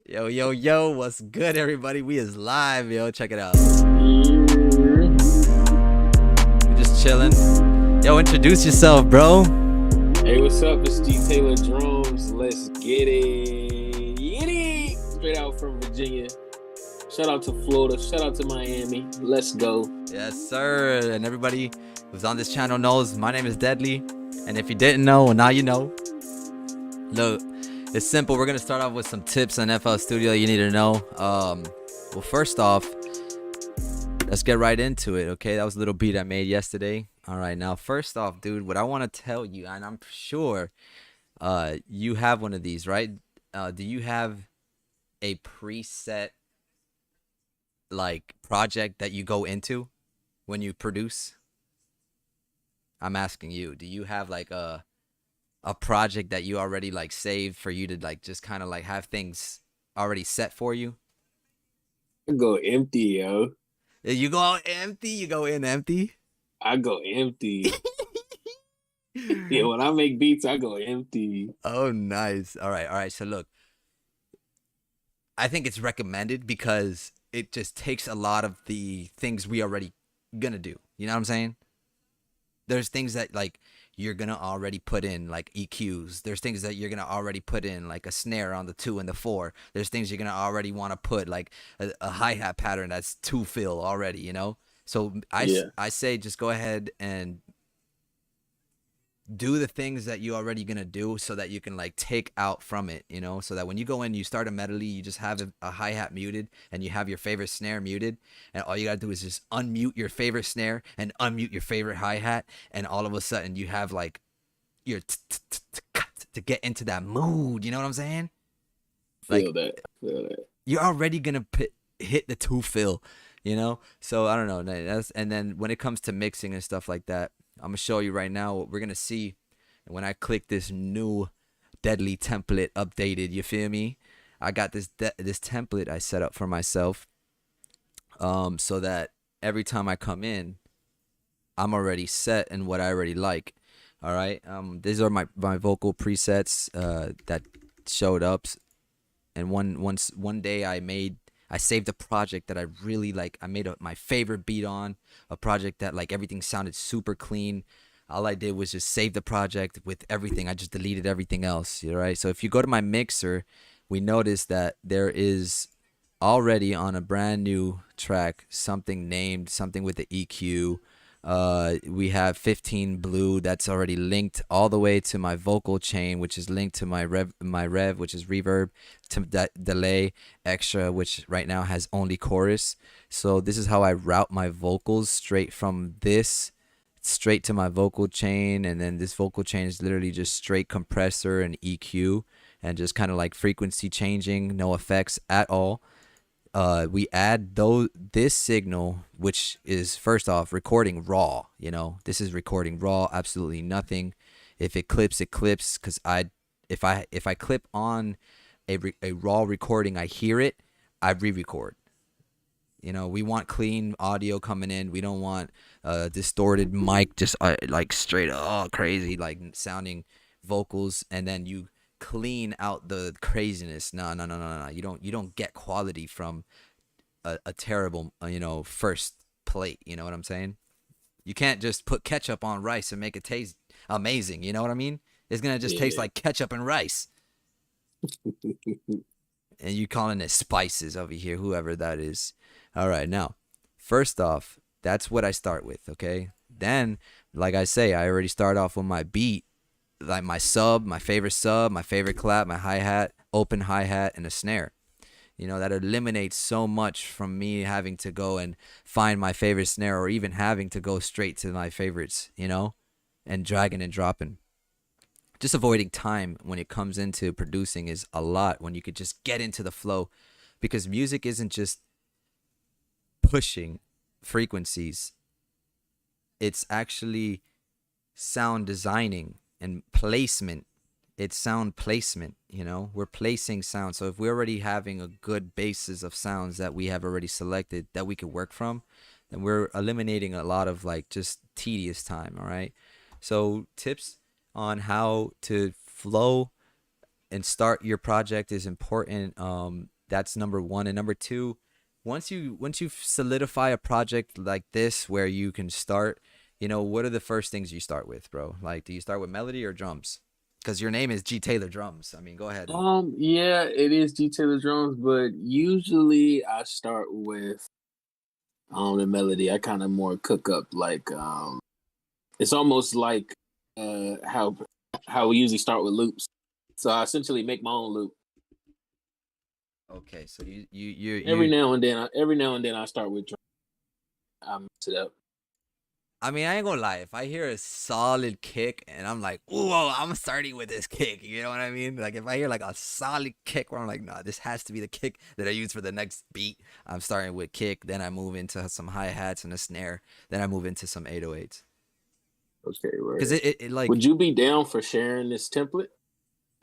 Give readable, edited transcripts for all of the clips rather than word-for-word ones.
Yo, yo, yo, what's good, everybody? We is live, yo. Check it out. We just chilling. Yo, introduce yourself, bro. Hey, what's up? It's G Taylor Drums. Let's get it. Get it. Straight out from Virginia. Shout out to Florida. Shout out to Miami. Let's go. Yes, sir. And everybody who's on this channel knows my name is Deadly. And if you didn't know, well, now you know. Look, it's simple. We're going to start off with some tips on FL Studio you need to know. Well, first off, let's get right into it, okay? That was a little beat I made yesterday. All right, now, first off, dude, what I want to tell you, and I'm sure you have one of these, right? Do you have a preset, like, project that you go into when you produce? I'm asking you, do you have, like, a project that you already, like, saved for you to, like, just kind of, like, have things already set for you? I go empty, yo. You go out empty? You go in empty? I go empty. Yeah, when I make beats, I go empty. Oh, nice. All right. So look, I think it's recommended because it just takes a lot of the things we already gonna do. You know what I'm saying? There's things that, like, you're gonna already put in, like EQs. There's things that you're gonna already put in, like a snare on the 2 and the 4. There's things you're gonna already want to put, like a hi-hat pattern that's 2 fill already, you know? So Yeah. I say just go ahead and do the things that you already gonna do so that you can, like, take out from it, you know, so that when you go in, you start a medley, you just have a hi-hat muted and you have your favorite snare muted, and all you gotta do is just unmute your favorite snare and unmute your favorite hi-hat, and all of a sudden you have, like, your to get into that mood, you know what I'm saying? Feel Like, that. Feel that. you're already gonna hit the 2 fill, you know. So I don't know, and then when it comes to mixing and stuff like that, I'm gonna show you right now what we're gonna see when I click this new Deadly template updated. You feel me? I got this template I set up for myself, so that every time I come in, I'm already set in what I already like. All right. These are my vocal presets that showed up, and one day I saved a project that I really like. I made my favorite beat on a project that, like, everything sounded super clean. All I did was just save the project with everything. I just deleted everything else. All right. So if you go to my mixer, we notice that there is already on a brand new track something named something with the EQ. We have 15 blue that's already linked all the way to my vocal chain, which is linked to my rev, which is reverb, to that delay extra, which right now has only chorus. So this is how I route my vocals straight from this straight to my vocal chain, and then this vocal chain is literally just straight compressor and EQ and just kind of like frequency changing, no effects at all. We add this signal, which is first off recording raw. You know, this is recording raw, absolutely nothing. If it clips, it clips. Cause if I clip on a raw recording, I hear it, I re-record. You know, we want clean audio coming in. We don't want distorted mic, just like straight crazy, like sounding vocals, and then you clean out the craziness. No. You don't get quality from a terrible, first plate. You know what I'm saying? You can't just put ketchup on rice and make it taste amazing. You know what I mean? It's gonna just taste Yeah. like ketchup and rice. And you calling it spices over here, whoever that is. All right, now, first off, that's what I start with, okay? Then, like I say, I already start off with my beat, like my favorite clap, my hi-hat, open hi-hat, and a snare. You know, that eliminates so much from me having to go and find my favorite snare, or even having to go straight to my favorites, you know, and dragging and dropping. Just avoiding time when it comes into producing is a lot when you could just get into the flow, because music isn't just pushing frequencies, it's actually sound designing and placement. It's sound placement, you know, we're placing sound. So if we're already having a good basis of sounds that we have already selected that we could work from, then we're eliminating a lot of, like, just tedious time. All right. So tips on how to flow and start your project is important. That's number one. And number two, once you solidify a project like this where you can start, what are the first things you start with, bro? Like, do you start with melody or drums? Because your name is G Taylor Drums. I mean, go ahead. Yeah, it is G Taylor drums, but usually I start with the melody. I kind of more cook up like it's almost like how we usually start with loops. So I essentially make my own loop. Okay, so you. Every now and then I start with drum. I mix it up. I mean, I ain't gonna lie. If I hear a solid kick and I'm like, "Ooh, I'm starting with this kick," you know what I mean? Like if I hear like a solid kick where I'm like, "Nah, this has to be the kick that I use for the next beat." I'm starting with kick, then I move into some hi hats and a snare, then I move into some 808s. Okay, Cause right. it like, Would you be down for sharing this template?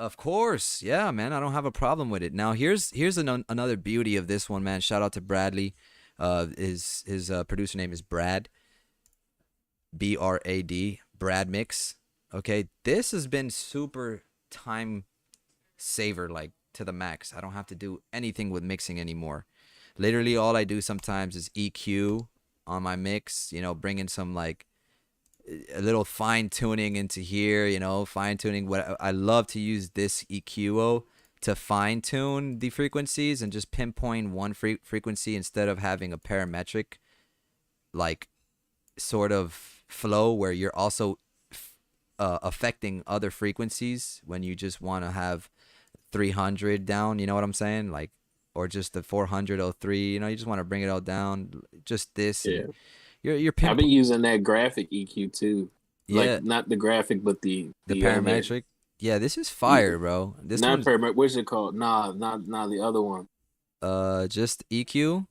of course, yeah, man. I don't have a problem with it. Now here's another beauty of this one, man. Shout out to Bradley. His producer name is Brad, Brad Mix. Okay, this has been super time saver, like to the max. I don't have to do anything with mixing anymore. Literally, all I do sometimes is EQ on my mix. Bring in some like a little fine tuning into here. Fine tuning. What I love to use this EQO to fine tune the frequencies and just pinpoint one frequency instead of having a parametric like sort of flow where you're also affecting other frequencies when you just want to have 300 down, you know what I'm saying? Like, or just the 403, you just want to bring it all down, just this. And Yeah. you're I've been pinpoint. using that graphic EQ too. Like Yeah, not the graphic, but the the the other. parametric. Yeah, this is Yeah, fire, bro. This not one's parametric. What's it called? Nah, not the other one. just EQ.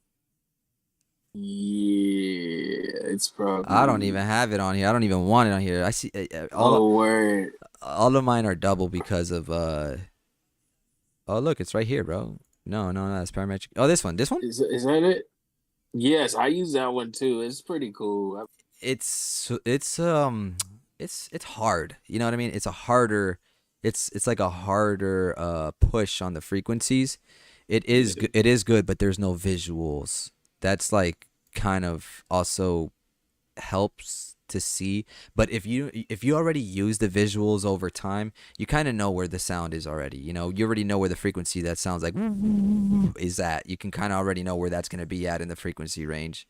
Yeah, it's I don't probably. even have it on here. I don't even want it on here. I see Oh, word. all of mine are double because of oh, look, it's right here, bro. No, no, no, that's parametric. Oh, this one. Is that it? Yes, I use that one too. It's pretty cool. It's it's hard. You know what I mean? It's like a harder push on the frequencies. Yeah, It is good, but there's no visuals. That's like kind of also helps to see. But if you already use the visuals over time, you kind of know where the sound is already. You already know where the frequency that sounds like is at. You can kind of already know where that's going to be at in the frequency range.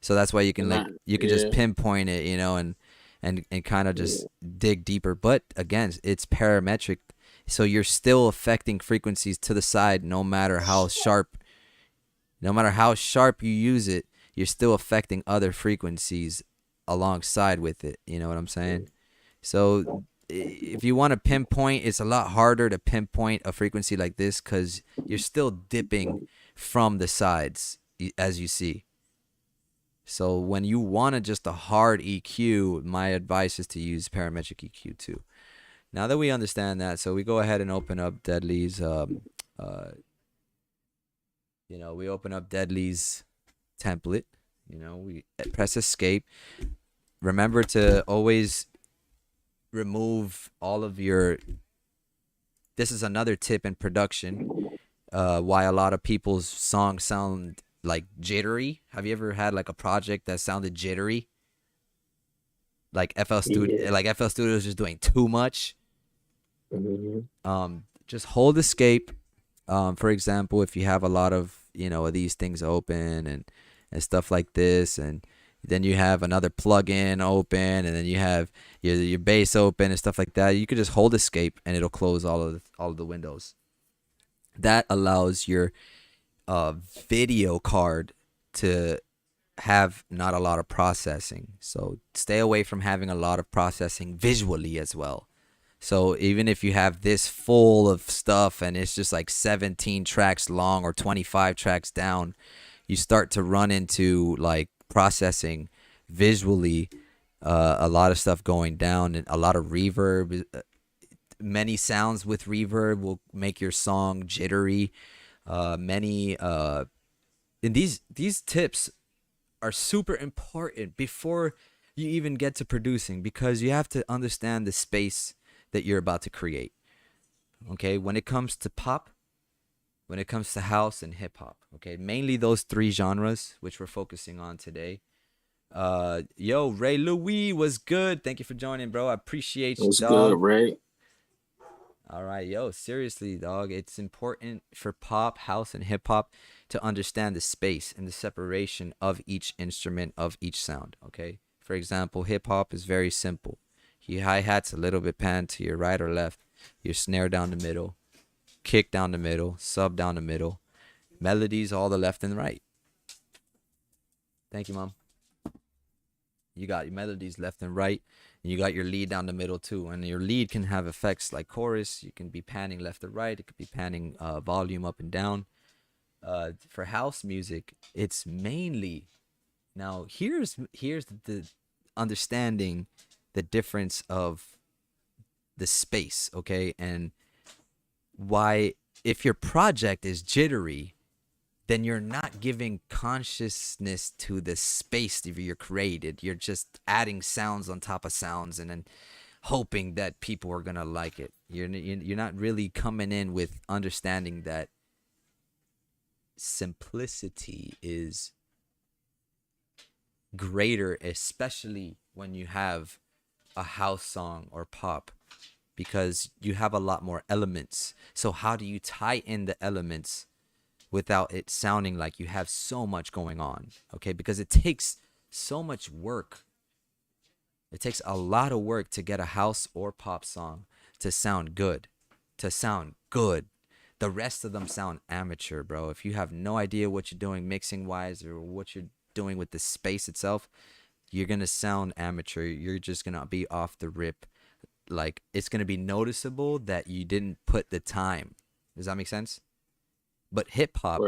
So that's why you can like not you can just yeah, pinpoint it, and kind of yeah. just dig deeper. But again, it's parametric, so you're still affecting frequencies to the side no matter how sharp you use it, you're still affecting other frequencies alongside with it. You know what I'm saying? So if you want to pinpoint, it's a lot harder to pinpoint a frequency like this because you're still dipping from the sides as you see. So when you want just a hard EQ, my advice is to use parametric EQ too. Now that we understand that, so we go ahead and open up Deadly's we open up Deadly's template. We press escape. Remember to always remove all of your. This is another tip in production. Why a lot of people's songs sound like jittery. Have you ever had like a project that sounded jittery? Yeah. Like FL Studio is just doing too much. Mhm. Just hold escape. For example, if you have a lot of these things open and stuff like this, and then you have another plugin open, and then you have your bass open and stuff like that, you could just hold escape and it'll close all of the windows. That allows your video card to have not a lot of processing. So stay away from having a lot of processing visually as well. So even if you have this full of stuff and it's just like 17 tracks long or 25 tracks down, you start to run into like processing visually, a lot of stuff going down and a lot of reverb. Many sounds with reverb will make your song jittery. Many and these tips are super important before you even get to producing because you have to understand the space that you're about to create. Okay, when it comes to pop, when it comes to house and hip hop. Okay, mainly those three genres which we're focusing on today. Yo, Ray Louis was good. Thank you for joining, bro. I appreciate you, What's good, dog. Ray? All right, yo, seriously, dog. It's important for pop, house, and hip hop to understand the space and the separation of each instrument, of each sound. Okay. For example, hip hop is very simple. Your hi hat's a little bit pan to your right or left. Your snare down the middle, kick down the middle, sub down the middle, melodies all the left and right. Thank you, mom. You got your melodies left and right, and you got your lead down the middle too. And your lead can have effects like chorus. You can be panning left or right. It could be panning volume up and down. For house music, it's mainly now here's the understanding the difference of the space, okay, and why if your project is jittery, then you're not giving consciousness to the space that you're created. You're just adding sounds on top of sounds and then hoping that people are gonna like it. You're not really coming in with understanding that simplicity is greater, especially when you have a house song or pop, because you have a lot more elements. So how do you tie in the elements without it sounding like you have so much going on? Okay, because it takes so much work. It takes a lot of work to get a house or pop song to sound good. To sound good. The rest of them sound amateur, bro. If you have no idea what you're doing mixing wise or what you're doing with the space itself, you're going to sound amateur. You're just going to be off the rip. Like, it's going to be noticeable that you didn't put the time. Does that make sense? But hip hop,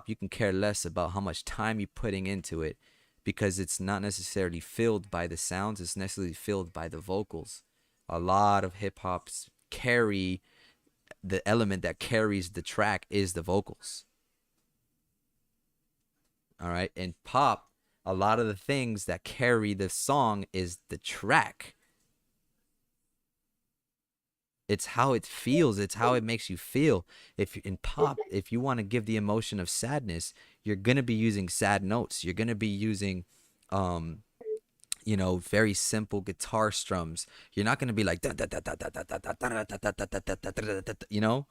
you can care less about how much time you're putting into it, because it's not necessarily filled by the sounds. It's necessarily filled by the vocals. A lot of hip hops carry the element that carries the track is the vocals. All right. In pop, a lot of the things that carry the song is the track. It's how it feels. It's how it makes you feel. If in pop, if you want to give the emotion of sadness, you're going to be using sad notes. You're going to be using very simple guitar strums. You're not going to be like you know?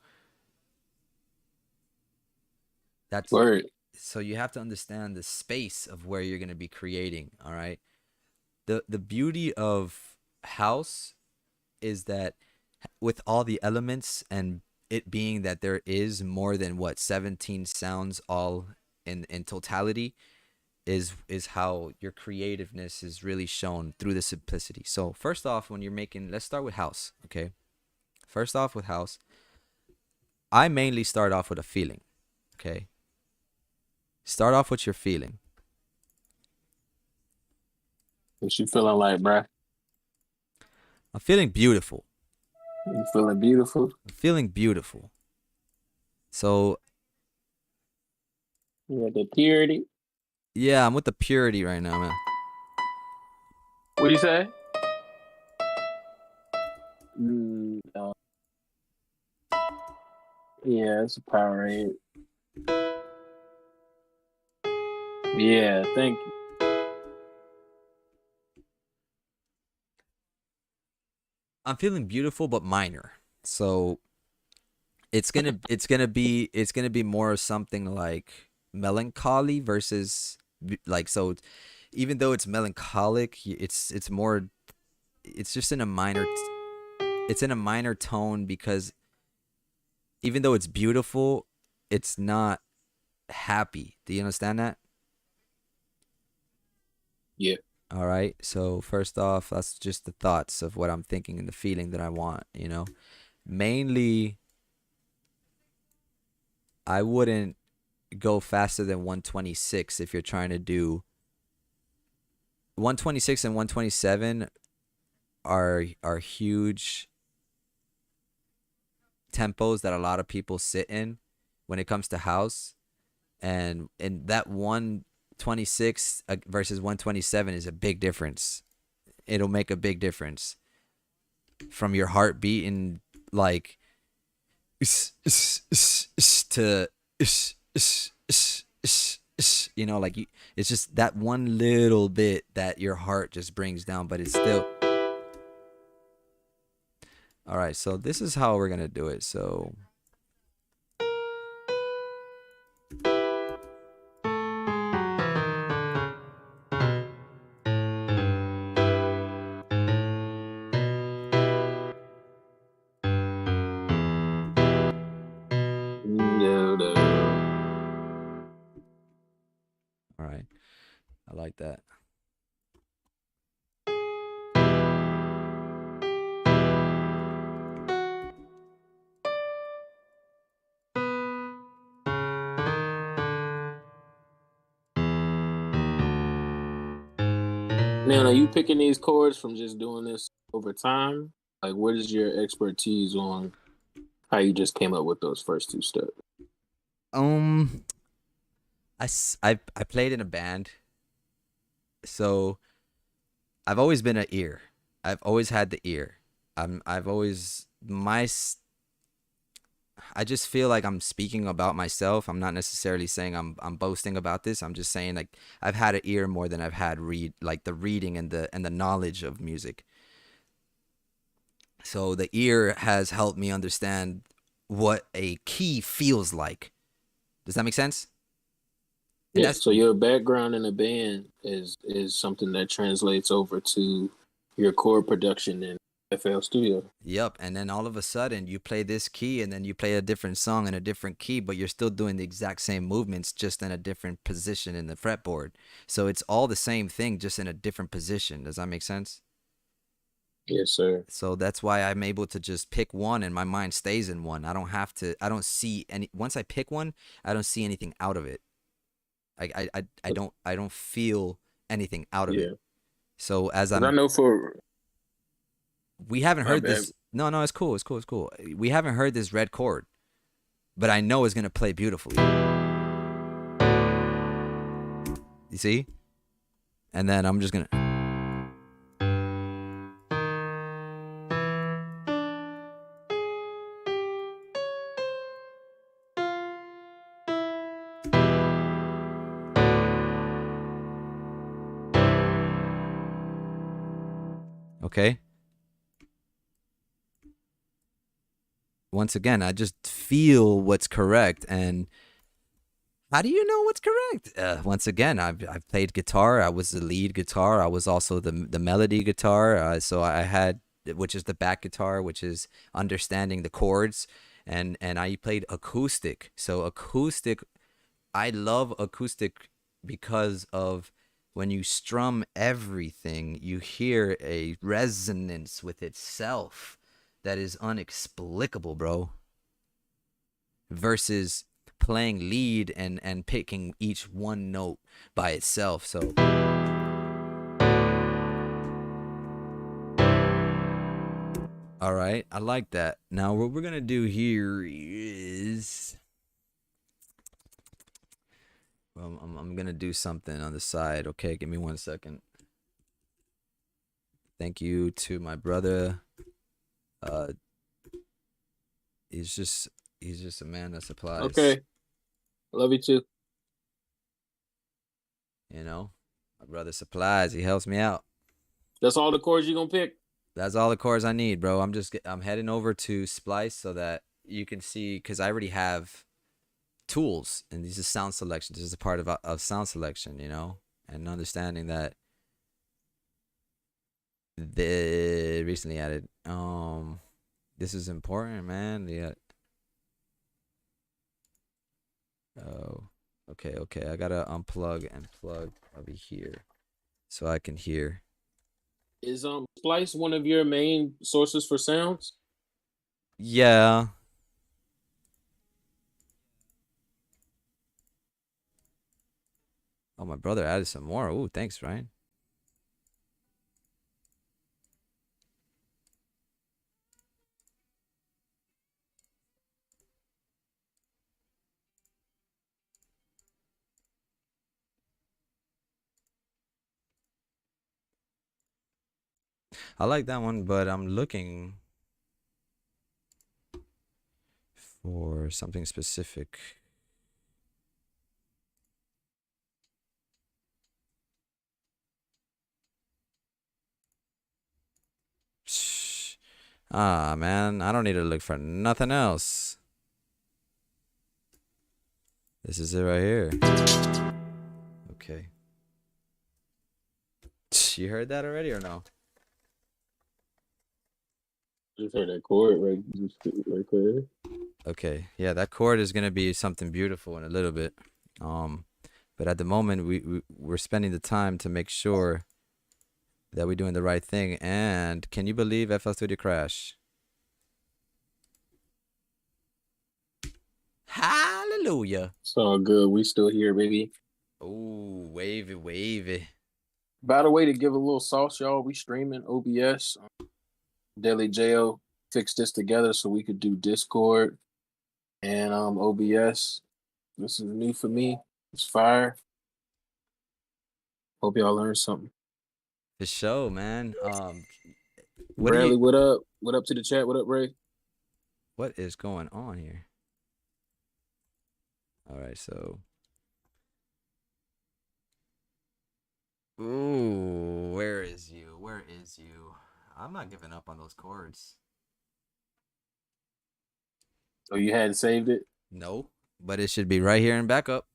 That's Word. So you have to understand the space of where you're going to be creating, all right? The beauty of house is that with all the elements and it being that there is more than 17 sounds all in totality, is how your creativeness is really shown through the simplicity. So first off, when you're making, let's start with house, okay? First off with house, I mainly start off with a feeling, okay? Start off with your feeling. What you feeling like, bruh? I'm feeling beautiful. You feeling beautiful? I'm feeling beautiful. So You got the purity. yeah, I'm with the purity right now, man. What do you say? Yeah, it's a Powerade. Yeah, thank you. I'm feeling beautiful but minor. So it's gonna be more of something like melancholy versus like, so even though it's melancholic, it's more, it's just in a minor it's in a minor tone, because even though it's beautiful, it's not happy. Do you understand that? Yeah. All right. So first off, that's just the thoughts of what I'm thinking and the feeling that I want, Mainly, I wouldn't go faster than 126 if you're trying to do 126 and 127 are huge tempos that a lot of people sit in when it comes to house, and that 126 versus 127 is a big difference. It'll make a big difference from your heart beating like to you know, like you, it's just that one little bit that your heart just brings down, but it's still all right. So this is how we're gonna do it. So No, no. all right, I like that. Now, are you picking these chords from just doing this over time? Like, what is your expertise on how you just came up with those first two steps? Um, I played in a band, so I've always been an ear. I've always had the ear. I've always I just feel like I'm speaking about myself. I'm not necessarily saying I'm boasting about this. I'm just saying like I've had an ear more than I've had read like the reading and the knowledge of music. So the ear has helped me understand what a key feels like. Does that make sense? And Yeah. that's So your background in a band is something that translates over to your chord production in FL Studio. yep. And then all of a sudden you play this key and then you play a different song in a different key, but you're still doing the exact same movements just in a different position in the fretboard. So it's all the same thing, just in a different position. Does that make sense? Yes, sir. So that's why I'm able to just pick one and my mind stays in one. I don't have to, I don't see any, once I pick one, I don't see anything out of it. I don't feel anything out of it. Yeah. So as Because I I'm know for we haven't my heard bad. this. No, no, it's cool. It's cool. It's cool. We haven't heard this red chord, but I know it's gonna play beautifully. You see? And then I'm just gonna. Okay. Once again, I just feel what's correct, and how do you know what's correct? Once again, I've played guitar. I was the lead guitar. I was also the melody guitar. So I had, which is the back guitar, which is understanding the chords, and I played acoustic. So acoustic, I love acoustic because of when you strum everything, you hear a resonance with itself that is unexplicable, bro. Versus playing lead and picking each one note by itself. So all right, I like that. Now what we're gonna do here is I'm gonna do something on the side. Okay, give me 1 second. Thank you to my brother. Uh, he's just he's just a man that supplies. Okay. I love you too. You know, my brother supplies. He helps me out. That's all the chords you're gonna pick. That's all the chords I need, bro. I'm heading over to Splice so that you can see because I already have tools and these are sound selection. This is a part of sound selection, you know, and understanding that they recently added. This is important, man. Yeah. Oh, okay, okay. I gotta unplug and plug over here so I can hear. Is Splice one of your main sources for sounds? Yeah. Oh, my brother added some more. Oh, thanks, Ryan. I like that one, but I'm looking or something specific. Shh. Ah, man, I don't need to look for nothing else. This is it right here. Okay. You heard that already or no? Just heard that chord right there. Okay. Yeah, that chord is gonna be something beautiful in a little bit. Um, but at the moment, we're spending the time to make sure that we're doing the right thing. And can you believe FL Studio crash? Hallelujah. It's all good. We still here, baby. Ooh, wavy, wavy. By the way, to give a little sauce, y'all, we streaming OBS. Dedlyjayo fixed this together so we could do Discord and OBS. This is new for me. It's fire. Hope y'all learned something. For sure, man. What do you? Bradley, what up? What up to the chat? What up, Ray? What is going on here? All right, so. Ooh, where is you? Where is you? I'm not giving up on those chords. Oh, you hadn't saved it? No, but it should be right here in backup.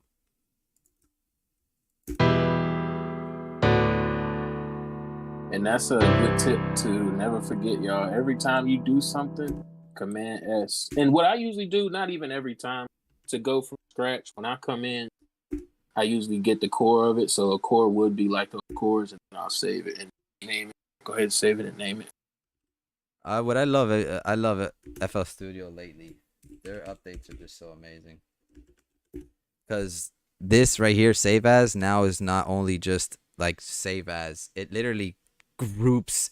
And that's a good tip to never forget, y'all. Every time you do something, Command S. And what I usually do, not even every time, to go from scratch, when I come in, I usually get the core of it. So a core would be like those chords, and I'll save it and name it. Go ahead and save it and name it. What I love it, I love it. FL Studio lately, their updates are just so amazing. Because this right here, save as, now is not only just like save as, it literally groups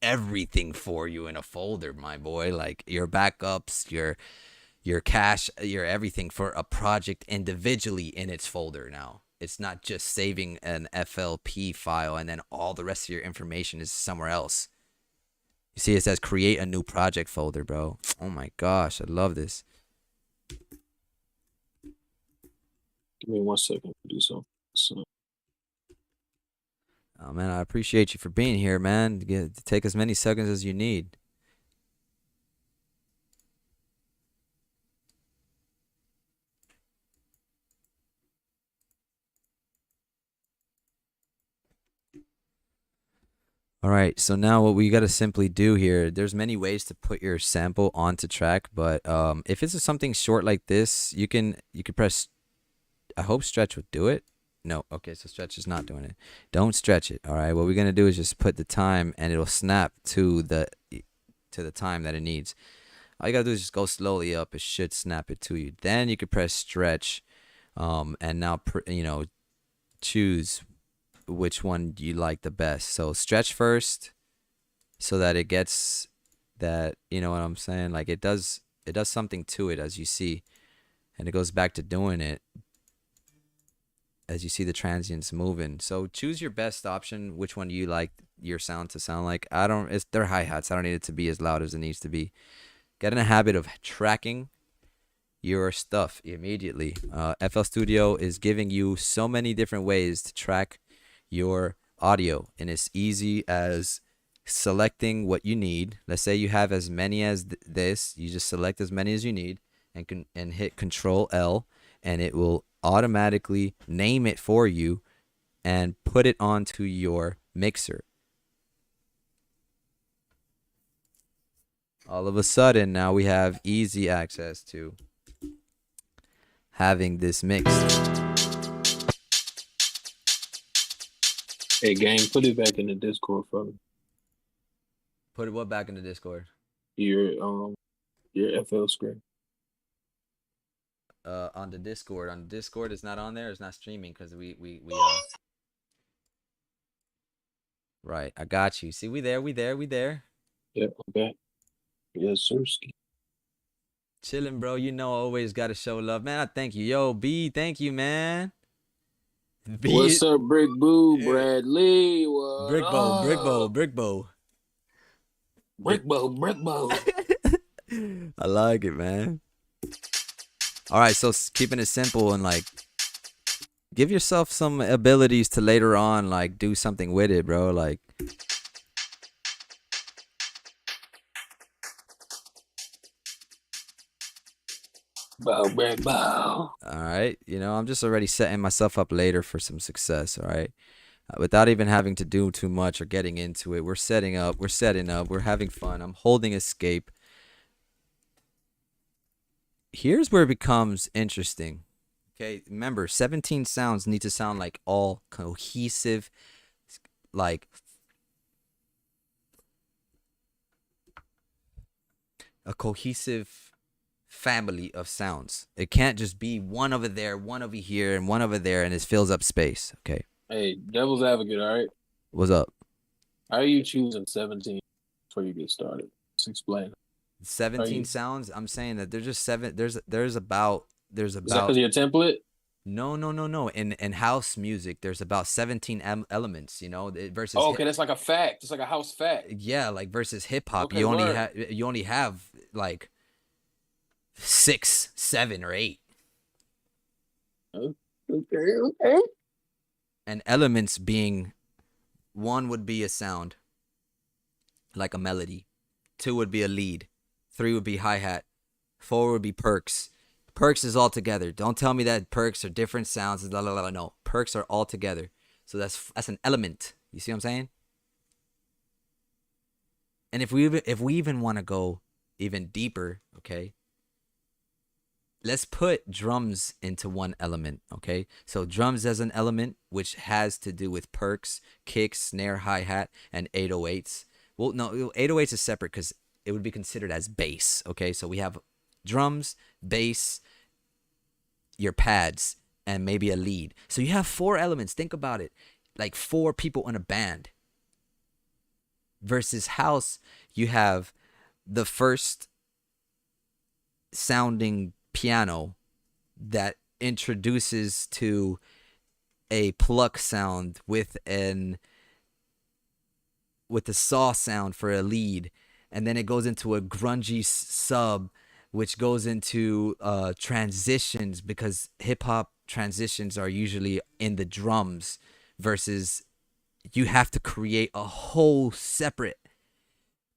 everything for you in a folder, my boy. Like your backups, your cache, your everything for a project individually in its folder now. It's not just saving an FLP file and then all the rest of your information is somewhere else. You see, it says create a new project folder, bro. Oh my gosh, I love this. Give me 1 second to do something. Oh man, I appreciate you for being here, man. Take as many seconds as you need. All right, so now what we got to simply do here, there's many ways to put your sample onto track, but if it's something short like this, you can press, I hope stretch would do it. No, okay, so stretch is not doing it. Don't stretch it, all right? What we're going to do is just put the time and it'll snap to the time that it needs. All you got to do is just go slowly up. It should snap it to you. Then you can press stretch and now, choose which one you like the best. So stretch first so that it gets that, you know what I'm saying? Like it does something to it as you see. And it goes back to doing it as you see the transients moving. So choose your best option, which one you like your sound to sound like. They're hi-hats. I don't need it to be as loud as it needs to be. Get in a habit of tracking your stuff immediately. FL Studio is giving you so many different ways to track your audio, and it's easy as selecting what you need. Let's say you have as many as this, you just select as many as you need and hit Control L, and it will automatically name it for you and put it onto your mixer. All of a sudden now we have easy access to having this mixed. Hey, gang, put it back in the Discord for me. Put what back in the Discord? Your FL screen. On the Discord. On the Discord, it's not on there. It's not streaming because we Right, I got you. See, we there. Yeah, okay. Yes, sir. Chilling, bro. You know, I always got to show love, man. I thank you, yo, B. Thank you, man. B. What's up, Brick Boo, Bradley? What Brick Bow, up? Brick Bow, Brick Bow. Brick Bow, Brick Bow. I like it, man. All right, so keeping it simple and like give yourself some abilities to later on like do something with it, bro. Like, Bow, bow, bow. all right, I'm just already setting myself up later for some success. All right, without even having to do too much or getting into it. We're setting up, we're having fun. I'm holding escape. Here's where it becomes interesting. Okay, remember, 17 sounds need to sound like all cohesive, like a cohesive family of sounds. It can't just be one over there, one over here, and one over there, and it fills up space. Okay, Hey, devil's advocate, all right? what's up? How are you choosing 17 before you get started? Just explain. How are 17 you? sounds. I'm saying that there's just seven. There's Is that because about of your template? no. In house music, there's about 17 elements. Versus Oh, hip. okay, that's like a fact. It's like a house fact. Yeah, like versus hip hop, Okay, word. you only have like 6, 7, or 8. Okay, okay. And elements being, one would be a sound, like a melody. 2 would be a lead. 3 would be hi hat. 4 would be perks. Perks is all together. Don't tell me that perks are different sounds. La, la, la, la. No, perks are all together. So that's an element. You see what I'm saying? And if we even want to go even deeper, okay, let's put drums into one element, okay? So drums as an element, which has to do with perks, kicks, snare, hi-hat, and 808s. Well, no, 808s is separate because it would be considered as bass, okay? So we have drums, bass, your pads, and maybe a lead. So you have 4 elements. Think about it. Like 4 people in a band. Versus house, you have the first sounding piano that introduces to a pluck sound with a saw sound for a lead, and then it goes into a grungy sub, which goes into transitions, because hip hop transitions are usually in the drums, versus you have to create a whole separate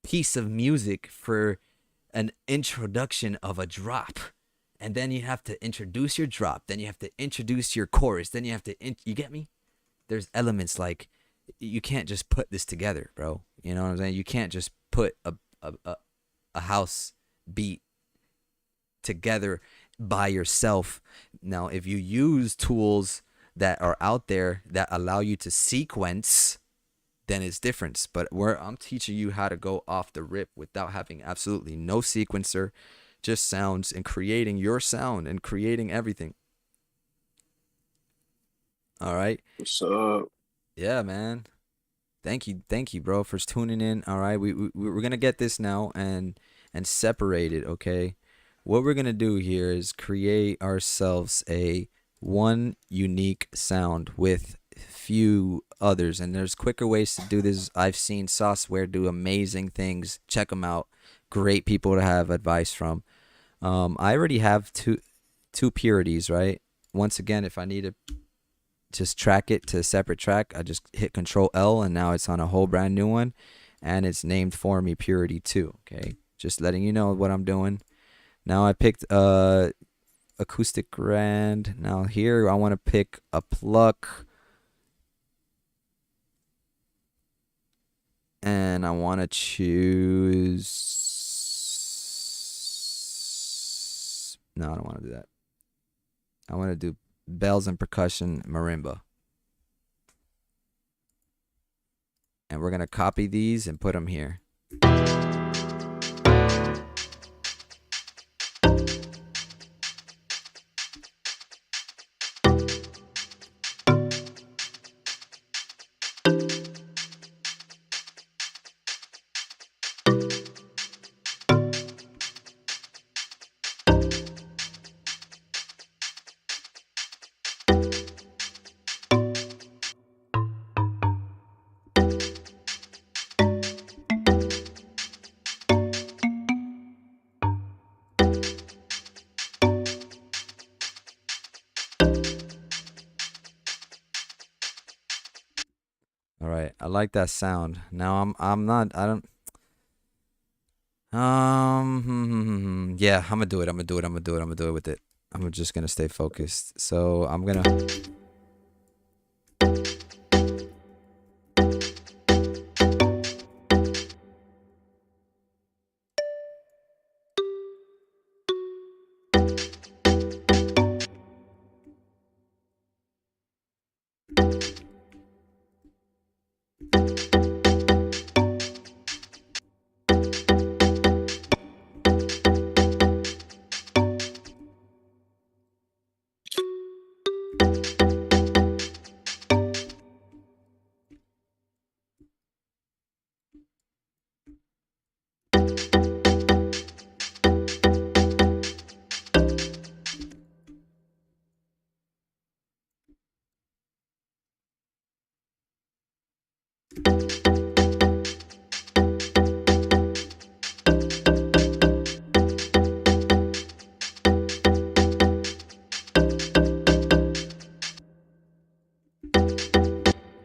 piece of music for an introduction of a drop. And then you have to introduce your drop, then you have to introduce your chorus, then you have to you get me? There's elements like, you can't just put this together, bro. You know what I'm saying? You can't just put a house beat together by yourself. Now, if you use tools that are out there that allow you to sequence, then it's different. But where I'm teaching you how to go off the rip without having absolutely no sequencer, just sounds, and creating your sound and creating everything. All right. What's up? Yeah, man. Thank you, bro, for tuning in. All right, we're gonna get this now and separate it. Okay, what we're gonna do here is create ourselves a one unique sound with few others, and there's quicker ways to do this. I've seen software do amazing things. Check them out. Great people to have advice from. I already have two purities, right? Once again, if I need to just track it to a separate track, I just hit Control L, and now it's on a whole brand new one, and it's named for me Purity 2. Okay, just letting you know what I'm doing. Now I picked acoustic grand. Now here I want to pick a pluck, and I want to choose. No, I don't want to do that. I want to do bells and percussion marimba. And we're going to copy these and put them here. All right, I like that sound. Now I'm not I don't yeah, I'm gonna do it. I'm gonna do it. I'm gonna do it. I'm gonna do it with it. I'm just gonna stay focused. So I'm gonna.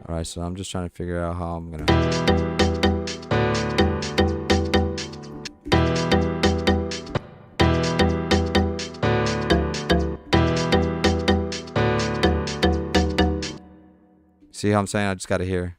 All right, so I'm just trying to figure out how I'm gonna. See how I'm saying? I just gotta hear.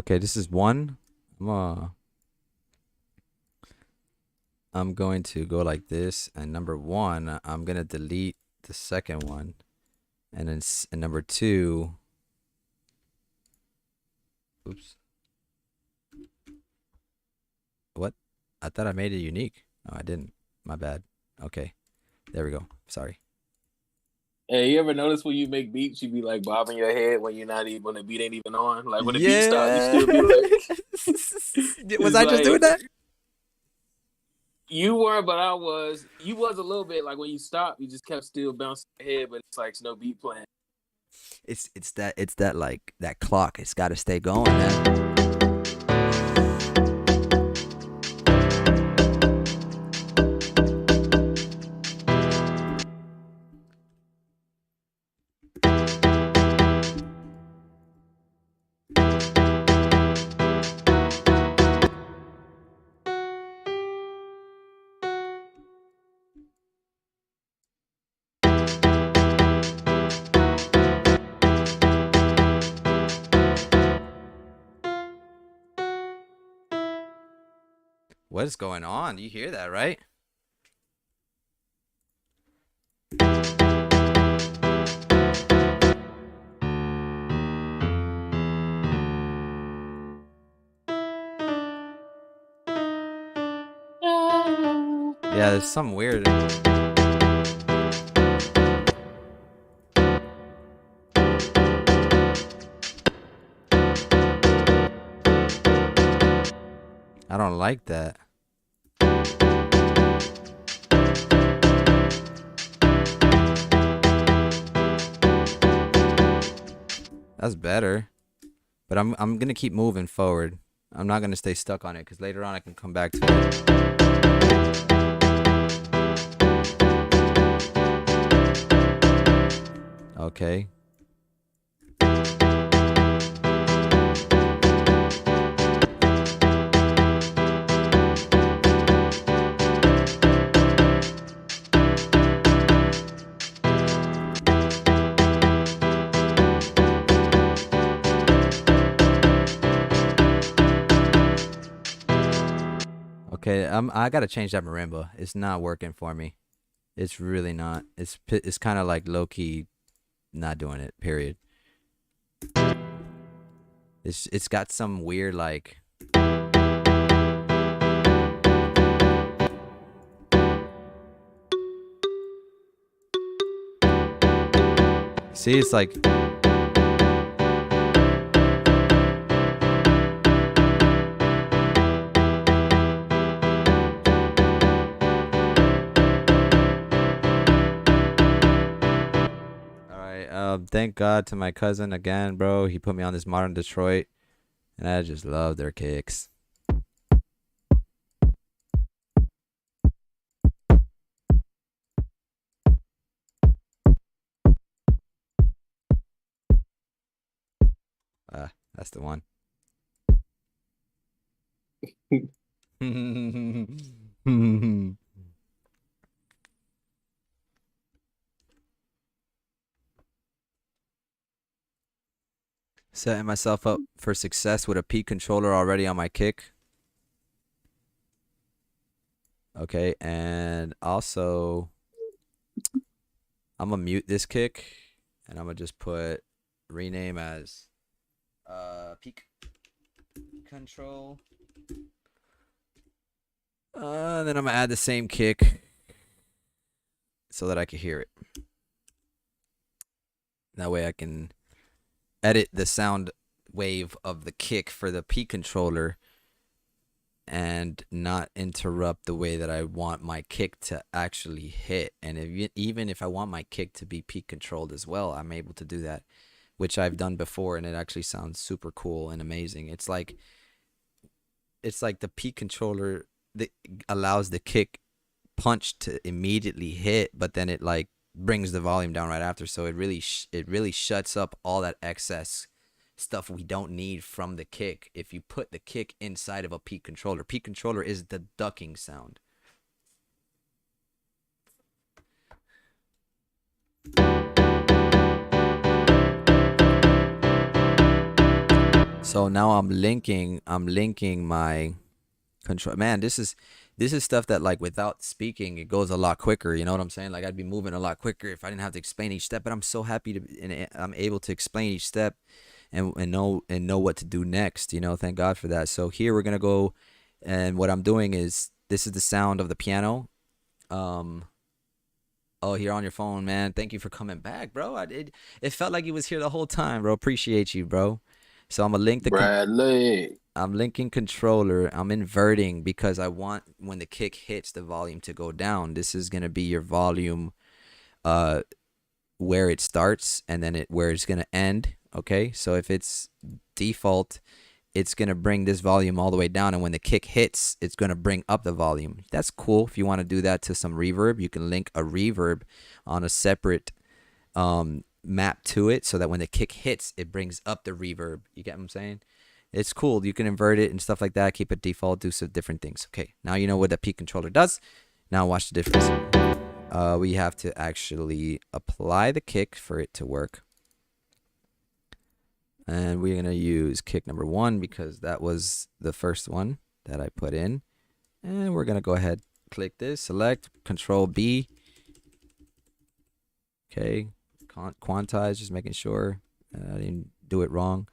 Okay, this is one. I'm going to go like this, and number one, I'm gonna delete the second one, and then and number two. Oops. What? I thought I made it unique. Oh, I didn't. My bad. Okay, there we go. Sorry. Hey, you ever notice when you make beats, you be like bobbing your head when you're not even when the beat ain't even on? Like when the beat stops, you Yeah. still be like, Was it's I just doing like that? you were, but I was. You was a little bit like when you stopped, you just kept still bouncing your head, but it's like no beat playing. It's that like that clock. It's got to stay going, man. What is going on? You hear that, right? Yeah, there's something weird. I don't like that. That's better. But I'm gonna keep moving forward. I'm not gonna stay stuck on it because later on I can come back to it. Okay. Okay, I gotta change that marimba. It's not working for me. It's really not. It's kind of like low key, not doing it. Period. It's got some weird like. See, it's like. Thank God to my cousin again, bro. He put me on this modern Detroit, and I just love their kicks. That's the one. Setting myself up for success with a P controller already on my kick. Okay, and also I'm gonna mute this kick, and I'm gonna just put rename as peak control. Then I'm gonna add the same kick so that I can hear it. That way I can edit the sound wave of the kick for the P controller and not interrupt the way that I want my kick to actually hit. And even if I want my kick to be P controlled as well, I'm able to do that, which I've done before, and it actually sounds super cool and amazing. It's like the P controller that allows the kick punch to immediately hit, but then it like brings the volume down right after, so it really shuts up all that excess stuff we don't need from the kick if you put the kick inside of a P controller. P controller is the ducking sound. So now I'm linking my control. Man, this is stuff that, like, without speaking, it goes a lot quicker. You know what I'm saying? Like, I'd be moving a lot quicker if I didn't have to explain each step. But I'm so happy and I'm able to explain each step and know what to do next. You know, thank God for that. So here we're gonna go, and what I'm doing is, this is the sound of the piano. Oh, here on your phone, man. Thank you for coming back, bro. It felt like you was here the whole time, bro. Appreciate you, bro. So I'm gonna link the Bradley. I'm linking controller. I'm inverting because I want, when the kick hits, the volume to go down. This is gonna be your volume, where it starts, and then where it's gonna end. Okay, so if it's default, it's gonna bring this volume all the way down, and when the kick hits, it's gonna bring up the volume. That's cool. If you want to do that to some reverb, you can link a reverb on a separate map to it, so that when the kick hits, it brings up the reverb. You get what I'm saying? It's cool. You can invert it and stuff like that. Keep it default. Do some different things. Okay, now you know what the P controller does. Now watch the difference. We have to actually apply the kick for it to work. And we're going to use kick number 1 because that was the first one that I put in. And we're going to go ahead, click this, select, Control B. Okay, quantize, just making sure I didn't do it wrong.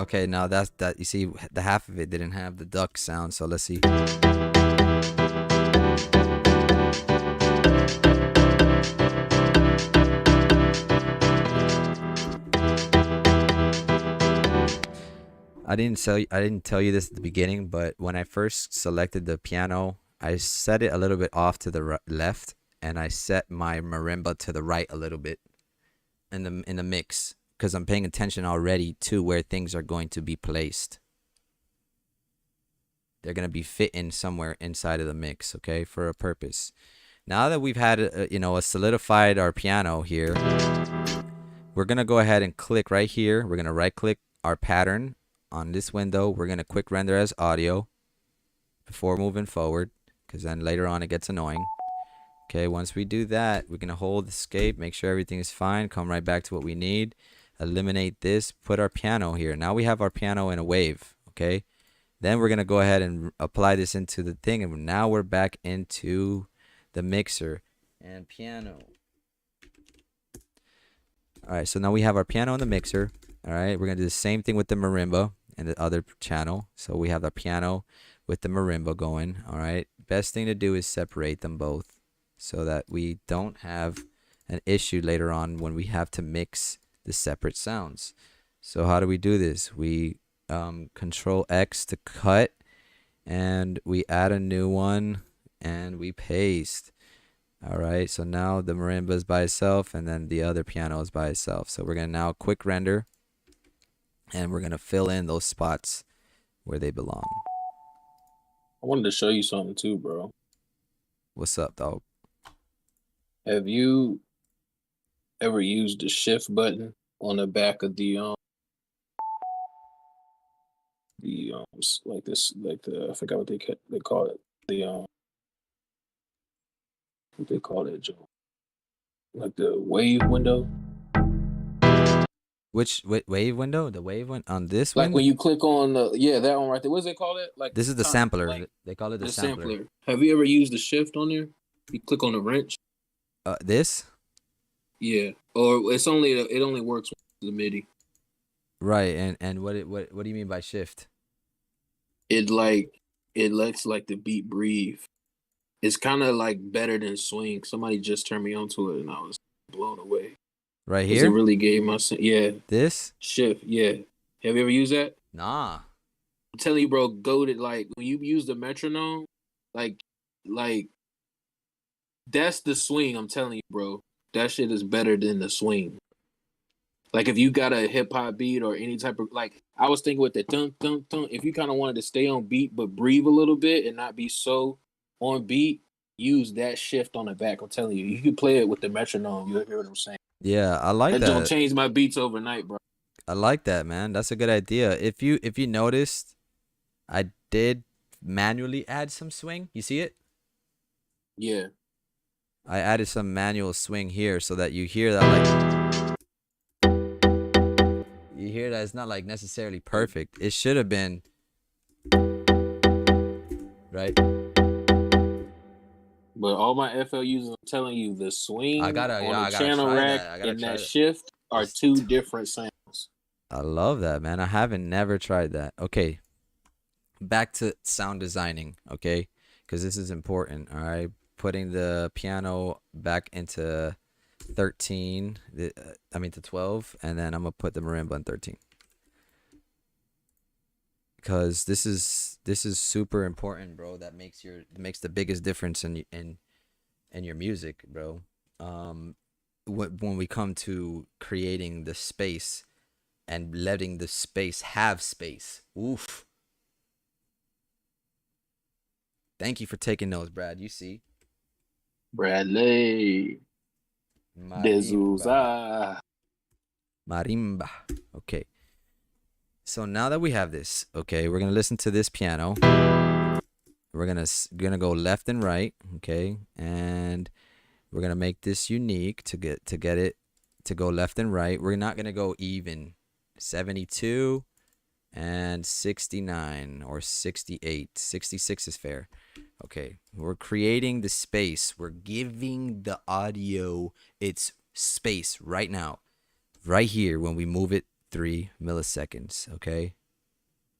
Okay, now that's that. You see, the half of it didn't have the duck sound, so let's see. I didn't tell you this at the beginning, but when I first selected the piano, I set it a little bit off to the left, and I set my marimba to the right a little bit in the mix, because I'm paying attention already to where things are going to be placed. They're going to be fitting somewhere inside of the mix, okay, for a purpose. Now that we've had a solidified our piano here, we're going to go ahead and click right here. We're going to right click our pattern on this window. We're going to quick render as audio before moving forward, because then later on it gets annoying. Okay, once we do that, we're going to hold escape, make sure everything is fine, come right back to what we need, eliminate this, put our piano here. Now we have our piano in a wave, okay? Then we're going to go ahead and apply this into the thing, and now we're back into the mixer and piano. All right, so now we have our piano in the mixer. All right, we're going to do the same thing with the marimba and the other channel. So we have the piano with the marimba going. All right, best thing to do is separate them both, so that we don't have an issue later on when we have to mix the separate sounds. So how do we do this? We control X to cut, and we add a new one, and we paste. All right, so now the marimba is by itself, and then the other piano is by itself. So we're gonna now quick render, and we're gonna fill in those spots where they belong. I wanted to show you something too, bro. What's up, dog? Have you ever used the shift button on the back of like this, like the, I forgot what they call it, the what they call it, Joe, like the wave window. Which wave window? The wave one on this Like window? when you click on that one right there. What's it called? It like This is the kind of sampler. blank, They call it the the sampler. sampler. Have you ever used the shift on there? You click on the wrench. This? Yeah, or it only works with the MIDI. Right. And what do you mean by shift? It lets like the beat breathe. It's kind of like better than swing. Somebody just turned me onto it, and I was blown away Right because it here? really gave my This? shift. Yeah, have you ever used that? Nah. I'm telling you, bro. Go to like when you use the metronome, like like that's the swing. I'm telling you, bro. That shit is better than the swing. Like if you got a hip hop beat or any type of like, I was thinking with the dun dun dun. If you kind of wanted to stay on beat but breathe a little bit and not be so on beat, use that shift on the back. I'm telling you, you can play it with the metronome. You'll hear what I'm saying. Yeah, I like That don't that. change my beats overnight, bro. I like that, man. That's a good idea. If you noticed, I did manually add some swing. You see it? Yeah, I added some manual swing here so that you hear that you hear that it's not like necessarily perfect. It should have been right. but all my FL users, I'm telling you, the swing on the I gotta channel try rack that. I gotta and try that that. shift are It's two different sounds. I love that, man. I haven't never tried that. Okay, back to sound designing, okay? Because this is important, all right? Putting the piano back into 13, to 12, and then I'm going to put the marimba in 13. Because this is super important, bro. That makes the biggest difference in your music, bro. When we come to creating the space and letting the space have space. Oof. Thank you for taking those, Brad. You see. Bradley Marimba. D'Souza. Marimba. Okay. So now that we have this, okay, we're going to listen to this piano. We're gonna go left and right, okay? And we're going to make this unique to get it to go left and right. We're not going to go even. 72 and 69 or 68. 66 is fair. Okay, we're creating the space. We're giving the audio its space right now. Right here when we move it 3 milliseconds, okay?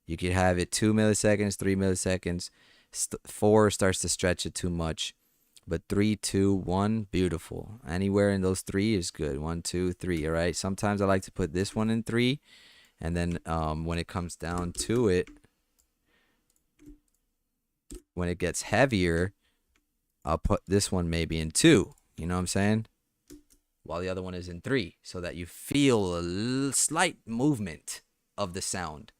You could have it 2 milliseconds, 3 milliseconds. 4 starts to stretch it too much. But 3, 2, 1, beautiful. Anywhere in those 3 is good. 1, 2, 3, all right? Sometimes I like to put this one in 3. And then when it comes down to it, when it gets heavier, I'll put this one maybe in 2. You know what I'm saying? While the other one is in 3. So that you feel a slight movement of the sound.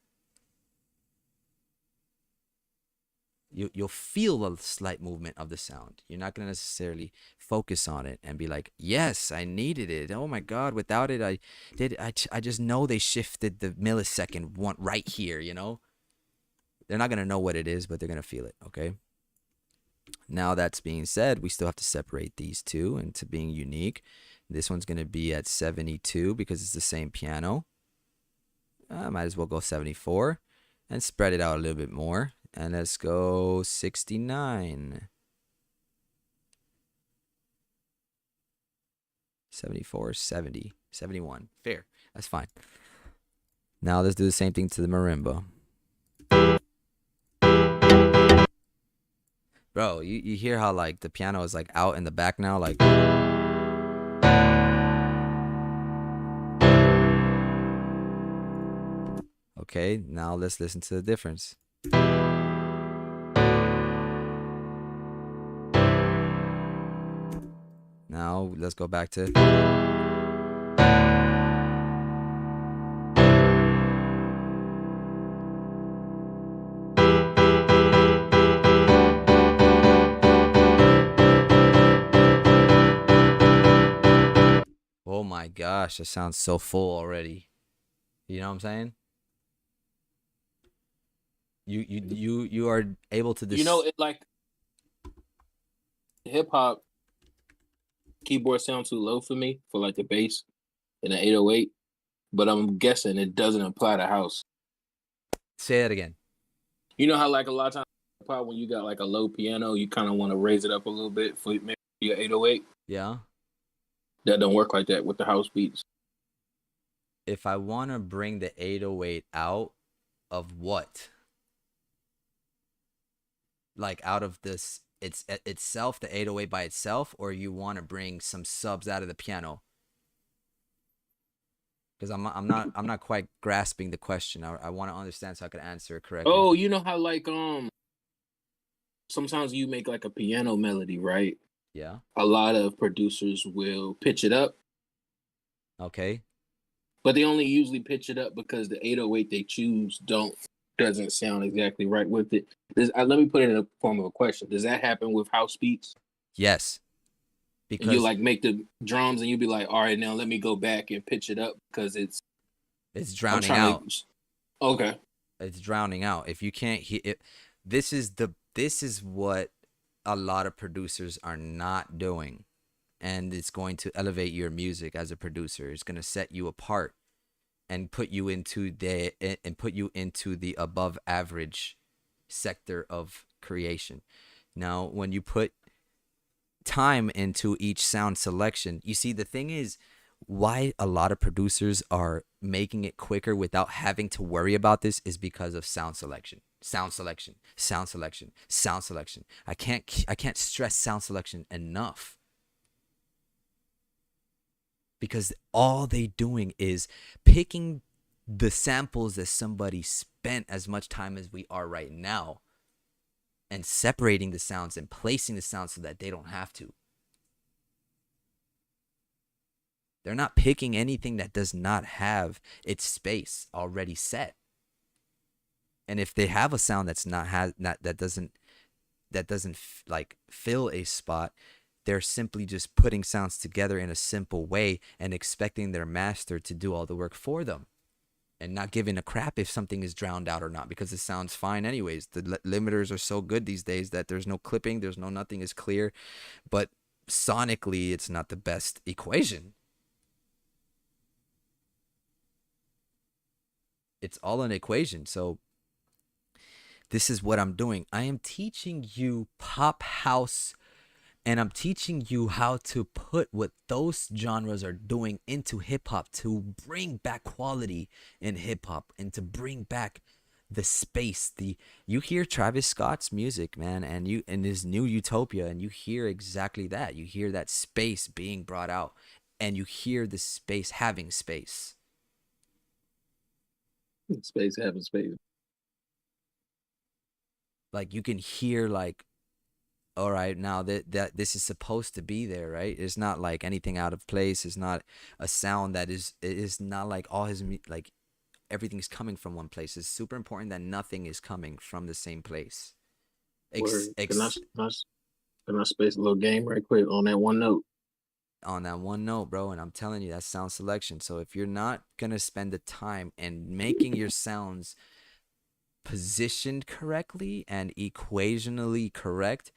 You'll feel a slight movement of the sound. You're not going to necessarily focus on it and be like, yes, I needed it. Oh my God, without it, I just know they shifted the millisecond one right here, you know? They're not going to know what it is, but they're going to feel it, okay? Now that's being said, we still have to separate these two into being unique. This one's going to be at 72 because it's the same piano. I might as well go 74 and spread it out a little bit more. And let's go 69. 74, 70, 71. Fair. That's fine. Now let's do the same thing to the marimba. Bro, you hear how like the piano is like out in the back now? Like Okay, now let's listen to the difference. Now let's go back to. Oh my gosh, that sounds so full already. You know what I'm saying? You are able to You know, dis. it like hip hop keyboard sound too low for me for like the bass and the 808, but I'm guessing it doesn't apply to house. Say that again. You know how like a lot of times when you got like a low piano, you kind of want to raise it up a little bit for maybe your 808. Yeah. That don't work like that with the house beats. If I want to bring the 808 out of what? Like out of this, it's itself, the 808 by itself, or you want to bring some subs out of the piano? Because I'm not quite grasping the question. I want to understand so I can answer it correctly. Oh, you know how like sometimes you make like a piano melody, right? Yeah. A lot of producers will pitch it up, Okay. but they only usually pitch it up because the 808 they choose doesn't sound exactly right with it. Let me put it in the form of a question. Does that happen with house beats? Yes. And you Because like make the drums and you be like, all right, now let me go back and pitch it up because it's I'm drowning trying out. to. Okay. It's drowning out. If you can't hear it, this is what a lot of producers are not doing, and it's going to elevate your music as a producer. It's going to set you apart and put you into the above average sector of creation. Now, when you put time into each sound selection, you see the thing is why a lot of producers are making it quicker without having to worry about this is because of sound selection. Sound selection, sound selection, sound selection. I can't stress sound selection enough, because all they doing is picking the samples that somebody spent as much time as we are right now and separating the sounds and placing the sounds so that they don't have to. They're not picking anything that does not have its space already set. And if they have a sound that's not has not that doesn't like fill a spot, they're simply just putting sounds together in a simple way and expecting their master to do all the work for them, and not giving a crap if something is drowned out or not, because it sounds fine anyways. The limiters are so good these days that there's no clipping, there's no nothing is clear, but sonically it's not the best equation. It's all an equation. So this is what I'm doing. I am teaching you pop house, and I'm teaching you how to put what those genres are doing into hip hop to bring back quality in hip hop and to bring back the space. The You hear Travis Scott's music, man, and you in his new Utopia, and you hear exactly that. You hear that space being brought out, and you hear the space having space. Space having space. Like you can hear like, all right, now that this is supposed to be there, right? It's not like anything out of place. It's not a sound that is, it is not like all his like everything's coming from one place. It's super important that nothing is coming from the same place. Word. Ex, ex Can I space a little game right quick on that one note? on that one note, bro, and I'm telling you, that's sound selection. So if you're not gonna spend the time in making your sounds positioned correctly and equationally correct,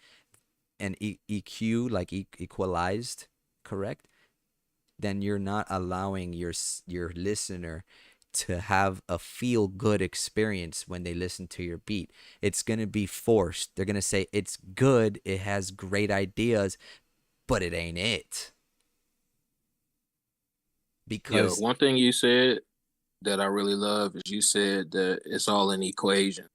and EQ like equalized correct, then you're not allowing your listener to have a feel good experience when they listen to your beat. It's going to be forced. They're going to say it's good, it has great ideas, but it ain't it. Yo, Because one thing you said that I really love is you said that it's all an equation.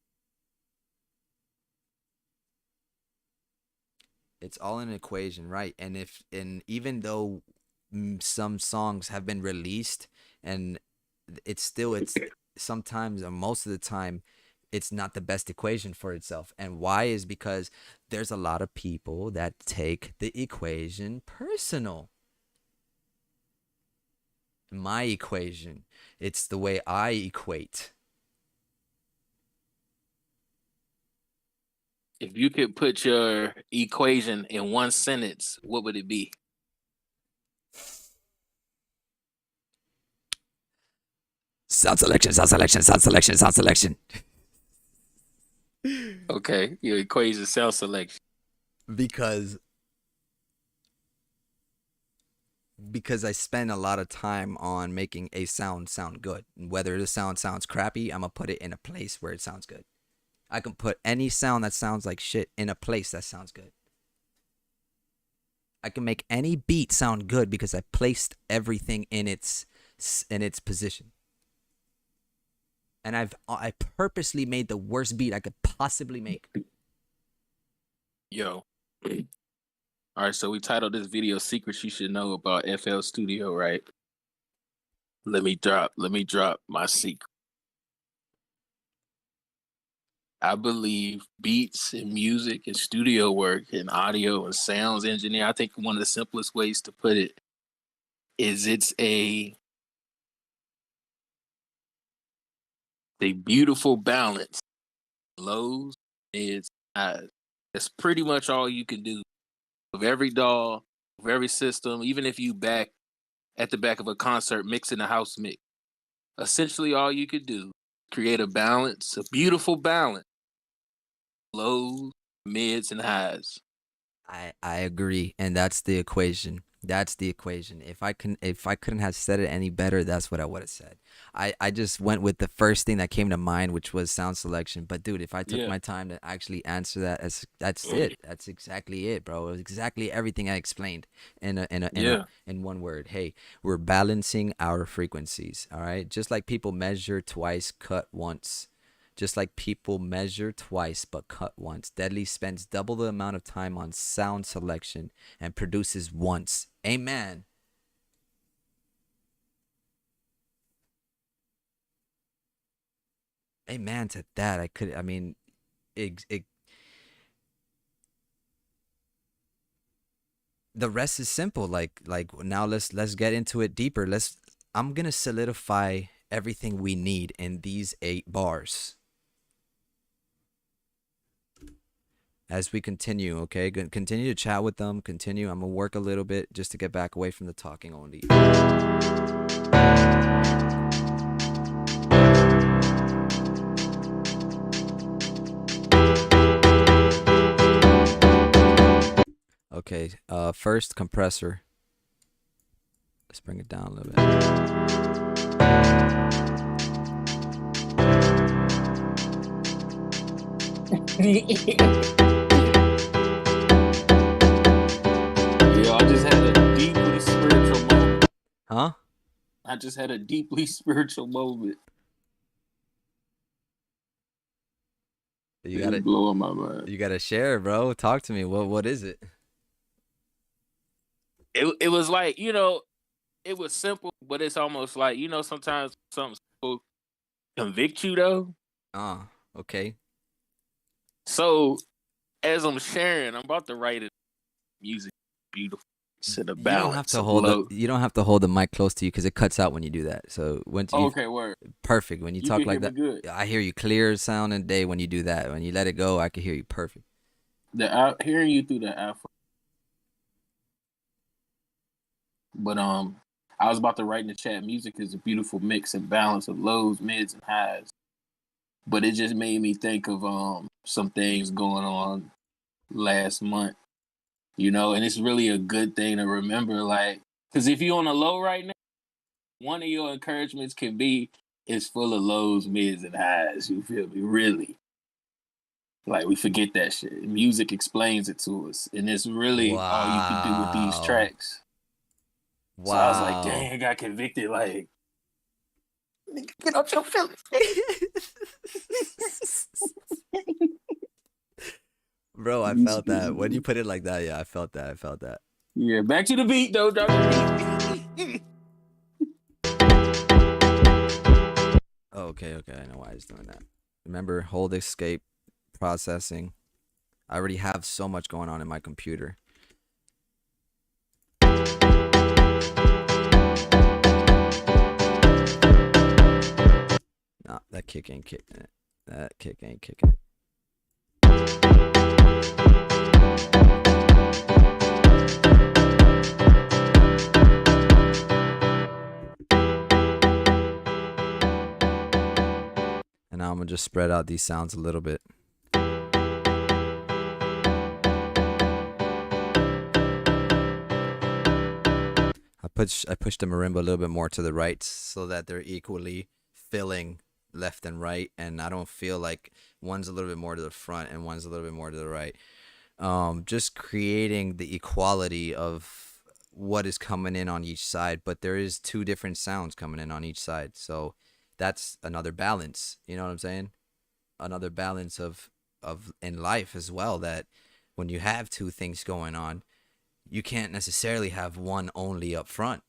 it's all an equation, right? And even though some songs have been released, and it's still sometimes or most of the time it's not the best equation for itself. And why is because there's a lot of people that take the equation personal. My equation, it's the way I equate. If you could put your equation in one sentence, what would it be? Sound selection, sound selection, sound selection, sound selection. Okay, your equation cell selection. because because I spend a lot of time on making a sound good. Whether the sound sounds crappy, I'm gonna put it in a place where it sounds good. I can put any sound that sounds like shit in a place that sounds good. I can make any beat sound good because I placed everything in its position. And I purposely made the worst beat I could possibly make. Yo. All right, so we titled this video "Secrets You Should Know About FL Studio," right? Let me drop my secret. I believe beats and music and studio work and audio and sounds engineer, I think one of the simplest ways to put it is it's a beautiful balance. Lows, mids, highs. That's pretty much all you can do. Of every DAW, of every system, even if you back at the back of a concert mixing a house mix. Essentially all you could do, create a balance, a beautiful balance. Lows, mids, and highs. I agree, and that's the equation. That's the equation. If I couldn't have said it any better, that's what I would have said. I just went with the first thing that came to mind, which was sound selection. But dude, if I took my time to actually answer that, that's it. That's exactly it, bro. It was exactly everything I explained in one word. Hey, we're balancing our frequencies. All right, just like people measure twice, cut once. Just like people measure twice but cut once, Deadly spends double the amount of time on sound selection and produces once. Amen. Amen to that. I mean, the rest is simple. Like now let's get into it deeper. I'm gonna solidify everything we need in these 8 bars. As we continue, okay? Continue to chat with them. Continue. I'm going to work a little bit just to get back away from the talking only. Okay, first compressor. Let's bring it down a little bit. I just had a deeply spiritual moment. Huh? I just had a deeply spiritual moment. You gotta blow my mind. You gotta share, bro. Talk to me. What is it? It was like, it was simple, but it's almost like, sometimes something simple convict you though. Okay. So as I'm sharing, I'm about to write it. Music, beautiful. You don't have to hold the mic close to you because it cuts out when you do that. So word. Perfect when you talk like that. Good. I hear you clear sound and day when you do that. When you let it go, I can hear you perfect. Hearing you through the Afro. But I was about to write in the chat. Music is a beautiful mix and balance of lows, mids, and highs. But it just made me think of some things going on last month. And it's really a good thing to remember, like, because if you're on a low right now, one of your encouragements can be it's full of lows, mids, and highs. You feel me? Really. Like, we forget that shit. Music explains it to us. And it's really all you can do with these tracks. Wow. So I was like, dang, I got convicted. Like, get out your feelings. Bro, I felt that. When you put it like that, yeah, I felt that. Yeah, back to the beat, though. Drop the beat. Oh, okay, okay. I know why he's doing that. Remember, hold escape, processing. I already have so much going on in my computer. Nah, that kick ain't kicking it. That kick ain't kicking it. And now I'm gonna just spread out these sounds a little bit. I pushed the marimba a little bit more to the right so that they're equally filling left and right, and I don't feel like one's a little bit more to the front and one's a little bit more to the right. Just creating the equality of what is coming in on each side, but there is two different sounds coming in on each side, so that's another balance. You know what I'm saying? Another balance of in life as well, that when you have two things going on, you can't necessarily have one only up front.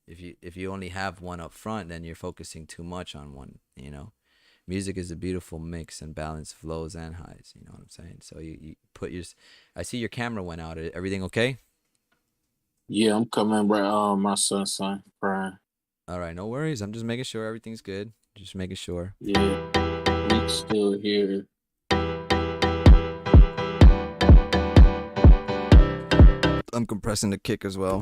If you only have one up front, then you're focusing too much on one. Music is a beautiful mix and balance of lows and highs. You know what I'm saying? So you put your. I see your camera went out. Everything okay? Yeah, I'm coming right my son crying. All right, no worries. I'm just making sure everything's good. Just making sure. Yeah, he's still here. I'm compressing the kick as well.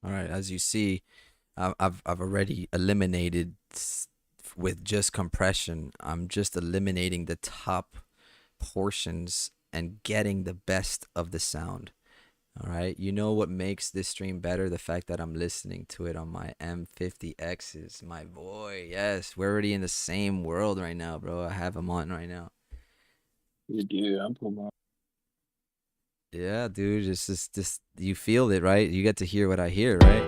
All right, as you see, I've already eliminated with just compression. I'm just eliminating the top portions and getting the best of the sound. All right, you know what makes this stream better? The fact that I'm listening to it on my M50Xs, my boy. Yes, we're already in the same world right now, bro. I have them on right now. You do. I'm putting my. Yeah, dude, it's just you feel it, right? You get to hear what I hear, right?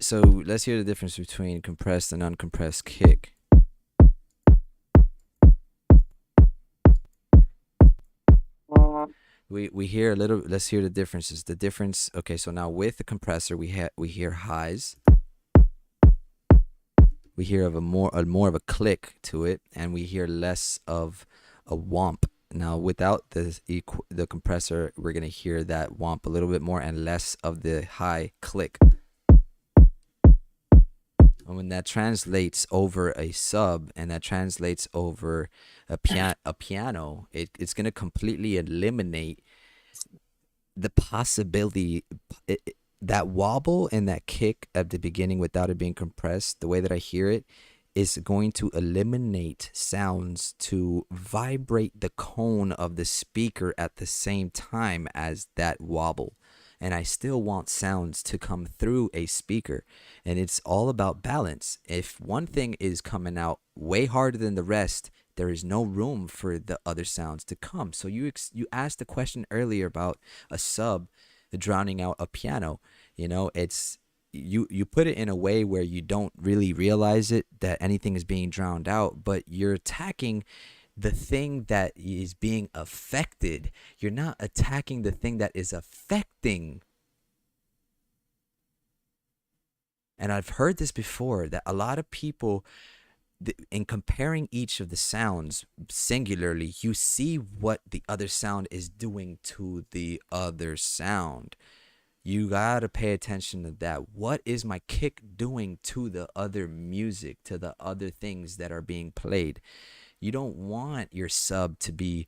So let's hear the difference between compressed and uncompressed kick. We hear a little. Let's hear the differences. The difference. Okay, so now with the compressor, we hear highs. We hear of a more of a click to it, and we hear less of a womp. Now without the compressor, we're gonna hear that womp a little bit more and less of the high click. And when that translates over a sub and that translates over a piano, it's gonna completely eliminate the possibility. That wobble and that kick at the beginning without it being compressed, the way that I hear it, is going to eliminate sounds to vibrate the cone of the speaker at the same time as that wobble. And I still want sounds to come through a speaker. And it's all about balance. If one thing is coming out way harder than the rest, there is no room for the other sounds to come. So you asked the question earlier about a sub drowning out a piano. It's you put it in a way where you don't really realize it, that anything is being drowned out, but you're attacking the thing that is being affected. You're not attacking the thing that is affecting. And I've heard this before, that a lot of people, in comparing each of the sounds singularly, you see what the other sound is doing to the other sound. You gotta pay attention to that. What is my kick doing to the other music, to the other things that are being played? You don't want your sub to be,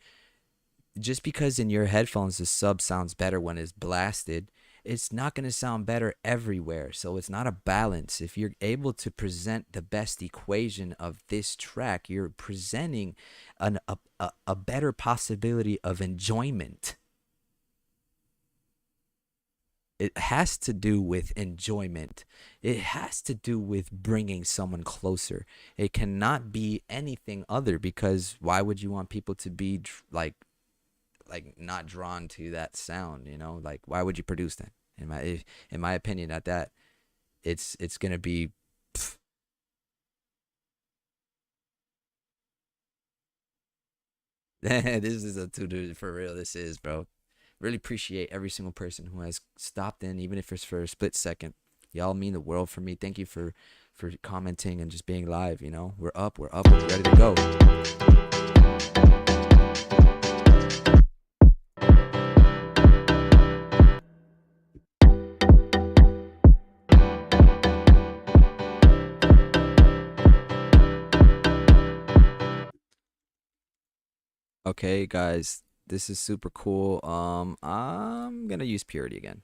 just because in your headphones the sub sounds better when it's blasted, it's not going to sound better everywhere. So it's not a balance. If you're able to present the best equation of this track, you're presenting a better possibility of enjoyment. It has to do with enjoyment. It has to do with bringing someone closer. It cannot be anything other, because why would you want people to be like not drawn to that sound? Like, why would you produce that? In my opinion, at that, it's gonna be. Pff. This is a two dude for real. This is, bro. Really appreciate every single person who has stopped in, even if it's for a split second. Y'all mean the world for me. Thank you for commenting and just being live. You know, we're up, we're ready to go. Okay, guys, this is super cool. I'm gonna use purity again.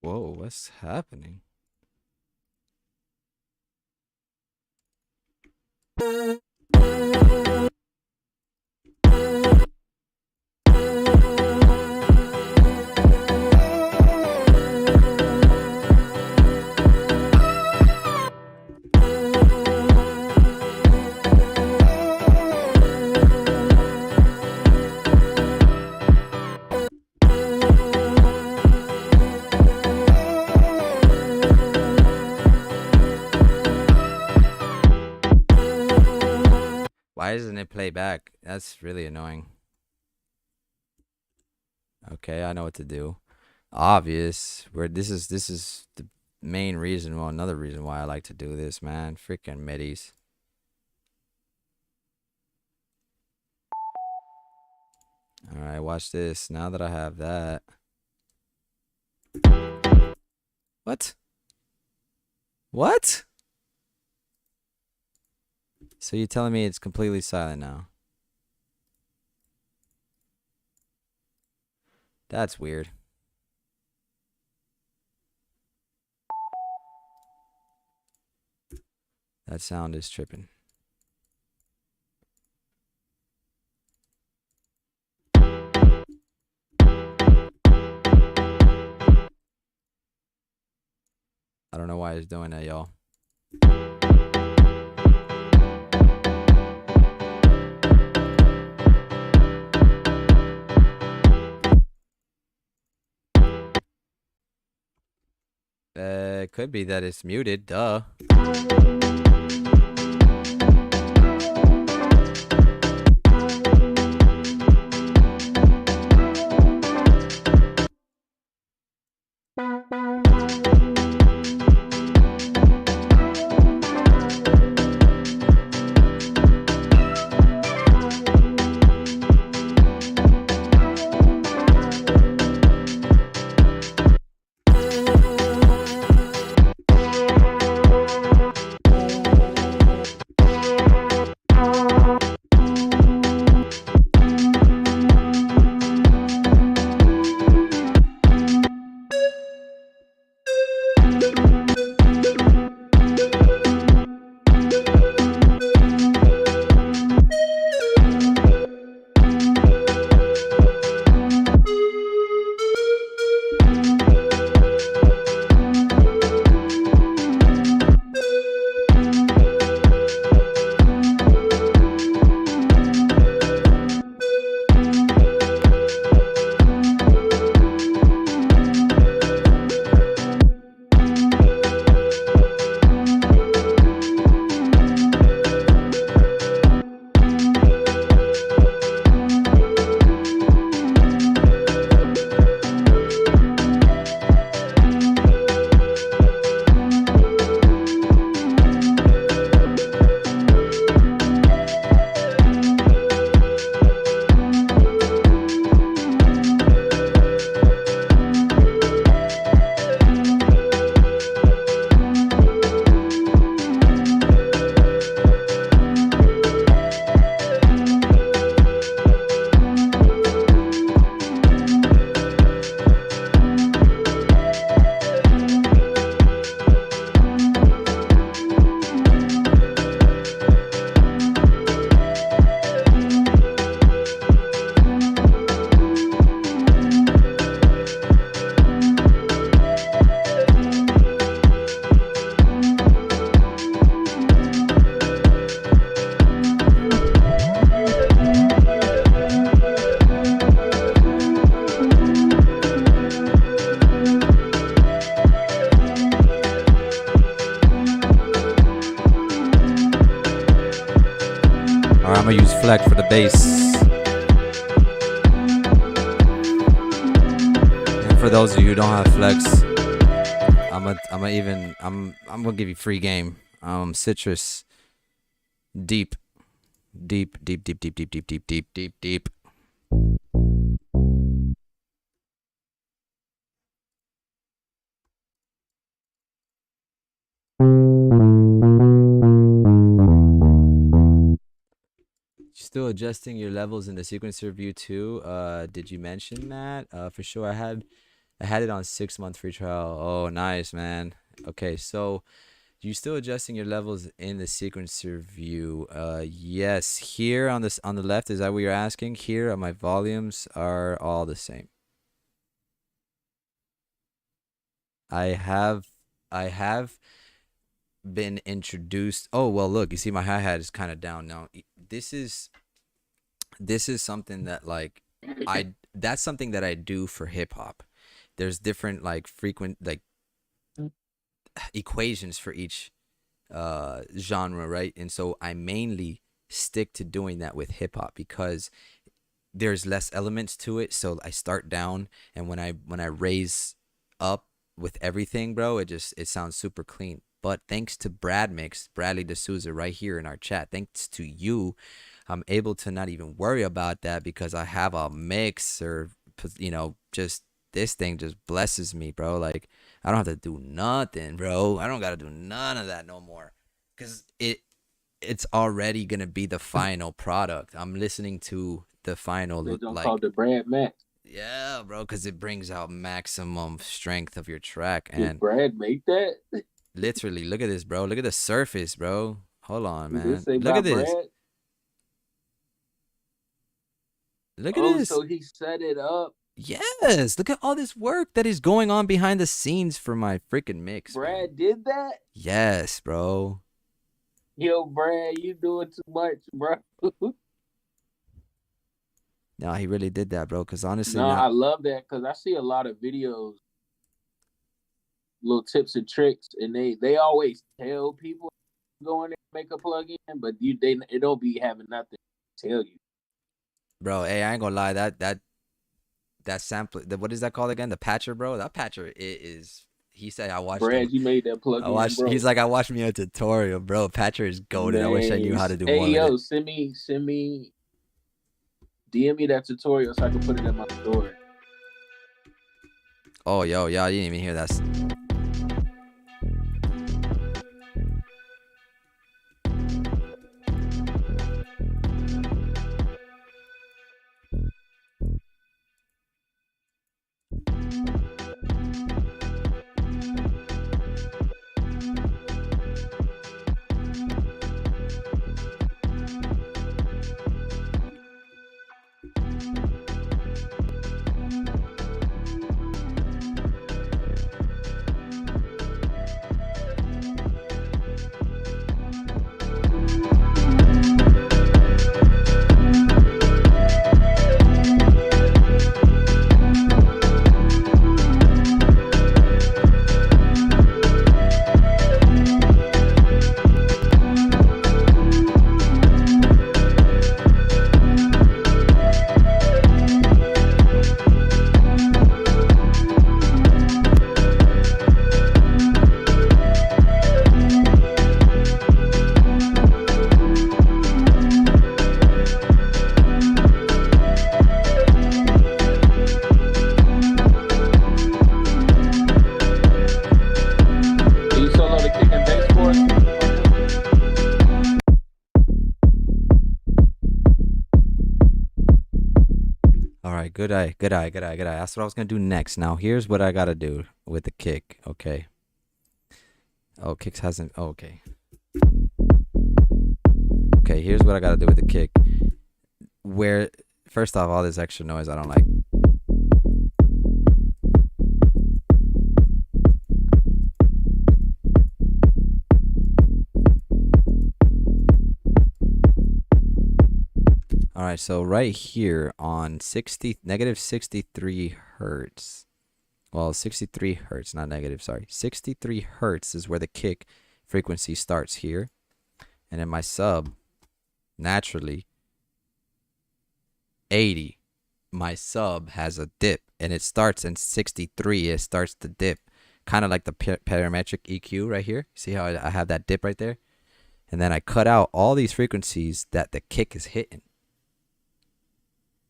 Whoa, what's happening? Why doesn't it play back? That's really annoying. Okay, I know what to do. Obvious. Where this is the main reason, well, another reason why I like to do this, man. Freaking middies. Alright, watch this. Now that I have that. What? What? So you're telling me it's completely silent now? That's weird. That sound is tripping. I don't know why it's doing that, y'all. It could be that it's muted, duh. bass. And for those of you who don't have flex, I'm gonna give you free game. Citrus, deep, deep, deep, deep, deep, deep, deep, deep, deep, deep, deep. Still adjusting your levels in the sequencer view too. Did you mention that? For sure. I had it on 6-month free trial. Oh, nice, man. Okay, so you still adjusting your levels in the sequencer view? Yes. Here on this on the left, is that what you're asking? Here, my volumes are all the same. I have been introduced. Oh well, look, you see my hi-hat is kind of down now. This is something that like that's something that I do for hip hop. There's different like frequent like equations for each genre, right? And so I mainly stick to doing that with hip hop because there's less elements to it. So I start down, and when I raise up with everything, bro, it sounds super clean. But thanks to Bradley D'Souza right here in our chat, thanks to you, I'm able to not even worry about that because I have a mix, or just this thing just blesses me, bro. Like I don't have to do nothing, bro. I don't gotta do none of that no more, cause it's already gonna be the final product. I'm listening to the final They don't like call the Brad Max. yeah, bro, cause it brings out maximum strength of your track. Did And Brad make that? literally, look at this, bro. Look at the surface, bro. Hold on, Did this man. say Look by at this. Brad? Look at Oh, this. so he set it up. Yes, look at all this work that is going on behind the scenes for my freaking mix. Brad Man. did that? Yes, bro. Yo, Brad, you doing too much, bro. No, he really did that, bro. Cause honestly, No, now, I love that because I see a lot of videos, little tips and tricks, and they always tell people go in there and make a plugin, but it don't be having nothing to tell you. bro. Hey, I ain't gonna lie. That sample. What is that called again? The patcher, bro. That patcher it is. He said I watched him. Brad, you made that plugin, bro. He's like I watched me a tutorial, bro. Patcher is goated. I wish I knew how to do more Hey, yo, with it. send me, DM me that tutorial so I can put it in my story. Oh, yo, you didn't even hear that. Good eye. That's what I was gonna do next. Now here's what I gotta do with the kick. Okay. Oh, kicks hasn't. Oh, okay. Okay, here's what I gotta do with the kick. Where first off, all this extra noise I don't like. All right, so right here on negative 63 hertz. Well, 63 hertz, not negative, sorry. 63 hertz is where the kick frequency starts here. And then my sub, naturally, 80, my sub has a dip, and it starts in 63. It starts to dip, kind of like the parametric EQ right here. See how I have that dip right there? And then I cut out all these frequencies that the kick is hitting.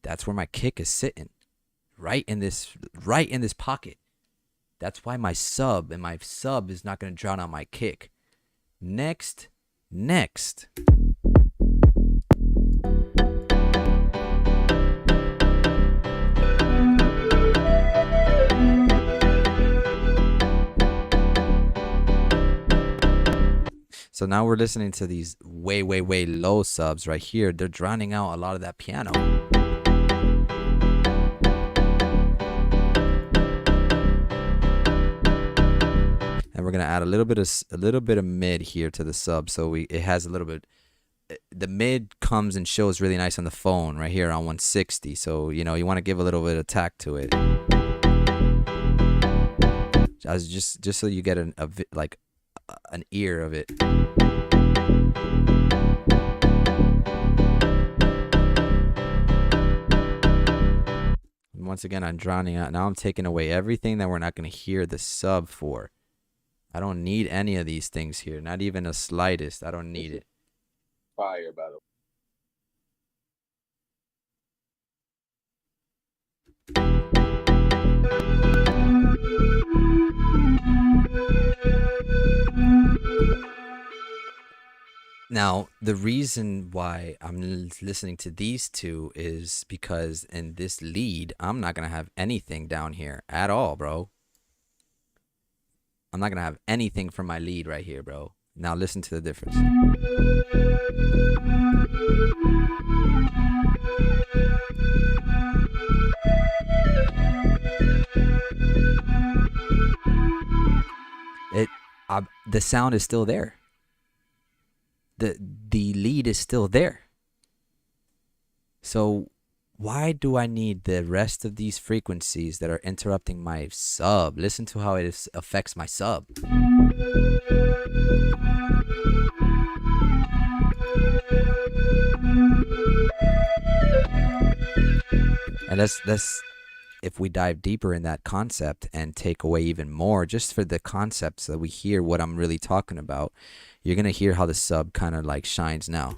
That's where my kick is sitting, right in this pocket. That's why my sub is not going to drown out my kick. Next. So now we're listening to these way low subs right here. They're drowning out a lot of that piano. And we're gonna add a little bit of mid here to the sub, so it has a little bit. The mid comes and shows really nice on the phone right here on 160. So you want to give a little bit of tack to it, just so you get an ear of it. And once again, I'm drowning out. Now I'm taking away everything that we're not going to hear the sub for. I don't need any of these things here. Not even the slightest. I don't need it. Fire, by the way. Now, the reason why I'm listening to these two is because in this lead, I'm not going to have anything down here at all, bro. I'm not going to have anything from my lead right here, bro. Now listen to the difference. The sound is still there. The lead is still there. So why do I need the rest of these frequencies that are interrupting my sub? Listen to how it affects my sub. And let's if we dive deeper in that concept and take away even more, just for the concepts that we hear what I'm really talking about, you're going to hear how the sub kind of like shines now.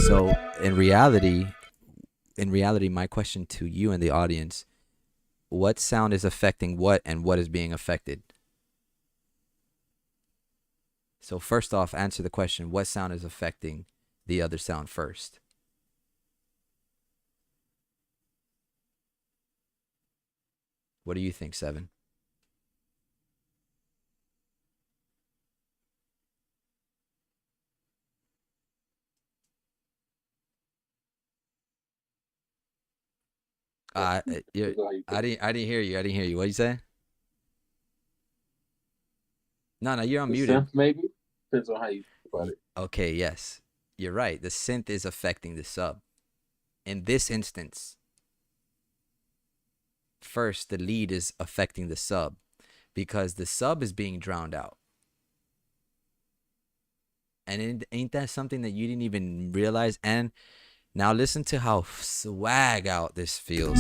So in reality, my question to you and the audience, what sound is affecting what and what is being affected? So first off, answer the question, what sound is affecting the other sound first? What do you think, Seven? I didn't hear you. What did you say? No, you're unmuted. Synth, maybe depends on how you think about it. Okay, yes, you're right. The synth is affecting the sub. In this instance, first the lead is affecting the sub because the sub is being drowned out. And ain't that something that you didn't even realize? And now listen to how swag out this feels.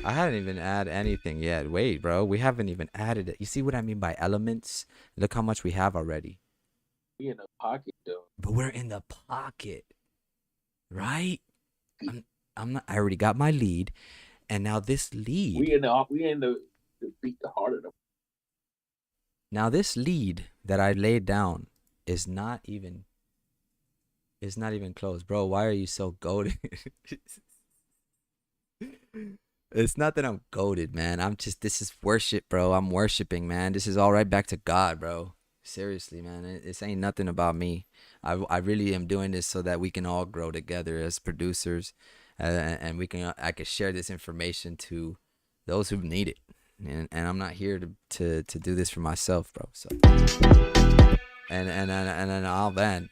I hadn't even added anything yet. Wait, bro. We haven't even added it. You see what I mean by elements? Look how much we have already. We in the pocket, though. But we're in the pocket, right? I'm not. I already got my lead, and now this lead. We in the beat the heart of them. Now this lead that I laid down is not even close, bro. Why are you so goaded? It's not that I'm goaded, man. I'm just, this is worship, bro. I'm worshiping, man. This is all right back to God, bro. Seriously, man. This ain't nothing about me. I really am doing this so that we can all grow together as producers, and we can I can share this information to those who need it. And I'm not here to do this for myself, bro. So and then all man,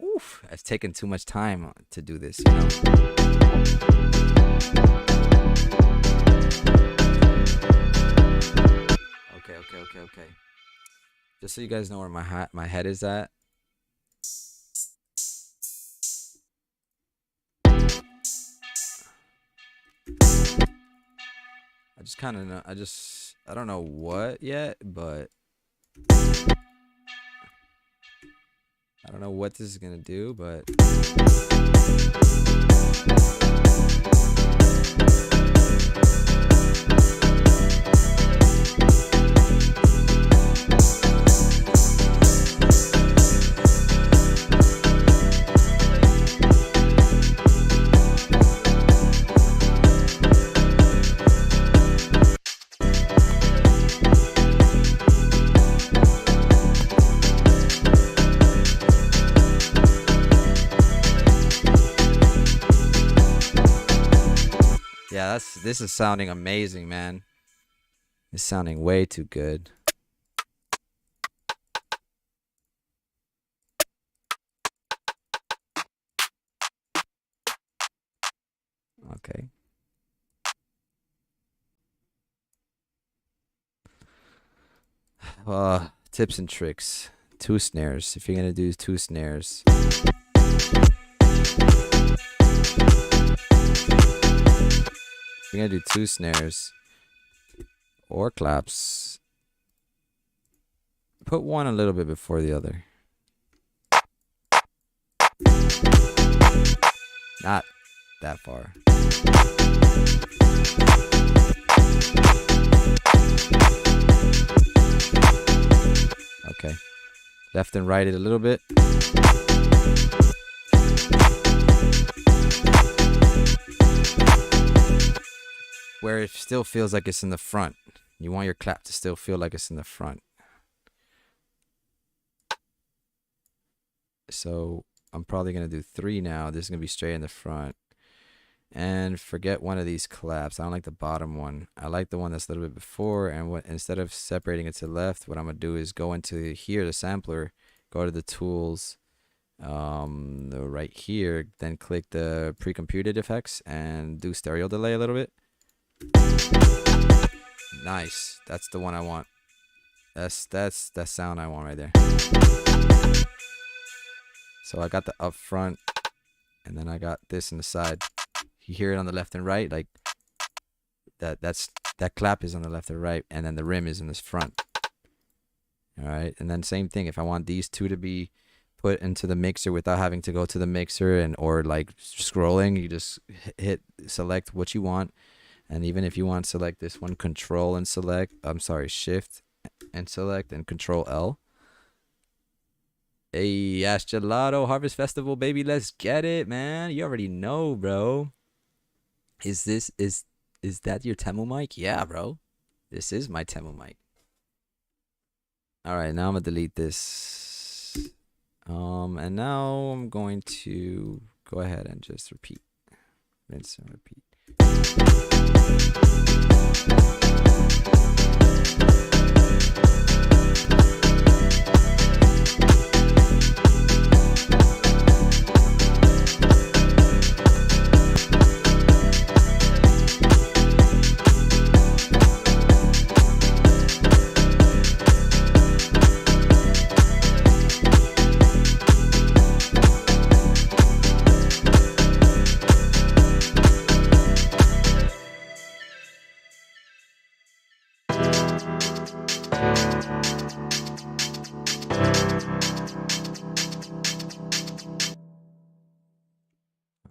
oof, it's taken too much time to do this, you know. Okay. Just so you guys know where my head is at. I just kind of know. I don't know what yet, but I don't know what this is gonna do, but. Yeah, this is sounding amazing, man. It's sounding way too good. Okay. Tips and tricks. 2 snares. If you're gonna do 2 snares. If you're gonna do 2 snares or claps, put one a little bit before the other. Not that far. Okay. Left and right it a little bit. Where it still feels like it's in the front. You want your clap to still feel like it's in the front. So I'm probably going to do 3 now. This is going to be straight in the front. And forget one of these claps. I don't like the bottom one. I like the one that's a little bit before. And instead of separating it to the left, what I'm going to do is go into here, the sampler, go to the tools, right here, then click the pre-computed effects and do stereo delay a little bit. Nice. That's the one I want. That's that sound I want right there. So I got the up front, and then I got this in the side. You hear it on the left and right, like that clap is on the left and right, and then the rim is in this front. All right, and then same thing. If I want these two to be put into the mixer without having to go to the mixer and or like scrolling, you just hit select what you want. And even if you want to select this one, control and select, shift and select and control L. Hey, Ash Gelato Harvest Festival, baby, let's get it, man. You already know, bro. Is that your Temu mic? Yeah, bro. This is my Temu mic. All right, now I'm gonna delete this. And now I'm going to go ahead and just repeat. Rinse and repeat.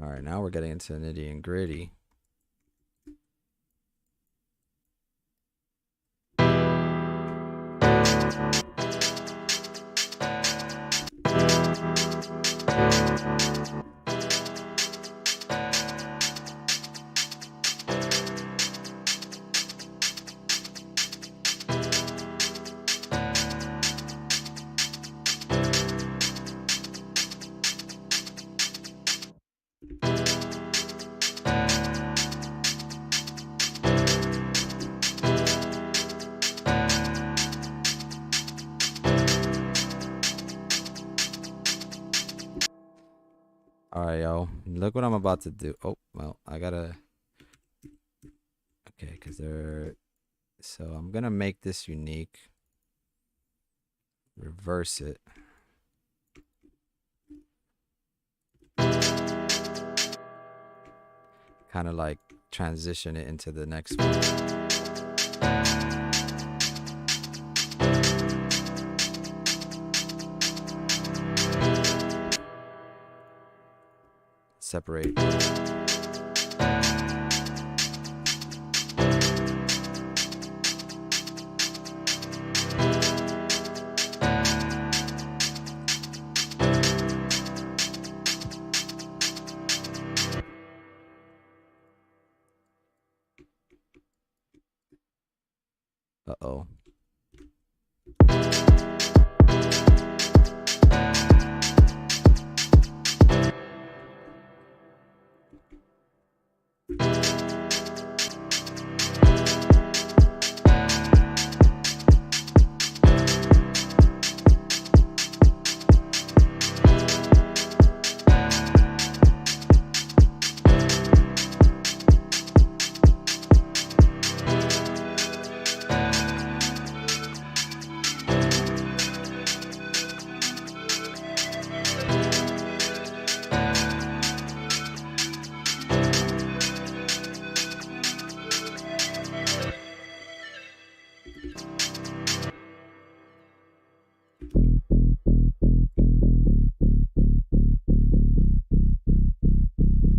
All right, now we're getting into nitty and gritty. All right, yo. Look what I'm about to do. Oh, well, I gotta. Okay, because they're. So I'm gonna make this unique. Reverse it. Kind of like transition it into the next one. Separate. Uh-oh.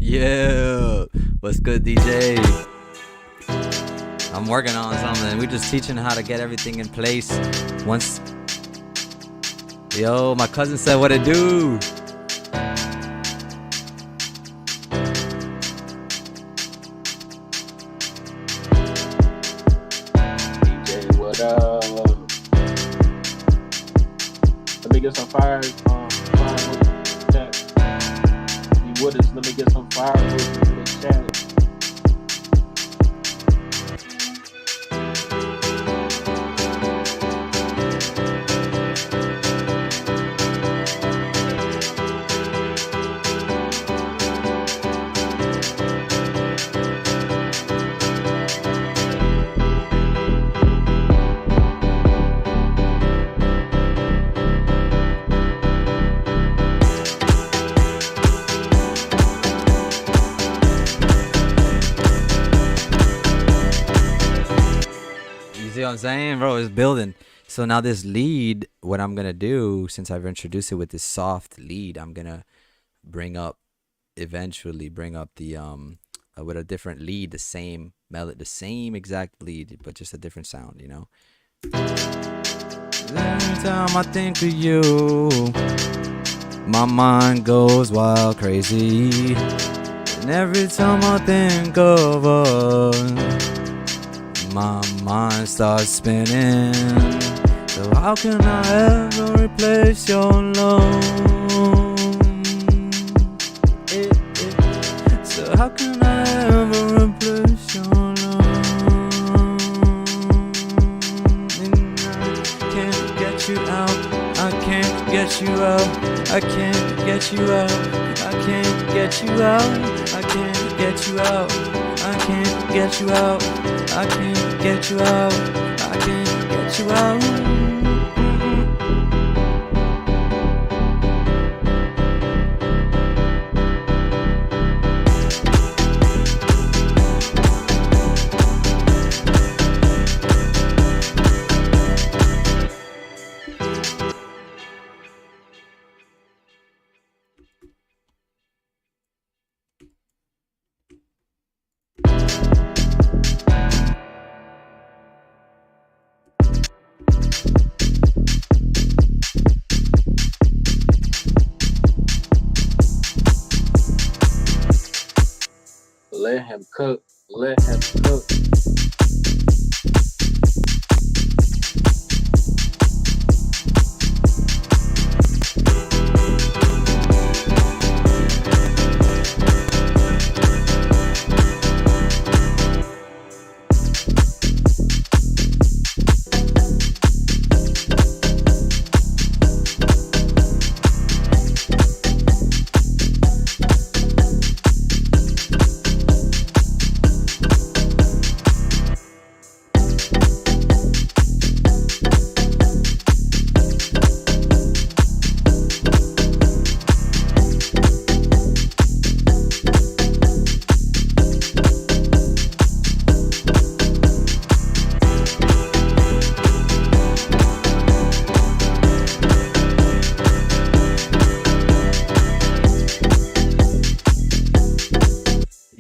Yeah, what's good, DJ? I'm working on something. We're just teaching how to get everything in place. Once, yo, my cousin said what to do. DJ, what up? Let me get some fire. Chat. You with us? Let me get some fire in the chat. See what I'm saying, bro? It's building. So now this lead, what I'm gonna do, since I've introduced it with this soft lead, I'm gonna eventually bring up the with a different lead, the same melody, the same exact lead, but just a different sound, you know. Every time I think of you, my mind goes wild, crazy, and every time I think of us, my mind starts spinning. So how can I ever replace your love? So how can I ever replace your love? And I can't get you out. I can't get you out. I can't get you out. I can't get you out. I can't get you out. I can't get you out. I can't get you out. I can't get you out. Let him cook. Let him cook.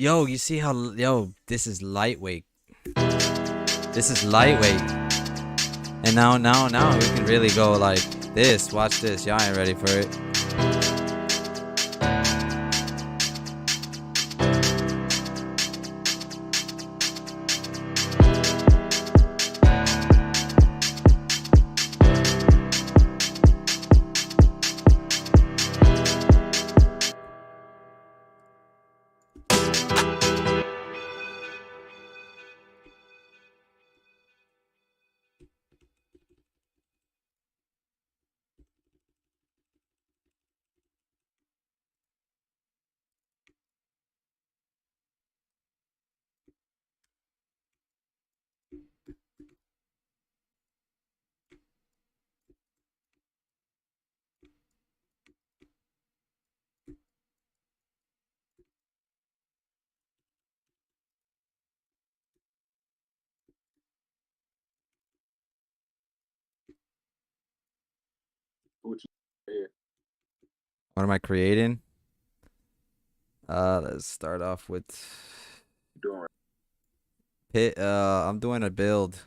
Yo, you see how this is lightweight. This is lightweight. And now we can really go like this. Watch this. Y'all ain't ready for it. What you What am I creating? Let's start off with doing right? pit. I'm doing a build.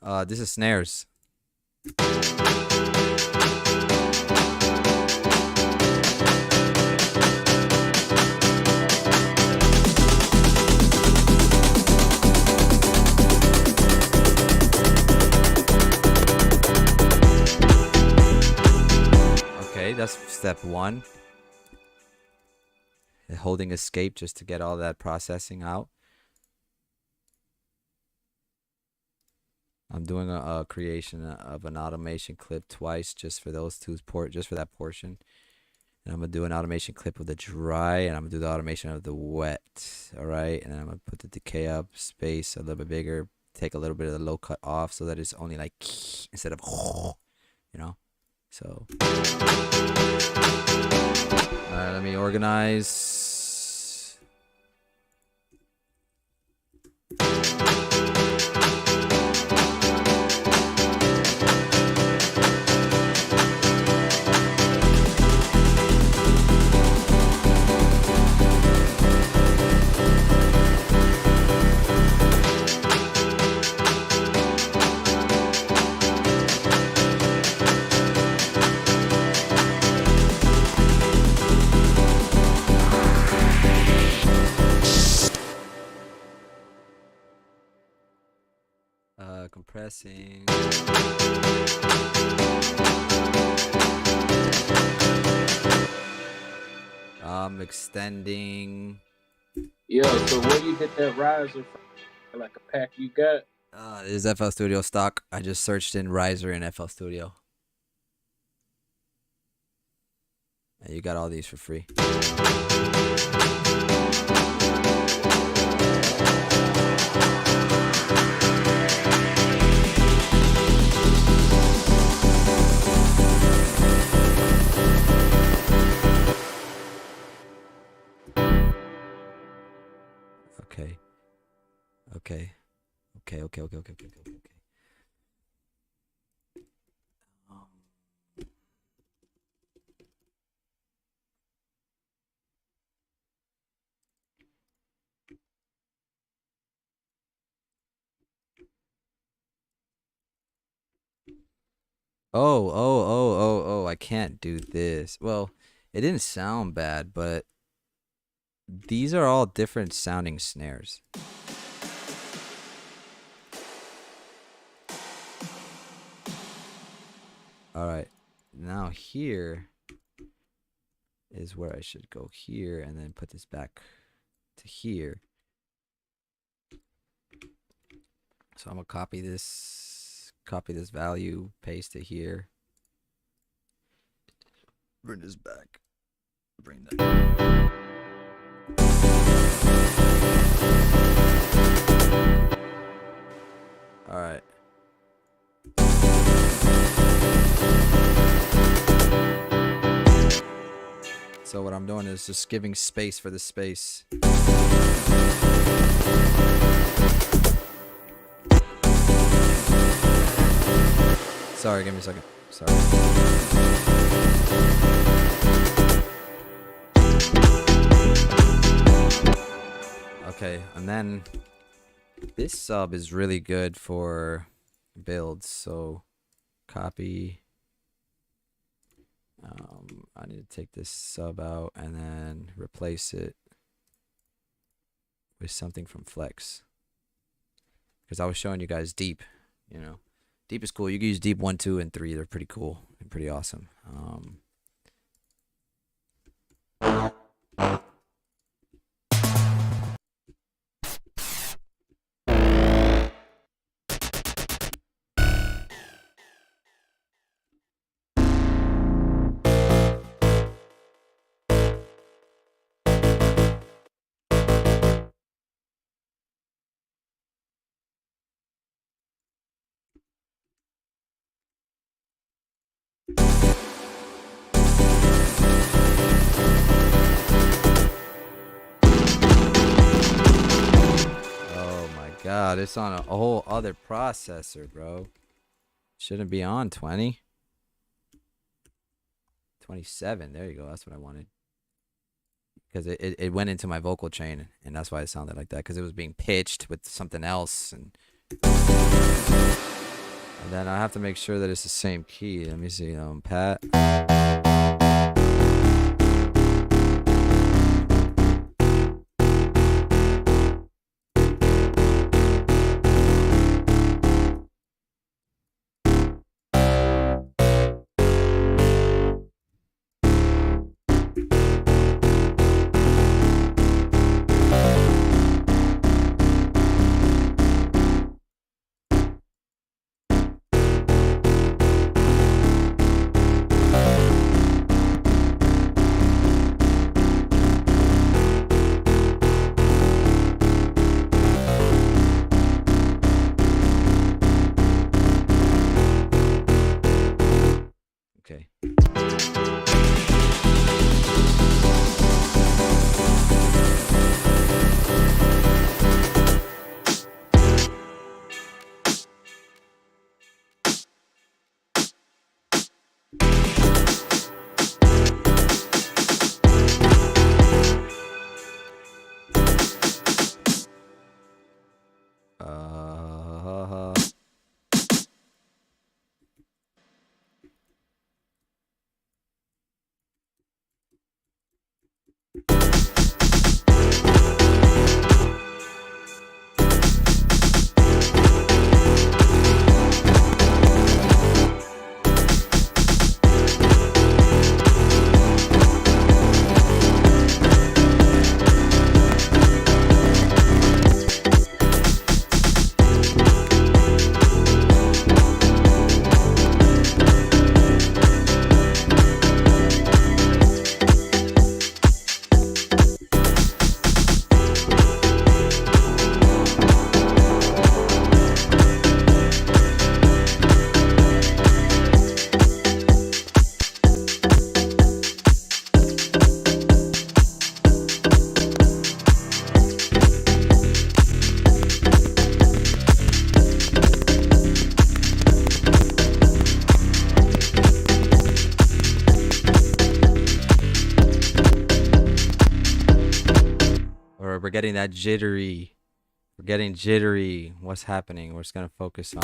This is snares. Okay, that's step one. Holding escape just to get all that processing out. I'm doing a creation of an automation clip twice just for those just for that portion. And I'm gonna do an automation clip with the dry, and I'm gonna do the automation of the wet. All right, and then I'm gonna put the decay up, space a little bit bigger, take a little bit of the low cut off so that it's only like instead of you know. So, all right, let me organize. Compressing. Extending. Yo, so where you hit that riser from? Like a pack you got? This is FL Studio stock. I just searched in riser in FL Studio. And you got all these for free. Okay. Okay. Okay. Okay. Okay. Okay. Okay. Okay. Okay. Oh, I can't do this. Well, it didn't sound bad, but these are all different sounding snares. All right. Now here is where I should go here and then put this back to here. So I'm gonna copy this value, paste it here. Bring this back. Bring that. All right. So what I'm doing is just giving space for the space. Sorry, give me a second. Sorry. Okay, and then this sub is really good for builds. So copy. I need to take this sub out and then replace it with something from Flex. Because I was showing you guys deep, you know. Deep is cool. You can use deep 1, 2, and 3. They're pretty cool and pretty awesome. Oh my god, it's on a whole other processor, bro. Shouldn't be on 20. 27. There you go. That's what I wanted. Because it went into my vocal chain, and that's why it sounded like that. Because it was being pitched with something else, and then I have to make sure that it's the same key. Let me see. Pat. Okay. Or we're getting that jittery. We're getting jittery. What's happening? We're just gonna focus on.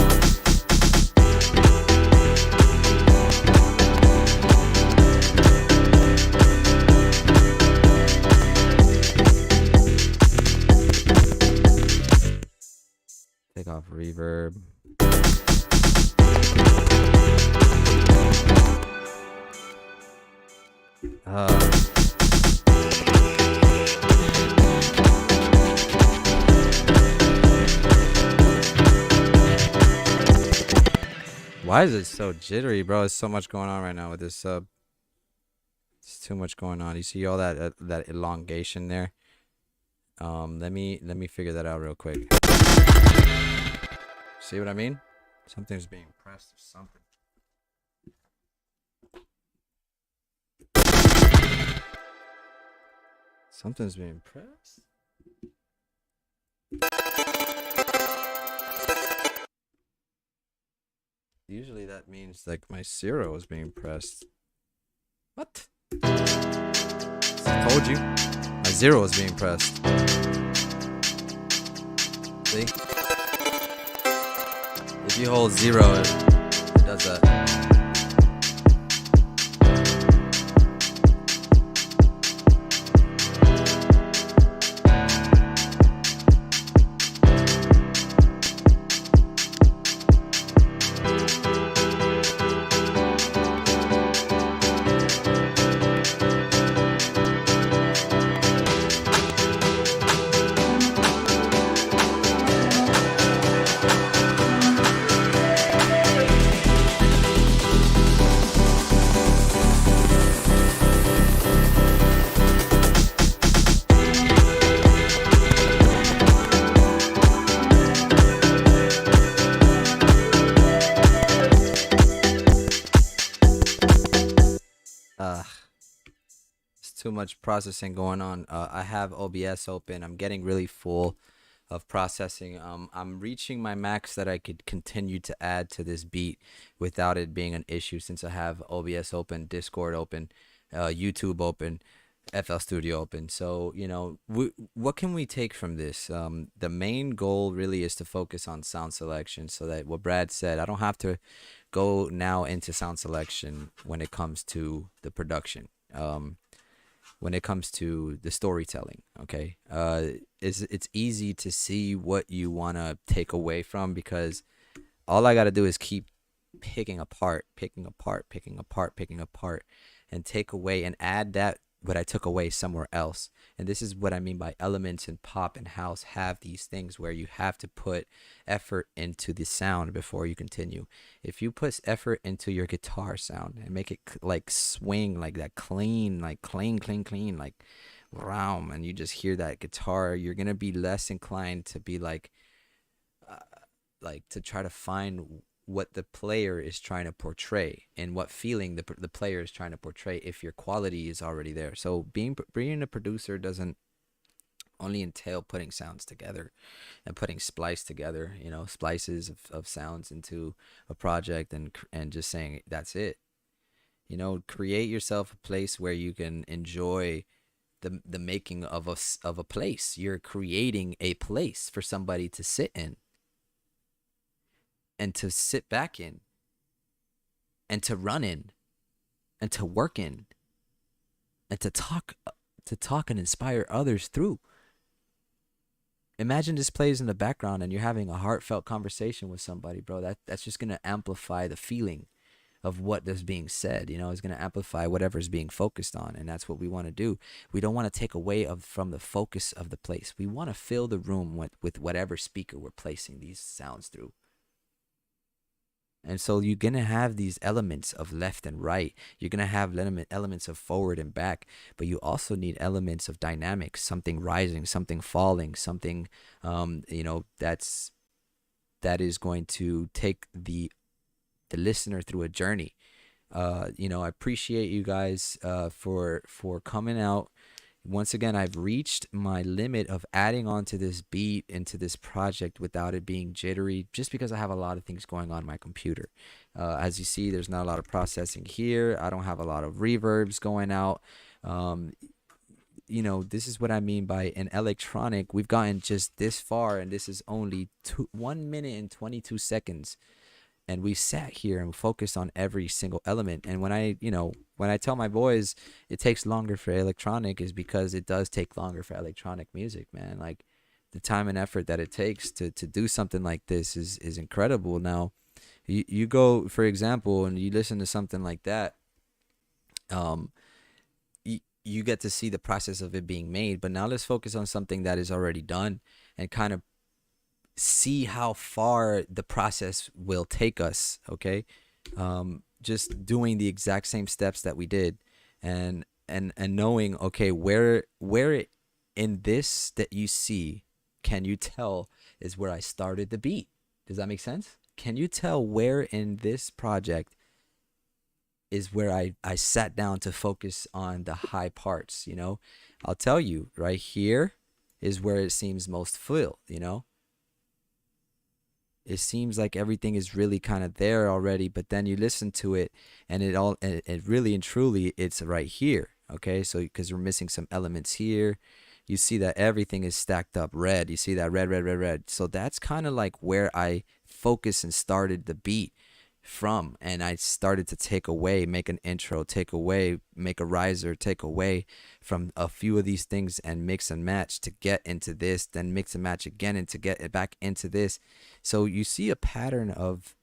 Take off reverb. Why is it so jittery, bro? There's so much going on right now with this sub. It's too much going on. You see all that that elongation there? Let me figure that out real quick. See what I mean? Something's being pressed or something. Something's being pressed. Usually that means like my 0 is being pressed. What? I told you. My 0 is being pressed. See, if you hold 0, it does that. Uh, it's too much processing going on. I have OBS open. I'm getting really full of processing. I'm reaching my max that I could continue to add to this beat without it being an issue, since I have OBS open, Discord open, YouTube open, FL Studio open. So, what can we take from this? The main goal really is to focus on sound selection, so that what Brad said, I don't have to go now into sound selection when it comes to the production. When it comes to the storytelling, okay, it's easy to see what you want to take away from, because all I got to do is keep picking apart, and take away and add that what I took away somewhere else. And this is what I mean by elements in pop and house have these things where you have to put effort into the sound before you continue. If you put effort into your guitar sound and make it like swing like that, clean, like clean, like ram, and you just hear that guitar, you're gonna be less inclined to be uh, like to try to find what the player is trying to portray and what feeling the player is trying to portray if your quality is already there. So being a producer doesn't only entail putting sounds together and putting splice together, splices of sounds into a project, and just saying that's it. Create yourself a place where you can enjoy the making of a place. You're creating a place for somebody to sit in, and to sit back in, and to run in, and to work in, and to talk and inspire others through. Imagine this plays in the background and you're having a heartfelt conversation with somebody, bro. That's just gonna amplify the feeling of what is being said. It's gonna amplify whatever's being focused on, and that's what we want to do. We don't want to take away from the focus of the place. We want to fill the room with whatever speaker we're placing these sounds through. And so you're going to have these elements of left and right. You're going to have elements of forward and back. But you also need elements of dynamics, something rising, something falling, something, that is going to take the listener through a journey. I appreciate you guys for coming out. Once again, I've reached my limit of adding on to this beat into this project without it being jittery, just because I have a lot of things going on my computer. As you see, there's not a lot of processing here. I don't have a lot of reverbs going out. This is what I mean by an electronic. We've gotten just this far, and this is only 1 minute and 22 seconds. And we sat here and focused on every single element. And when I tell my boys it takes longer for electronic, is because it does take longer for electronic music, man. Like, the time and effort that it takes to do something like this is incredible. Now, you go, for example, and you listen to something like that, you get to see the process of it being made. But now let's focus on something that is already done and kind of see how far the process will take us. Okay, just doing the exact same steps that we did, and knowing, okay, where in this that you see, can you tell is where I started the beat? Does that make sense? Can you tell where in this project is where I sat down to focus on the high parts? I'll tell you, right here is where it seems most full. It seems like everything is really kind of there already, but then you listen to it and it really and truly, it's right here. Okay, so because we're missing some elements here, you see that everything is stacked up red. You see that red, red, red, red. So that's kind of like where I focused and started the beat from. And I started to take away, make an intro, take away, make a riser, take away from a few of these things and mix and match to get into this, then mix and match again and to get it back into this. So you see a pattern of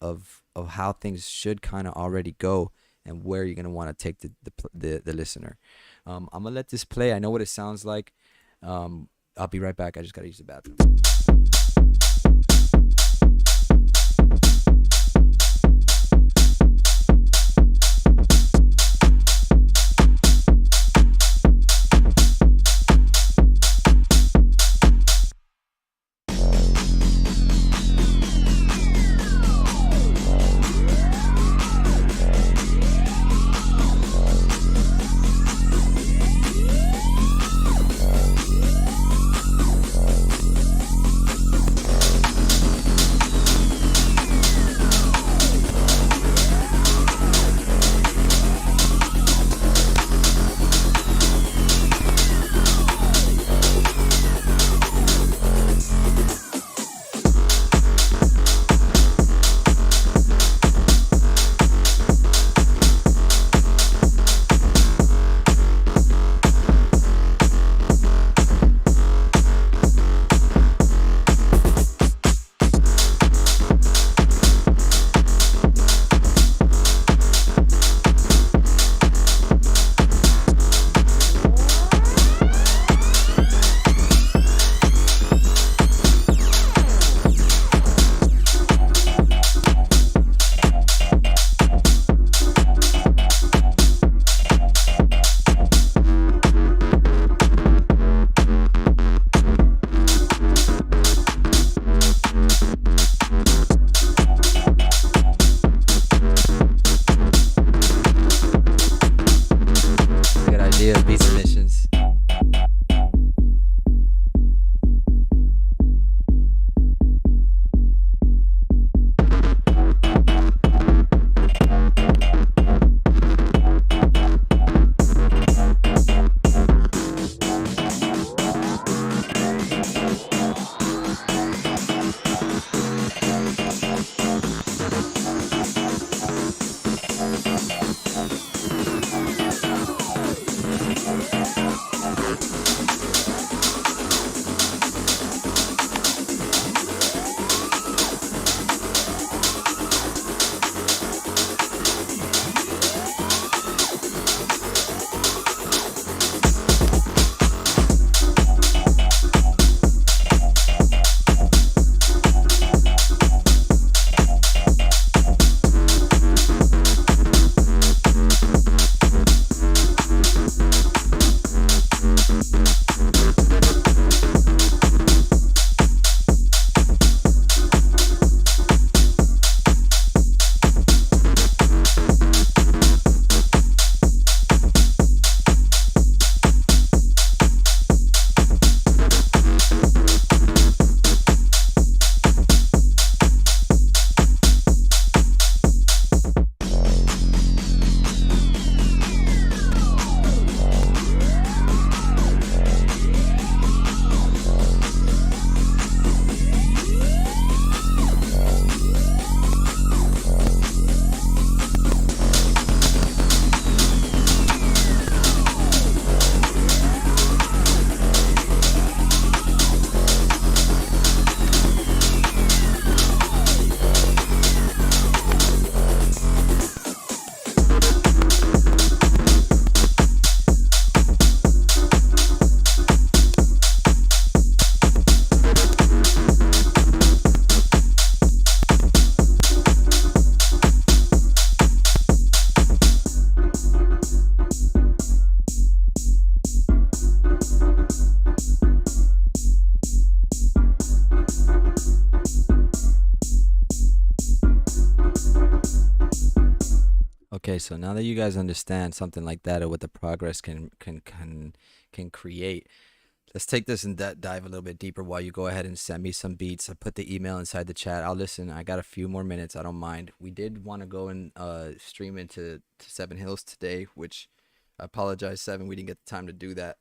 how things should kind of already go and where you're gonna want to take the listener. I'm gonna let this play. I know what it sounds like. I'll be right back. I just gotta use the bathroom. Good idea, beat submissions. Okay, so now that you guys understand something like that or what the progress can create, let's take this and dive a little bit deeper while you go ahead and send me some beats. I put the email inside the chat. I'll listen. I got a few more minutes. I don't mind. We did want to go and stream into Seven Hills today, which I apologize, Seven. We didn't get the time to do that.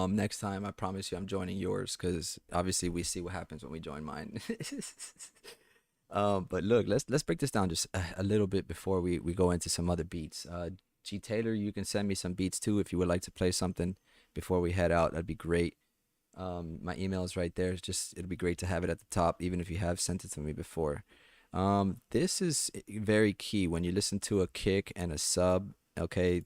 Next time, I promise you, I'm joining yours because obviously we see what happens when we join mine. But look, let's break this down just a little bit before we go into some other beats. G Taylor, you can send me some beats too if you would like to play something before we head out. That'd be great. My email is right there. It's just it'd be great to have it at the top, even if you have sent it to me before. This is very key when you listen to a kick and a sub. Okay,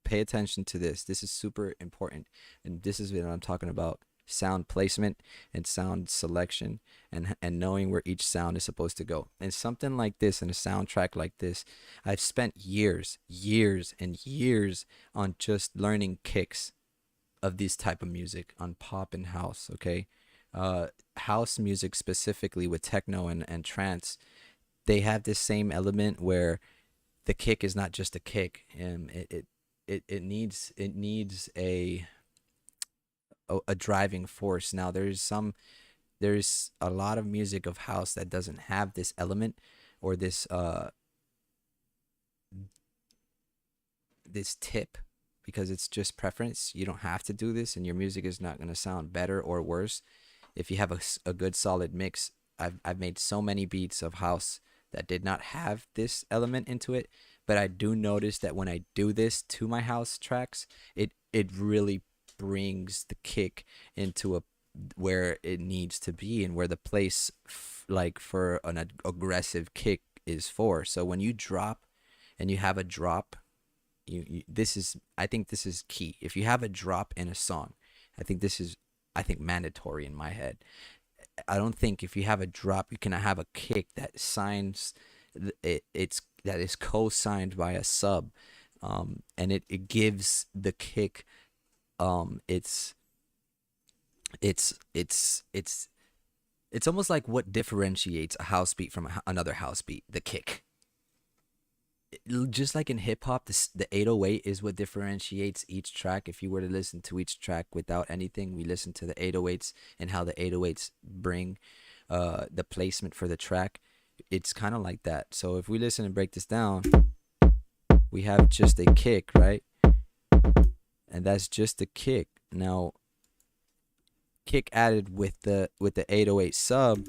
pay attention to this. This is super important, and this is what I'm talking about: sound placement and sound selection, and knowing where each sound is supposed to go. And something like this, and a soundtrack like this, I've spent years and years on just learning kicks of this type of music on pop and house. Okay, house music specifically with techno and trance, they have this same element where the kick is not just a kick, and it needs a driving force. Now there's a lot of music of house that doesn't have this element or this tip, because it's just preference. You don't have to do this, and your music is not going to sound better or worse if you have a good solid mix. I've made so many beats of house that did not have this element into it, but I do notice that when I do this to my house tracks, it really brings the kick into a where it needs to be, and where the place like for an aggressive kick is for. So when you drop and you have a drop, you this is, I think this is key. If you have a drop in a song, I think this is, I think, mandatory in my head. I don't think if you have a drop, you can have a kick that signs it's that is co-signed by a sub, and it gives the kick it's it's it's almost like what differentiates a house beat from another house beat, the kick. Just like in hip hop, the 808 is what differentiates each track. If you were to listen to each track without anything, we listen to the 808s and how the 808s bring the placement for the track. It's kind of like that. So if we listen and break this down, we have just a kick, right? And that's just a kick. Now, kick added with the 808 sub.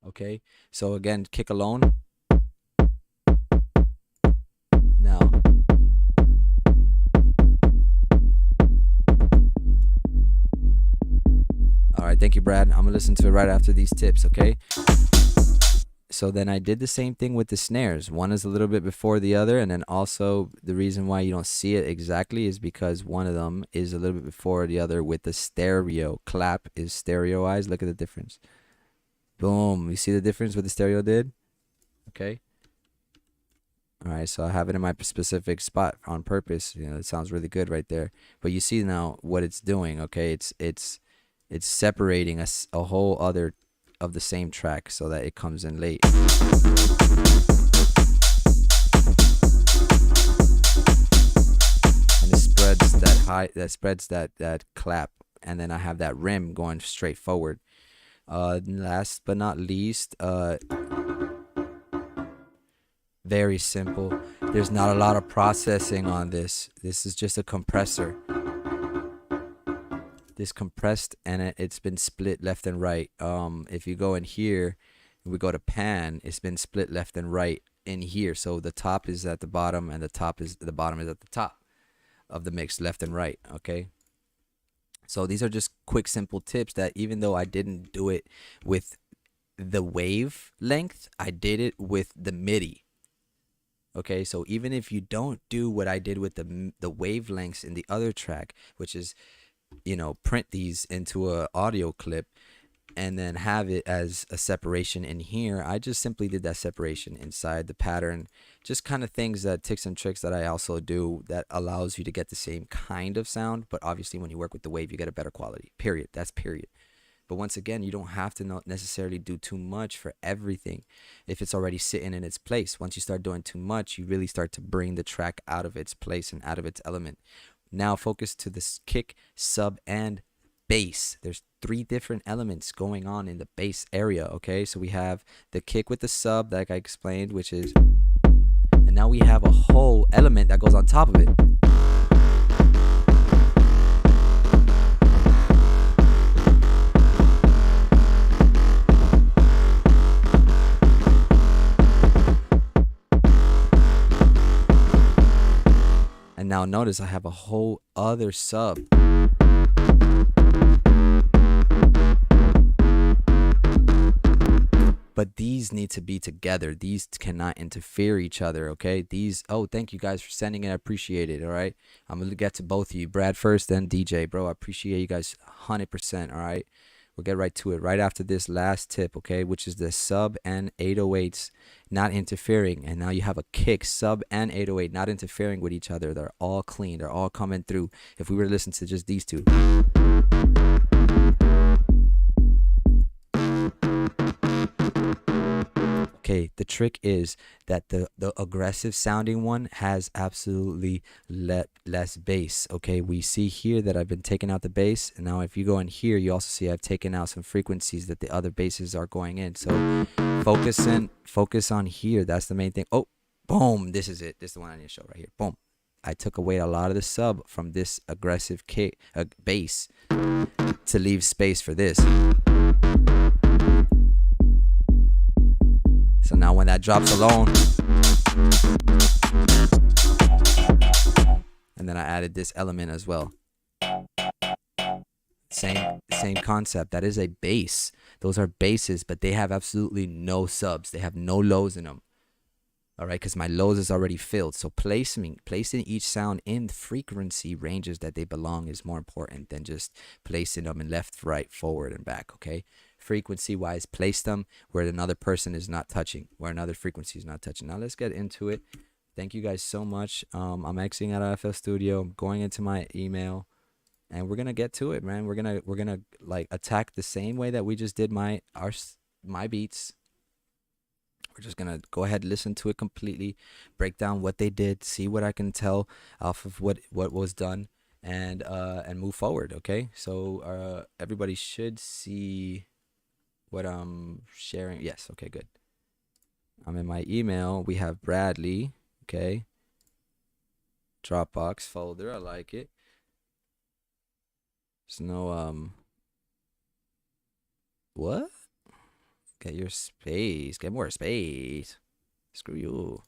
Okay, so again, kick alone. Now, all right, thank you, Brad. I'm gonna listen to it right after these tips, okay? So then I did the same thing with the snares. One is a little bit before the other, and then also the reason why you don't see it exactly is because one of them is a little bit before the other with the stereo. Clap is stereoized. Look at the difference. Boom. You see the difference what the stereo did? Okay. All right, so I have it in my specific spot on purpose. You know, it sounds really good right there. But you see now what it's doing, okay? It's separating a whole other of the same track so that it comes in late. And it spreads that clap, and then I have that rim going straight forward. Last but not least, very simple. There's not a lot of processing on this. This is just a compressor. This compressed, and it's been split left and right. If you go in here, we go to pan, it's been split left and right in here. So the top is at the bottom, and the bottom is at the top of the mix, left and right. Okay. So these are just quick, simple tips that even though I didn't do it with the wave length, I did it with the MIDI. Okay, so even if you don't do what I did with the wavelengths in the other track, which is, you know, print these into a audio clip and then have it as a separation in here, I just simply did that separation inside the pattern. Just kind of things, that tips and tricks that I also do that allows you to get the same kind of sound, but obviously when you work with the wave, you get a better quality. Period. That's period. But once again, you don't have to not necessarily do too much for everything if it's already sitting in its place. Once you start doing too much, you really start to bring the track out of its place and out of its element. Now focus to this kick, sub, and bass. There's 3 different elements going on in the bass area, okay? So we have the kick with the sub, like I explained, which is, and now we have a whole element that goes on top of it. And now notice I have a whole other sub. But these need to be together. These cannot interfere each other, okay? These, oh, thank you guys for sending it. I appreciate it, all right? I'm going to get to both of you. Brad first, then DJ. Bro, I appreciate you guys 100%, all right? We'll get right to it. Right after this last tip, okay, which is the sub and 808s not interfering. And now you have a kick, sub and 808 not interfering with each other. They're all clean. They're all coming through. If we were to listen to just these two. Okay, the trick is that the aggressive sounding one has absolutely less bass. Okay, we see here that I've been taking out the bass, and now if you go in here, you also see I've taken out some frequencies that the other basses are going in. So focus on here. That's the main thing. Oh, boom, this is it. This is the one I need to show right here. Boom. I took away a lot of the sub from this aggressive bass to leave space for this. So now when that drops alone, and then I added this element as well. Same concept. That is a bass. Those are basses, but they have absolutely no subs. They have no lows in them. All right, because my lows is already filled. So placing each sound in frequency ranges that they belong is more important than just placing them in left, right, forward, and back, okay? Frequency wise, place them where another person is not touching, where another frequency is not touching. Now let's get into it. Thank you guys so much. I'm exiting out of FL Studio. I'm going into my email, and we're gonna get to it, man. We're gonna like attack the same way that we just did my beats. We're just gonna go ahead, listen to it completely, break down what they did, see what I can tell off of what was done, and move forward. Okay, so everybody should see what I'm sharing. Yes, okay, good. I'm in my email. We have Bradley, okay. Dropbox folder, I like it. There's no what? Get your space. Get more space. Screw you.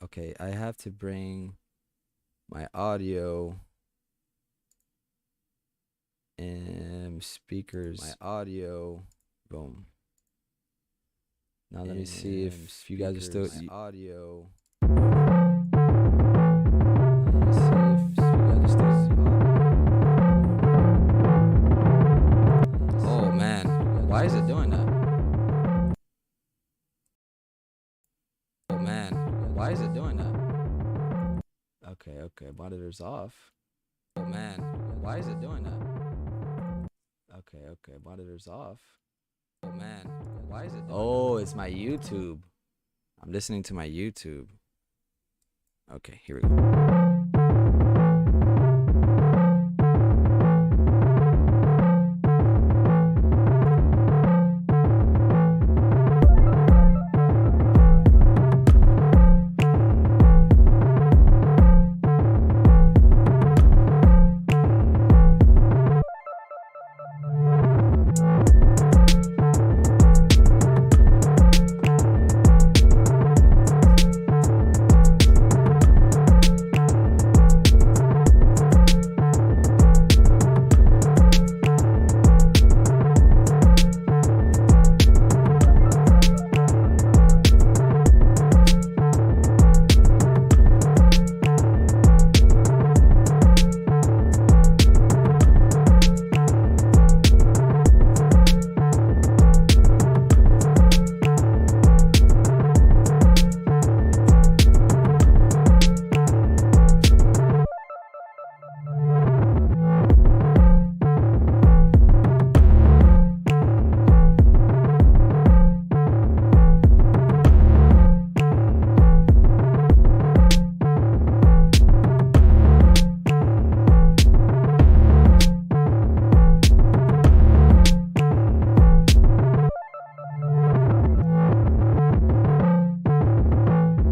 Okay, I have to bring my audio and speakers. My audio. Boom. Now let me see if you guys are still audio. Oh man, why is it doing that? Oh man, why is it doing that? Okay, monitor's off. Oh man, why is it doing that? Okay, monitor's off. Oh man, why is it doing that? It's my YouTube. I'm listening to my YouTube. Okay, here we go.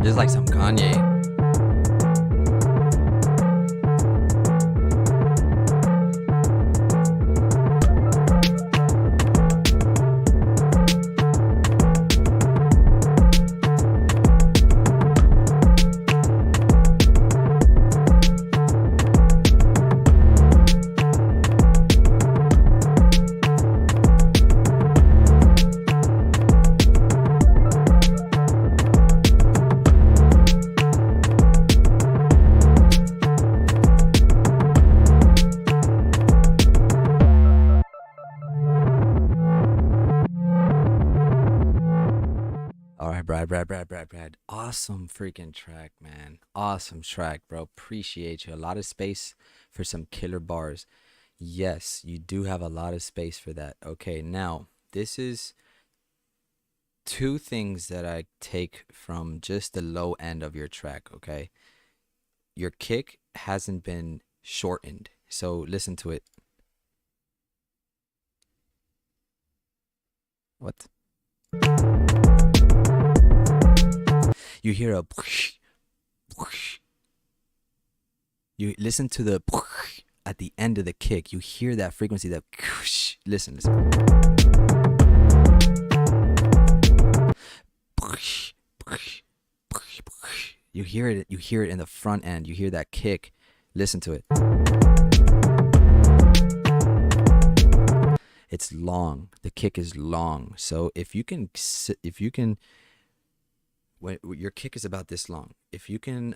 This is like some Kanye. All right, Brad. Awesome freaking track, man. Awesome track, bro. Appreciate you. A lot of space for some killer bars. Yes, you do have a lot of space for that. Okay, now, this is two things that I take from just the low end of your track, okay? Your kick hasn't been shortened. So listen to it. What? You hear a you listen to the at the end of the kick. You hear that frequency, that listen. You hear it in the front end. You hear that kick. Listen to it. It's long. The kick is long. So if you can when your kick is about this long, if you can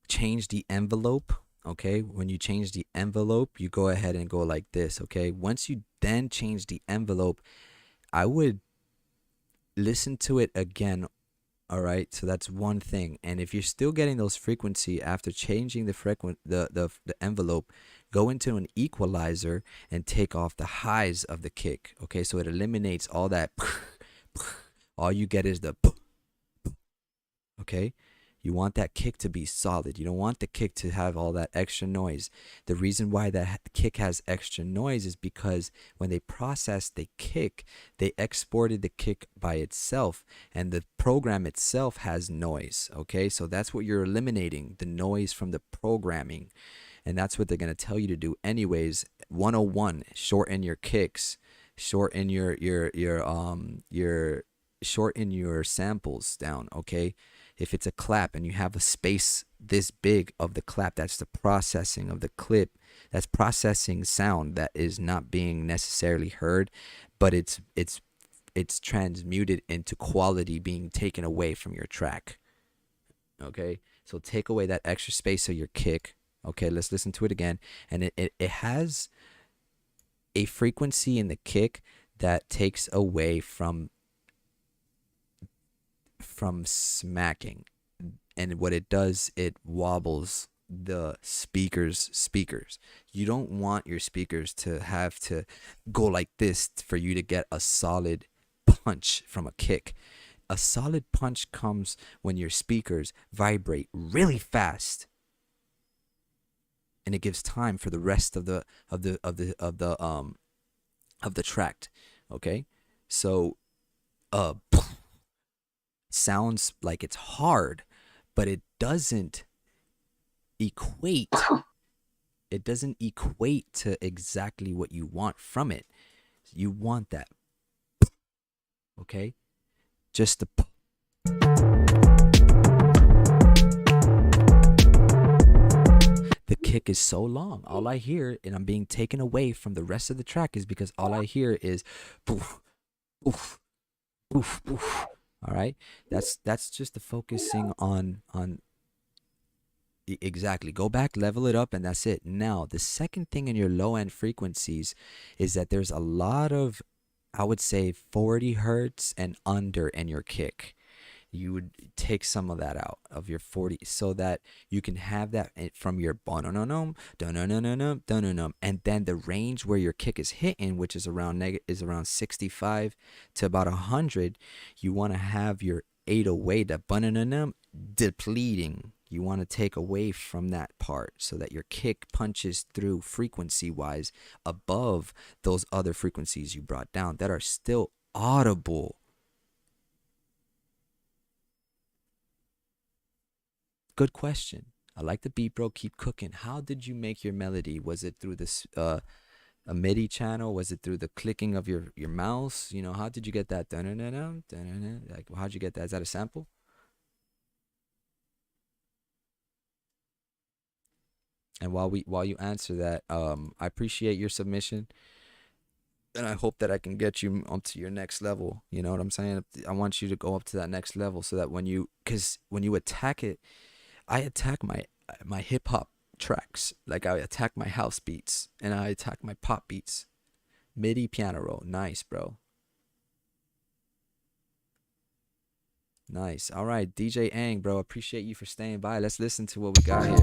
change the envelope, okay? When you change the envelope, you go ahead and go like this, okay? Once you then change the envelope, I would listen to it again. All right, so that's one thing. And if you're still getting those frequency after changing the envelope, go into an equalizer and take off the highs of the kick. Okay, so it eliminates all that. All you get is the. Okay, you want that kick to be solid. You don't want the kick to have all that extra noise. The reason why that kick has extra noise is because when they processed the kick, they exported the kick by itself, and the program itself has noise. Okay, so that's what you're eliminating, the noise from the programming, and that's what they're going to tell you to do anyways. 101, shorten your kicks, shorten shorten your samples down. Okay, if it's a clap and you have a space this big of the clap, that's the processing of the clip. That's processing sound that is not being necessarily heard, but it's transmuted into quality being taken away from your track. Okay, so take away that extra space of your kick. Okay, let's listen to it again. And it has a frequency in the kick that takes away from smacking, and what it does, it wobbles the speakers. You don't want your speakers to have to go like this for you to get a solid punch from a kick. A solid punch comes when your speakers vibrate really fast, and it gives time for the rest of the track. Okay, so sounds like it's hard, but it doesn't equate to exactly what you want from it. You want that, okay? Just the kick is so long. All I hear, and I'm being taken away from the rest of the track, is because all I hear is poof, poof, poof, poof. All right, that's just the focusing on exactly. Go back, level it up, and that's it. Now, the second thing in your low end frequencies is that there's a lot of, I would say, 40 hertz and under in your kick. You would take some of that out of your 40 so that you can have that from your and then the range where your kick is hitting, which is around 65 to about 100. You want to have your 808, that depleting. You want to take away from that part so that your kick punches through frequency wise above those other frequencies you brought down that are still audible. good question. I like the beat, bro. Keep cooking. How did you make your melody? Was it through this a MIDI channel? Was it through the clicking of your mouse? You know, how did you get that? Dun-dun-dun-dun, dun-dun-dun? Like, how'd you get that? Is that a sample? And while you answer that, I appreciate your submission, and I hope that I can get you up to your next level. You know what I'm saying? I want you to go up to that next level so that cause when you attack it, I attack my hip hop tracks, like I attack my house beats and I attack my pop beats. MIDI piano roll, nice, bro. Nice. All right, DJ Ang, bro. Appreciate you for staying by. Let's listen to what we got here.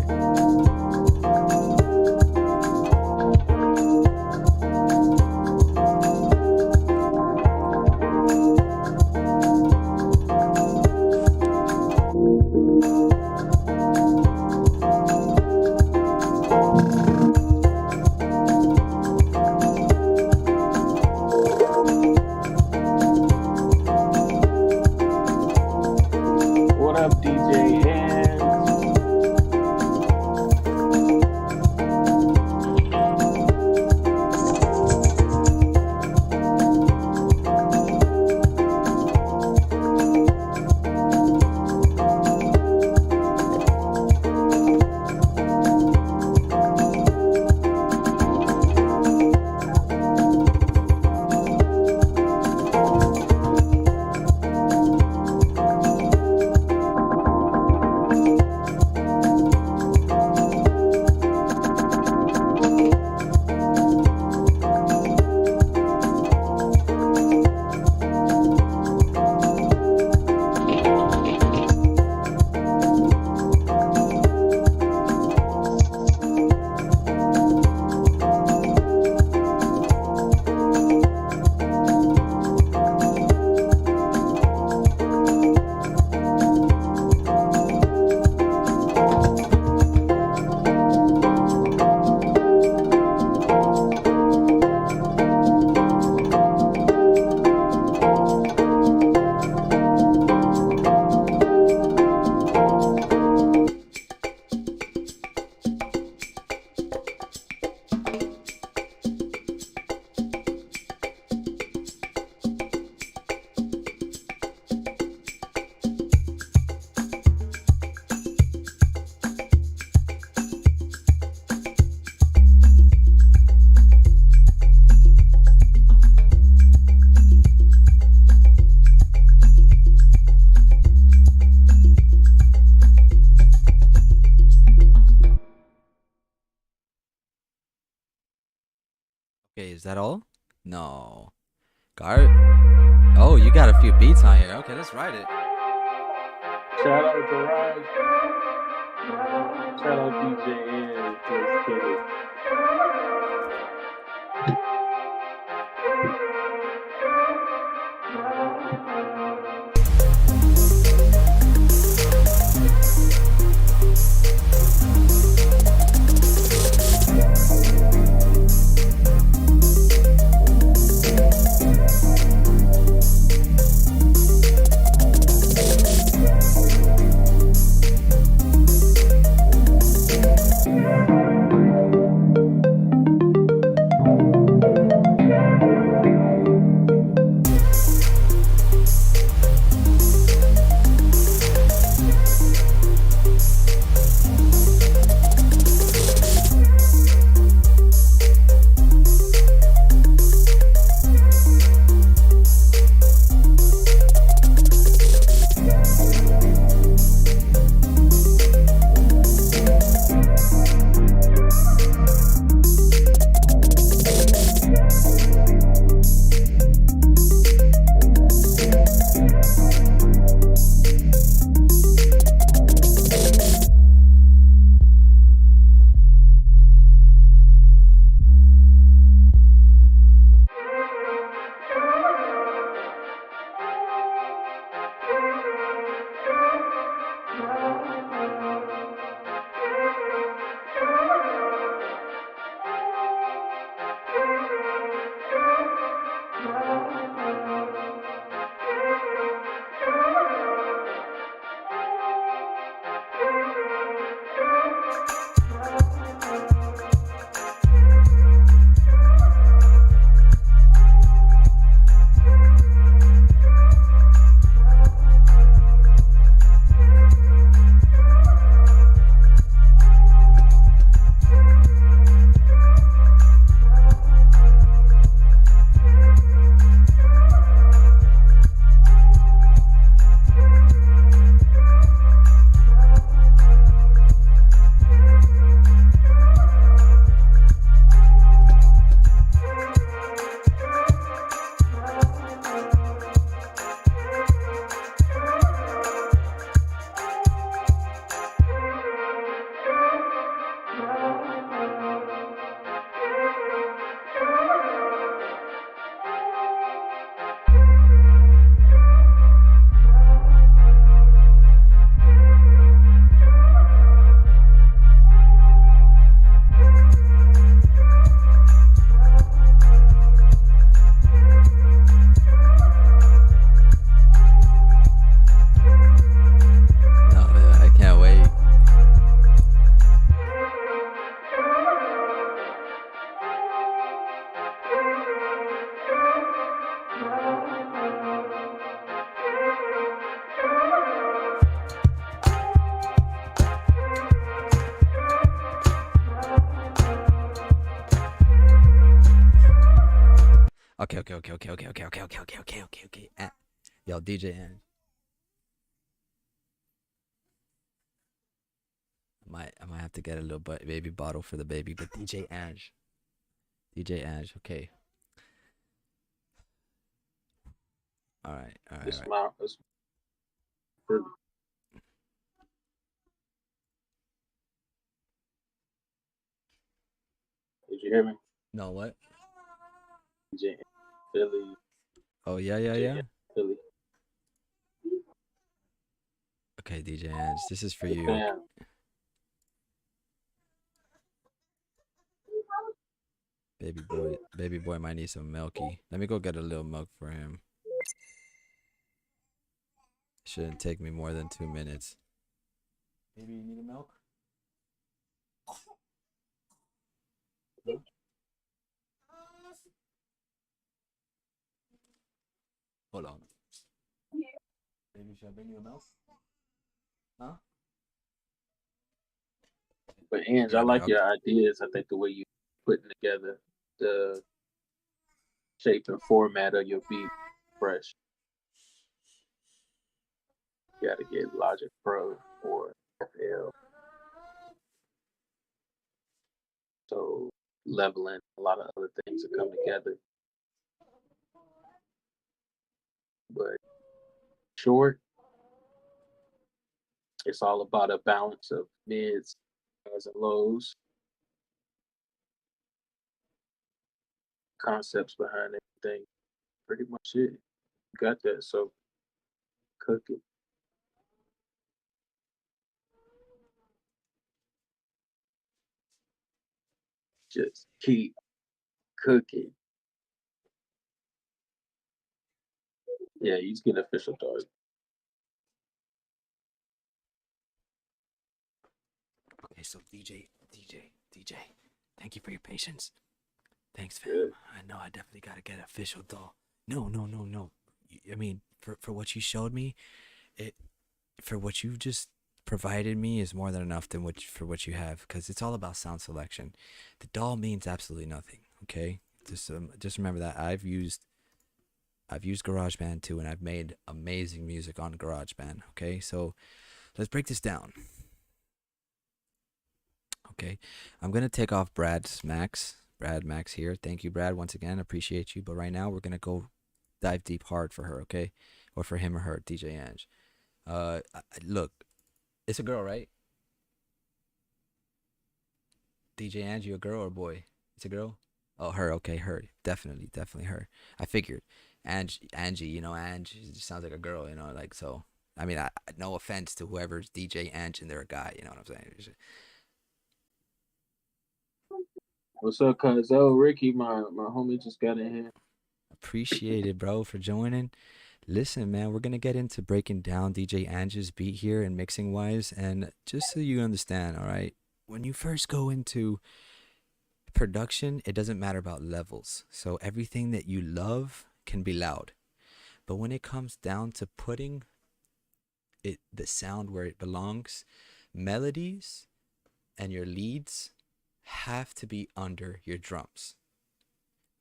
What up, DJ Hands? Okay, is that all? No. Guard. Oh, you got a few beats on here. Okay, let's write it. Shout out to Raj. Shout out DJ Hands. Let's get it. Okay, okay, okay, okay, okay, okay, okay, okay, okay, okay, okay, okay. Yo, DJ Ange. I might have to get a little baby bottle for the baby, but DJ Ange. DJ Ange, okay. All right, all right, all It's right. my it's Philly. Did you hear me? No, what? DJ Philly, Oh yeah, yeah, DJ yeah. Philly. Okay, DJ Ange, this is for The you. fam. Baby boy might need some milky. Let me go get a little milk for him. Shouldn't take me more than 2 minutes. Baby, you need a milk? Huh? Hold on. Baby, should I bring you a milk? Huh? But Ange, I Yeah, baby. like your ideas. I think the way you putting together the shape and format of your beat fresh. You got to get Logic Pro or FL. So leveling a lot of other things that come together. But short, it's all about a balance of mids, highs, and lows, concepts behind everything. Pretty much it. You got that. So cook it. Just keep cooking. Yeah, he's getting official dog. Okay, so DJ. Thank you for your patience. Thanks, fam. Good. I know I definitely gotta get official doll. No, no, no, no. I mean, for what you showed me, it for what you just provided me is more than enough than for what you have, because it's all about sound selection. The doll means absolutely nothing. Okay, just remember that I've used GarageBand too, and I've made amazing music on GarageBand. Okay, so let's break this down. Okay, I'm gonna take off Brad Max here. Thank you, Brad, once again. Appreciate you. But right now we're gonna go dive deep hard for her. Okay, or for him or her, DJ Ange. Look, it's a girl, right? DJ Ange, you a girl or a boy? It's a girl. Oh, her. Okay, her. Definitely, definitely her. I figured. Angie, Angie sounds like a girl, like so. I mean, no offense to whoever's DJ Ange and they're a guy, you know what I'm saying? What's up, cuz? Oh, Ricky, my homie just got in here. Appreciate it, bro, for joining. Listen, man, we're gonna get into breaking down DJ Ange's beat here and mixing wise, and just so you understand, all right, when you first go into production, it doesn't matter about levels. So everything that you love can be loud, but when it comes down to putting the sound where it belongs, melodies and your leads have to be under your drums.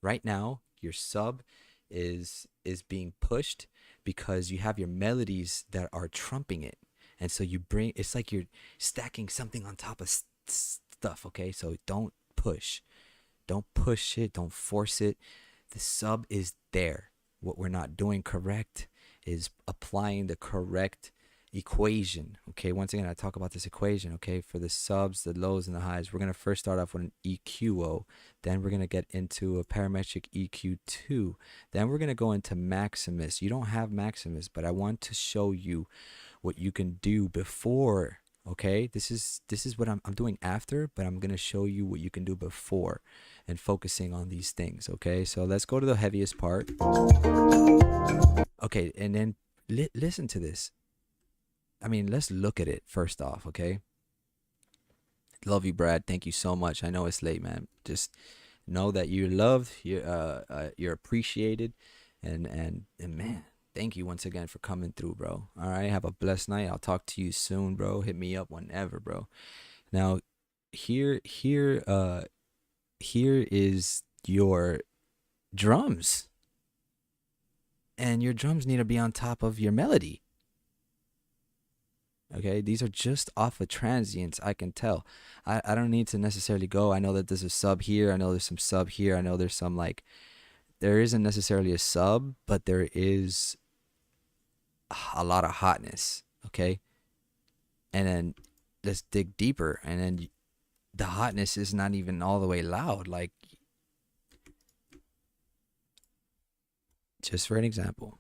Right now your sub is being pushed because you have your melodies that are trumping it, and so you bring, it's like you're stacking something on top of stuff. Okay, so don't push it, don't force it. The sub is there. What we're not doing correct is applying the correct equation. Okay, once again, I talk about this equation. Okay, for the subs, the lows, and the highs, we're going to first start off with an EQO. Then we're going to get into a parametric EQ2. Then we're going to go into Maximus. You don't have Maximus, but I want to show you what you can do before. Okay, this is what I'm doing after, but I'm going to show you what you can do before and focusing on these things. Okay, so let's go to the heaviest part. Okay, and then listen to this. I mean, let's look at it first off, okay? Love you, Brad. Thank you so much. I know it's late, man. Just know that you're loved, you're appreciated, and man, thank you once again for coming through, bro. All right, have a blessed night. I'll talk to you soon, bro. Hit me up whenever, bro. Now, here is your drums. and your drums need to be on top of your melody. Okay, these are just off of transients. I can tell. I don't need to necessarily go. I know that there's a sub here. I know there's some sub here. I know there's some like, there isn't necessarily a sub, but there is a lot of hotness. Okay, and then let's dig deeper, and then the hotness is not even all the way loud. Like, just for an example,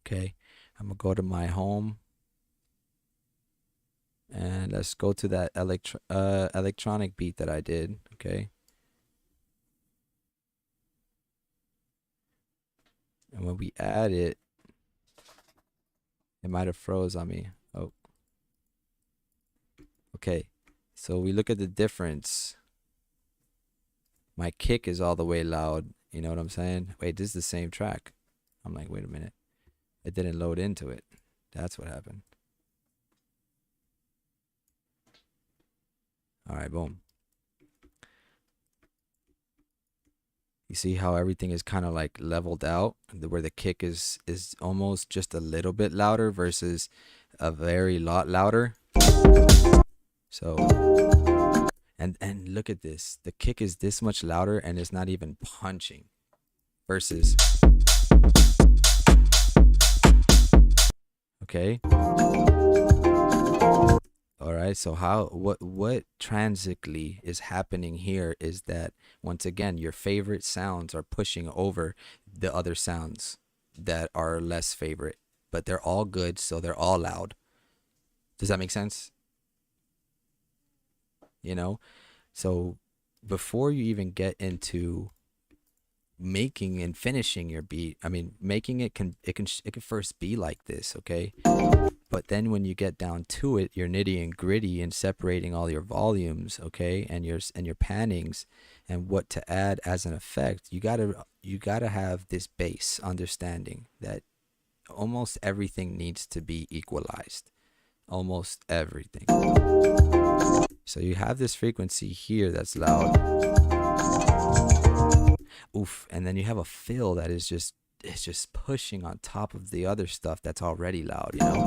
okay, I'm gonna go to my home, and let's go to that electronic beat that I did. Okay, and when we add it, it might have froze on me. Oh, okay. So we look at the difference. My kick is all the way loud. You know what I'm saying? Wait, this is the same track. I'm like, wait a minute. It didn't load into it. That's what happened. All right, boom. You see how everything is kind of like leveled out, where the kick is almost just a little bit louder versus a very lot louder. So, and look at this. The kick is this much louder and it's not even punching versus, okay. All right, so what transically is happening here is that, once again, your favorite sounds are pushing over the other sounds that are less favorite, but they're all good, so they're all loud. Does that make sense? You know, so before you even get into making and finishing your beat, I mean, making it can first be like this, okay? But then when you get down to it, you're nitty and gritty and separating all your volumes, okay, and your pannings and what to add as an effect. You gotta have this base understanding that almost everything needs to be equalized. Almost everything. So you have this frequency here that's loud. Oof, and then you have a fill that is just, it's just pushing on top of the other stuff that's already loud, you know?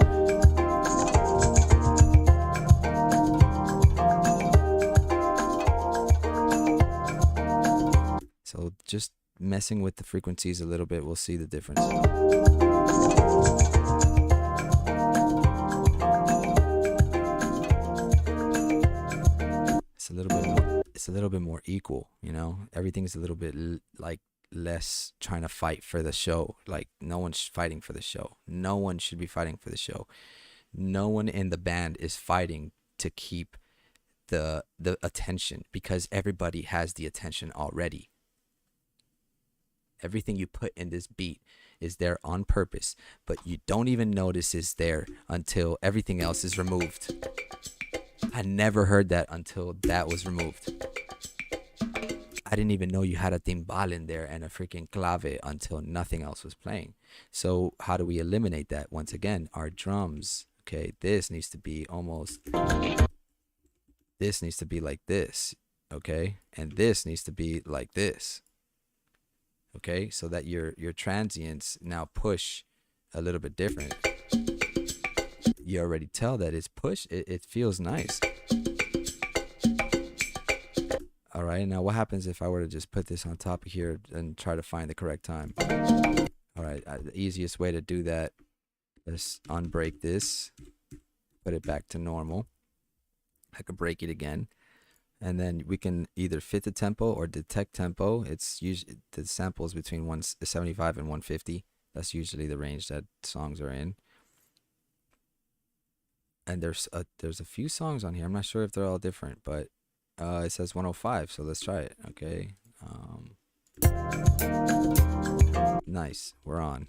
So just messing with the frequencies a little bit, we'll see the difference. It's a little bit more equal, you know? Everything's a little bit like less trying to fight for the show. Like, no one's fighting for the show. No one should be fighting for the show. No one in the band is fighting to keep the attention, because everybody has the attention already. Everything you put in this beat is there on purpose, but you don't even notice it's there until everything else is removed. I never heard that until that was removed. I didn't even know you had a timbal in there and a freaking clave until nothing else was playing. So how do we eliminate that? Once again, our drums. Okay, this needs to be this needs to be like this. Okay, and this needs to be like this. Okay, so that your transients now push a little bit different. You already tell that it's push. It feels nice. All right, now what happens if I were to just put this on top of here and try to find the correct time? All right, the easiest way to do that, let's unbreak this, put it back to normal. I could break it again, and then we can either fit the tempo or detect tempo. It's usually, the sample is between 175 and 150. That's usually the range that songs are in. And there's a few songs on here. I'm not sure if they're all different, but it says 105, so let's try it. Okay. Nice. We're on.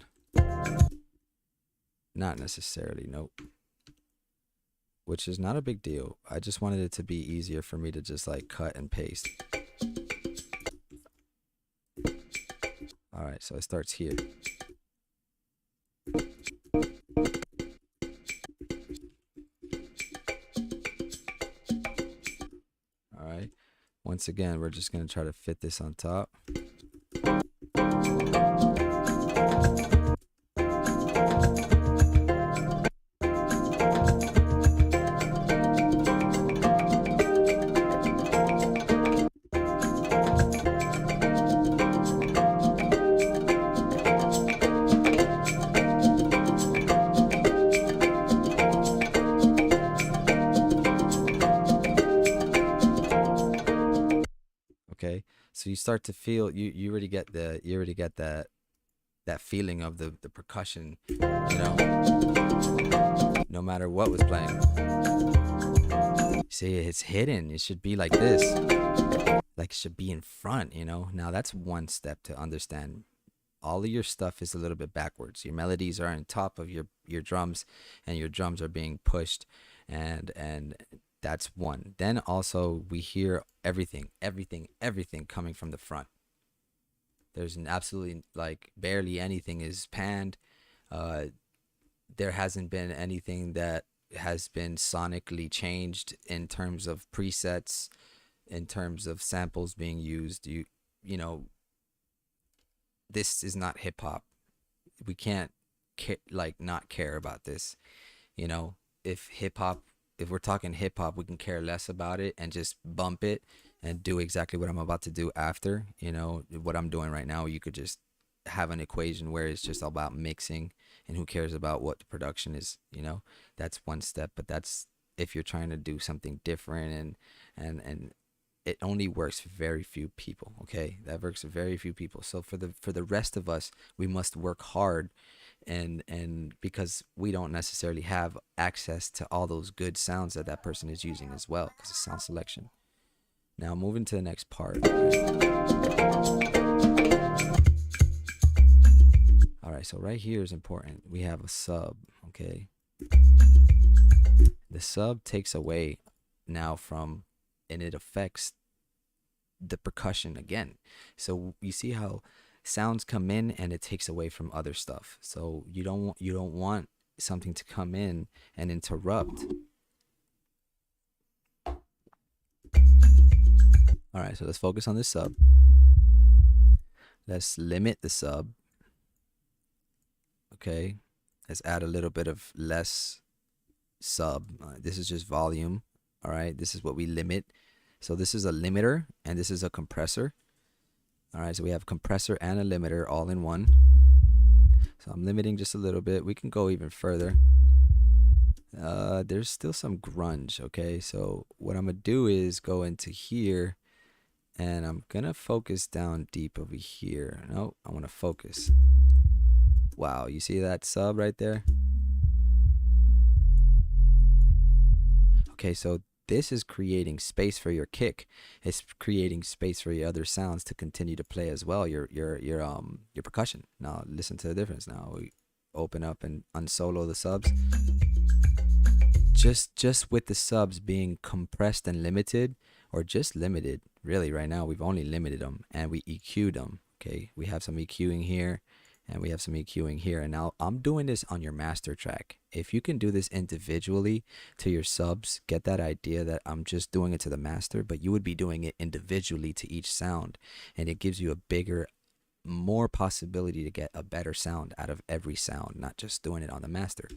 Not necessarily. Nope. Which is not a big deal. I just wanted it to be easier for me to just like cut and paste. All right, so it starts here. All right. Once again, we're just going to try to fit this on top. So you start to feel, you already get that feeling of the percussion, no matter what was playing. See, it's hidden. It should be like this. Like it should be in front, Now that's one step to understand. All of your stuff is a little bit backwards. Your melodies are on top of your drums, and your drums are being pushed, and that's one. Then also we hear everything coming from the front. There's an absolutely, like, barely anything is panned. There hasn't been anything that has been sonically changed in terms of presets, in terms of samples being used. You know, this is not hip hop. We can't not care about this. You know, if hip hop, if we're talking hip hop, we can care less about it and just bump it and do exactly what I'm about to do after. What I'm doing right now, you could just have an equation where it's just all about mixing, and who cares about what the production is. That's one step, but that's if you're trying to do something different, and it only works for very few people. Okay, that works for very few people. So for the rest of us, we must work hard, and because we don't necessarily have access to all those good sounds that person is using as well, because of sound selection. Now moving to the next part. All right, so right here is important. We have a sub. Okay, the sub takes away now from, and it affects the percussion again. So you see how sounds come in and it takes away from other stuff. So you don't want something to come in and interrupt. All right, so let's focus on the sub. Let's limit the sub. Okay, let's add a little bit of less sub. This is just volume. All right, this is what we limit. So this is a limiter and this is a compressor. All right, so we have a compressor and a limiter all in one. So I'm limiting just a little bit. We can go even further. There's still some grunge. Okay, so what I'm gonna do is go into here, and I'm gonna focus down deep over here. No, I want to focus. Wow, you see that sub right there? Okay, so this is creating space for your kick. It's creating space for your other sounds to continue to play as well. Your percussion. Now listen to the difference. Now we open up and unsolo the subs. Just with the subs being compressed and limited, or just limited, really right now we've only limited them and we EQ'd them. Okay, we have some EQing here and we have some EQing here, and now I'm doing this on your master track. If you can do this individually to your subs, get that idea that I'm just doing it to the master, but you would be doing it individually to each sound, and it gives you a bigger, more possibility to get a better sound out of every sound, not just doing it on the master.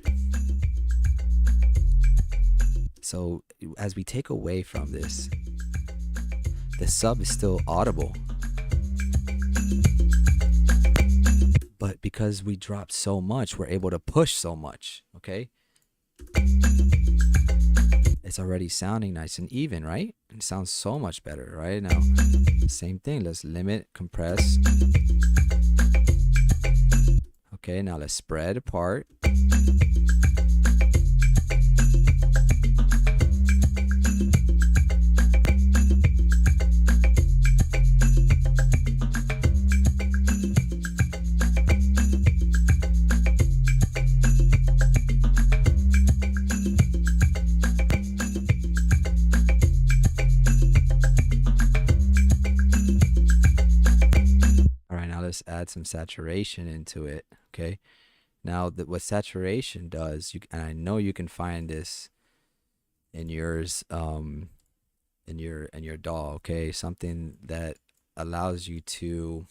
So as we take away from this, the sub is still audible, but because we dropped so much, we're able to push so much. Okay, it's already sounding nice and even, right? It sounds so much better right now. Same thing, let's limit, compress. Okay, now let's spread apart. Let's add some saturation into it. Okay, now what saturation does, and I know you can find this in yours, in your DAW. Okay, something that allows you to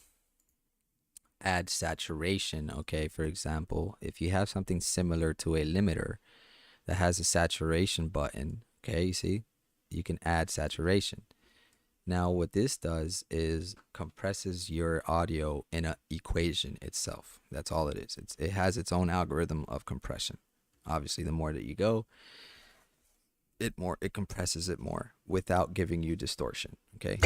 add saturation. Okay, for example, if you have something similar to a limiter that has a saturation button, okay, you see, you can add saturation. Now what this does is compresses your audio in an equation itself. That's all it is. It has its own algorithm of compression. Obviously, the more that you go, it more, it compresses it more without giving you distortion. Okay.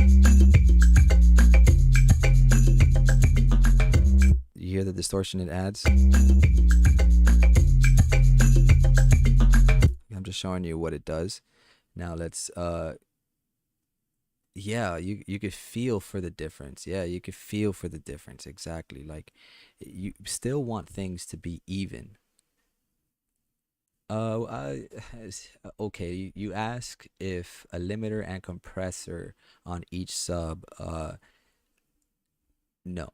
You hear the distortion it adds? I'm just showing you what it does. Now let's yeah, you could feel for the difference. Yeah, you could feel for the difference. Exactly. Like you still want things to be even. I, okay, you ask if a limiter and compressor on each sub, no.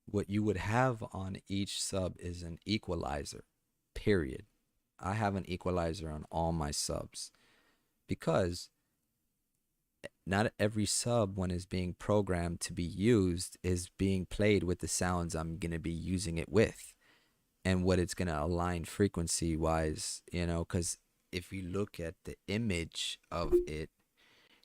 What you would have on each sub is an equalizer, period. I have an equalizer on all my subs because not every sub, when it's being programmed to be used, is being played with the sounds I'm going to be using it with and what it's going to align frequency wise, because if you look at the image of it,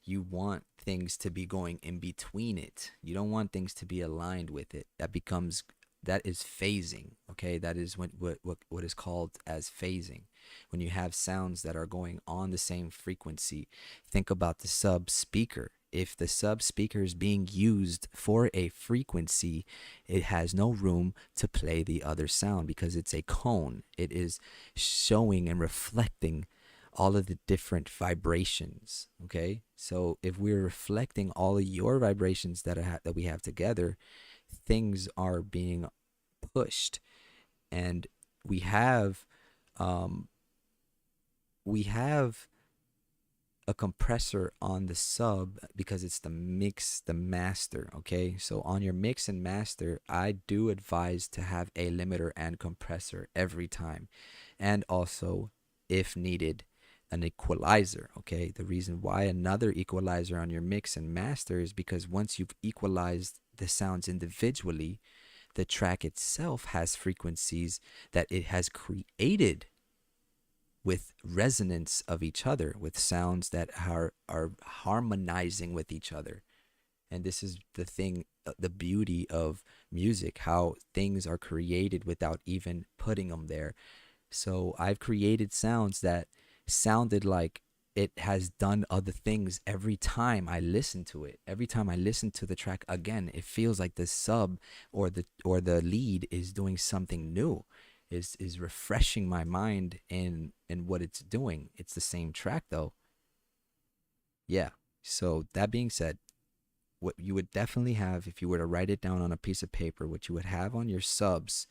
you want things to be going in between it. You don't want things to be aligned with it. That is phasing. Okay, that is what is called as phasing. When you have sounds that are going on the same frequency, think about the sub speaker. If the sub speaker is being used for a frequency, it has no room to play the other sound because it's a cone. It is showing and reflecting all of the different vibrations. Okay, so if we're reflecting all of your vibrations that we have together, things are being pushed, and we have um we have a compressor on the sub because it's the mix, the master. Okay, so on your mix and master, I do advise to have a limiter and compressor every time, and also, if needed, an equalizer. Okay, the reason why another equalizer on your mix and master is because once you've equalized the sounds individually, the track itself has frequencies that it has created with resonance of each other, with sounds that are harmonizing with each other. And this is the thing, the beauty of music, how things are created without even putting them there. So I've created sounds that sounded like it has done other things every time I listen to it. Every time I listen to the track again, it feels like the sub or the lead is doing something new, is refreshing my mind in what it's doing. It's the same track though. Yeah. So that being said, what you would definitely have if you were to write it down on a piece of paper, what you would have on your subs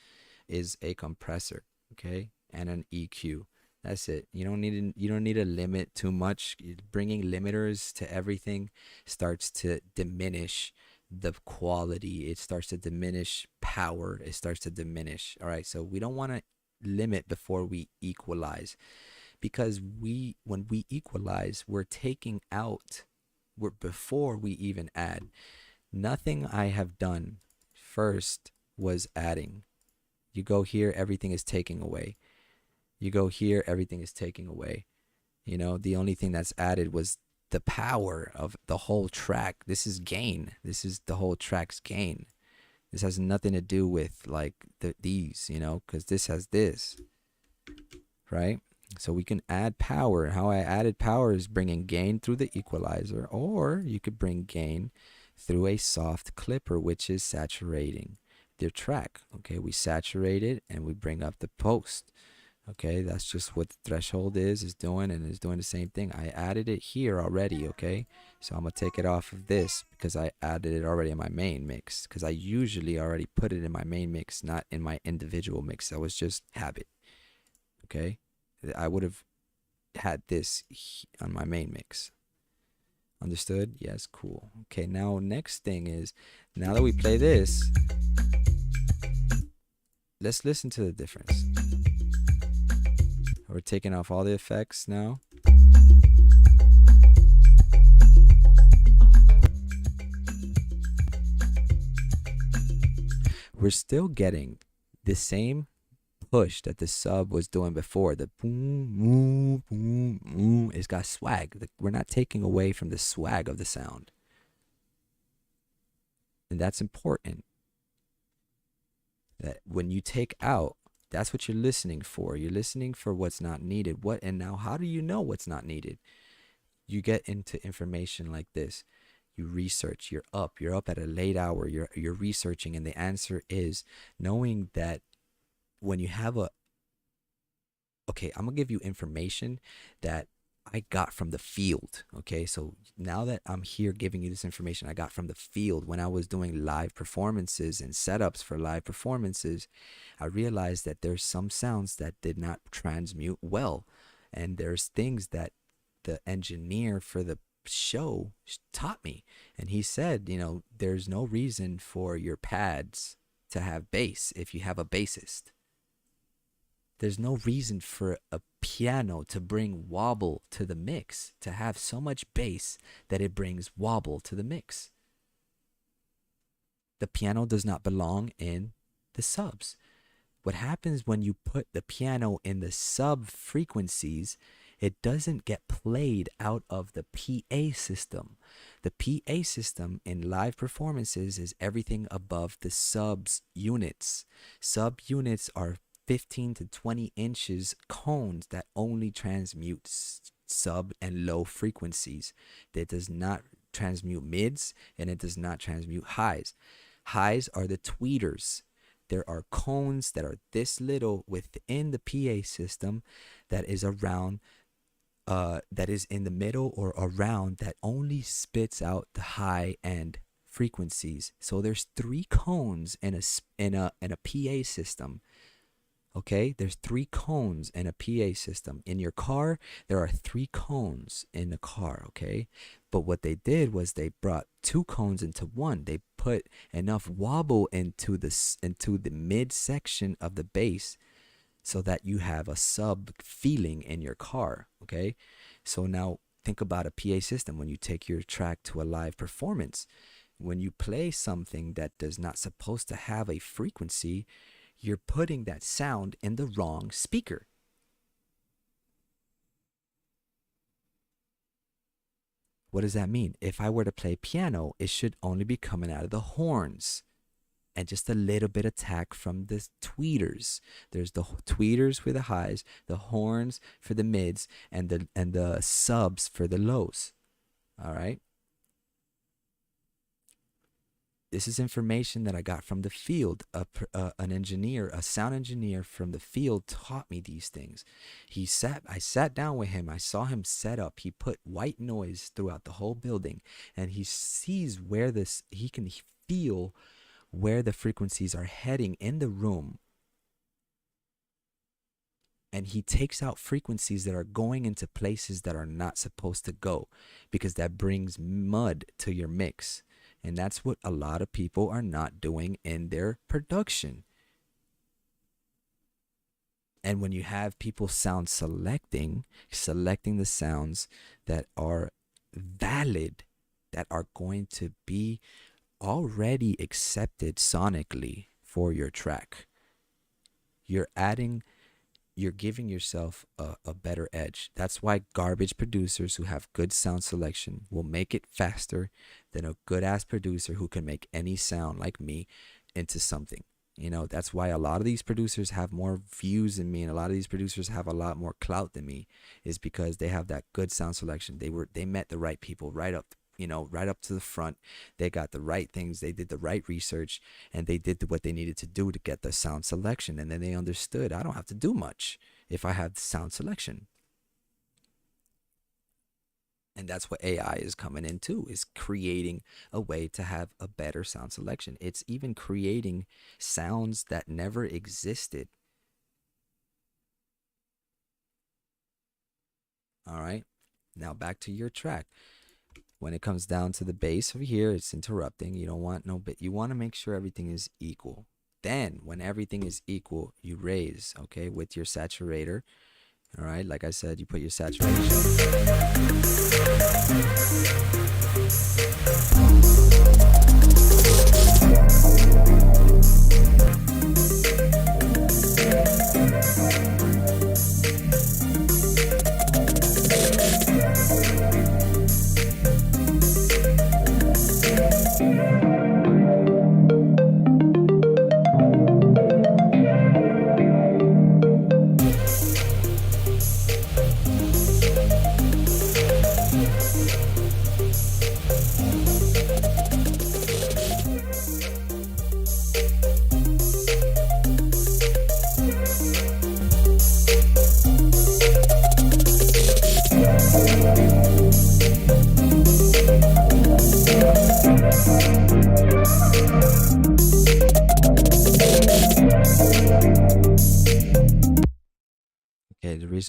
is a compressor, okay, and an EQ. That's it. You don't need to limit too much. Bringing limiters to everything starts to diminish the quality. It starts to diminish power. It starts to diminish. All right. So we don't want to limit before we equalize, because when we equalize, we're taking out, we're before we even add. Nothing I have done first was adding. You go here, everything is taking away. You go here, everything is taking away. The only thing that's added was the power of the whole track. This is gain. This is the whole track's gain. This has nothing to do with like these, because this has this, right? So we can add power. How I added power is bringing gain through the equalizer, or you could bring gain through a soft clipper, which is saturating the track. Okay, we saturate it and we bring up the post. Okay, that's just what the threshold is doing, and is doing the same thing. I added it here already. Okay, so I'm gonna take it off of this because I added it already in my main mix, because I usually already put it in my main mix, not in my individual mix. That was just habit. Okay, I would have had this on my main mix. Understood? Yes, cool. Okay, now next thing is, now that we play this, let's listen to the difference. We're taking off all the effects now. We're still getting the same push that the sub was doing before. The boom, boom, boom, boom. It's got swag. We're not taking away from the swag of the sound. And that's important. That when you take out That's what you're listening for. You're listening for what's not needed. What and now how do you know what's not needed? You get into information like this. You research, you're up at a late hour, you're researching, and the answer is knowing that when you have a okay, I'm gonna give you information that I got from the field. Okay, so now that I'm here giving you this information, I got from the field when I was doing live performances and setups for live performances. I realized that there's some sounds that did not transmute well, and there's things that the engineer for the show taught me. And he said, there's no reason for your pads to have bass if you have a bassist. There's no reason for a piano to bring wobble to the mix, to have so much bass that it brings wobble to the mix. The piano does not belong in the subs. What happens when you put the piano in the sub frequencies, it doesn't get played out of the PA system. The PA system in live performances is everything above the subs units. Sub units are 15 to 20 inches cones that only transmute sub and low frequencies. That does not transmute mids, and it does not transmute highs. Highs are the tweeters. There are cones that are this little within the PA system that is around, that is in the middle or around, that only spits out the high end frequencies. So there's 3 cones in a PA system. Okay, there's 3 cones in a PA system. In your car, there are 3 cones in the car, okay? But what they did was they brought 2 cones into one. They put enough wobble into the mid section of the bass so that you have a sub feeling in your car, okay? So now think about a PA system when you take your track to a live performance. When you play something that does not supposed to have a frequency, you're putting that sound in the wrong speaker. What does that mean? If I were to play piano, it should only be coming out of the horns and just a little bit attack from the tweeters. There's the tweeters for the highs, the horns for the mids, and the subs for the lows. All right? This is information that I got from the field. An engineer, a sound engineer from the field taught me these things. I sat down with him. I saw him set up. He put white noise throughout the whole building, and he sees he can feel where the frequencies are heading in the room. And he takes out frequencies that are going into places that are not supposed to go, because that brings mud to your mix. And that's what a lot of people are not doing in their production. And when you have people selecting the sounds that are valid, that are going to be already accepted sonically for your track, you're giving yourself a better edge. That's why garbage producers who have good sound selection will make it faster than a good ass producer who can make any sound like me into something. That's why a lot of these producers have more views than me, and a lot of these producers have a lot more clout than me, is because they have that good sound selection. They met the right people right up to the front. They got the right things. They did the right research, and they did what they needed to do to get the sound selection. And then they understood, I don't have to do much if I have the sound selection. And that's what AI is coming into, is creating a way to have a better sound selection. It's even creating sounds that never existed. All right. Now back to your track. When it comes down to the bass over here, it's interrupting. You don't want no bit. You want to make sure everything is equal. Then when everything is equal, you raise, okay, with your saturator. All right, like I said, you put your saturation.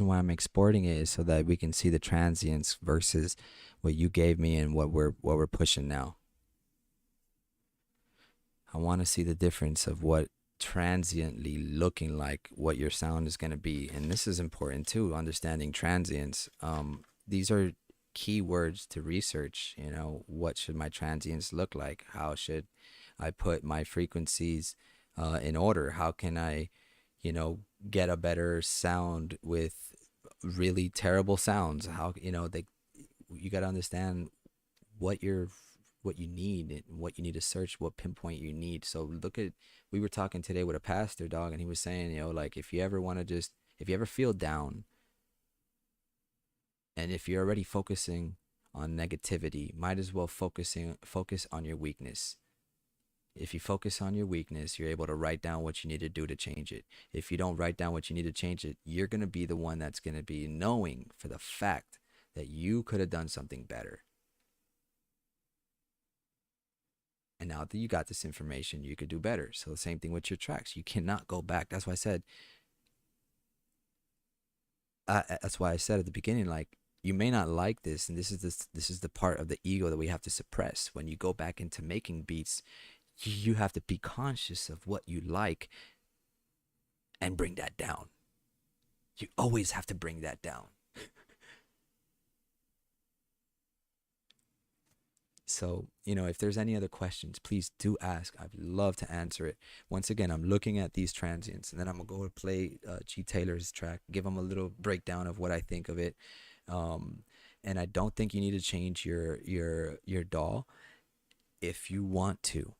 reason why I'm exporting it is so that we can see the transients versus what you gave me and what we're pushing now. I want to see the difference of what transiently looking like what your sound is going to be. And this is important too, understanding transients. These are key words to research. You know, what should my transients look like? How should I put my frequencies in order? How can I, you know, get a better sound with really terrible sounds? How, you know, you got to understand what you need and what you need to search, what pinpoint you need. So we were talking today with a pastor, dog, and he was saying, you know, like, if you ever feel down, and if you're already focusing on negativity, might as well focus on your weakness. If you focus on your weakness, you're able to write down what you need to do to change it. If you don't write down what you need to change it, you're going to be the one that's going to be knowing for the fact that you could have done something better. And now that you got this information, you could do better. So the same thing with your tracks. You cannot go back. That's why I said, at the beginning, like, you may not like this, and this is the part of the ego that we have to suppress. When you go back into making beats, you have to be conscious of what you like and bring that down. You always have to bring that down. So, you know, if there's any other questions, please do ask. I'd love to answer it. Once again, I'm looking at these transients, and then I'm going to go play G. Taylor's track, give them a little breakdown of what I think of it. And I don't think you need to change your DAW if you want to.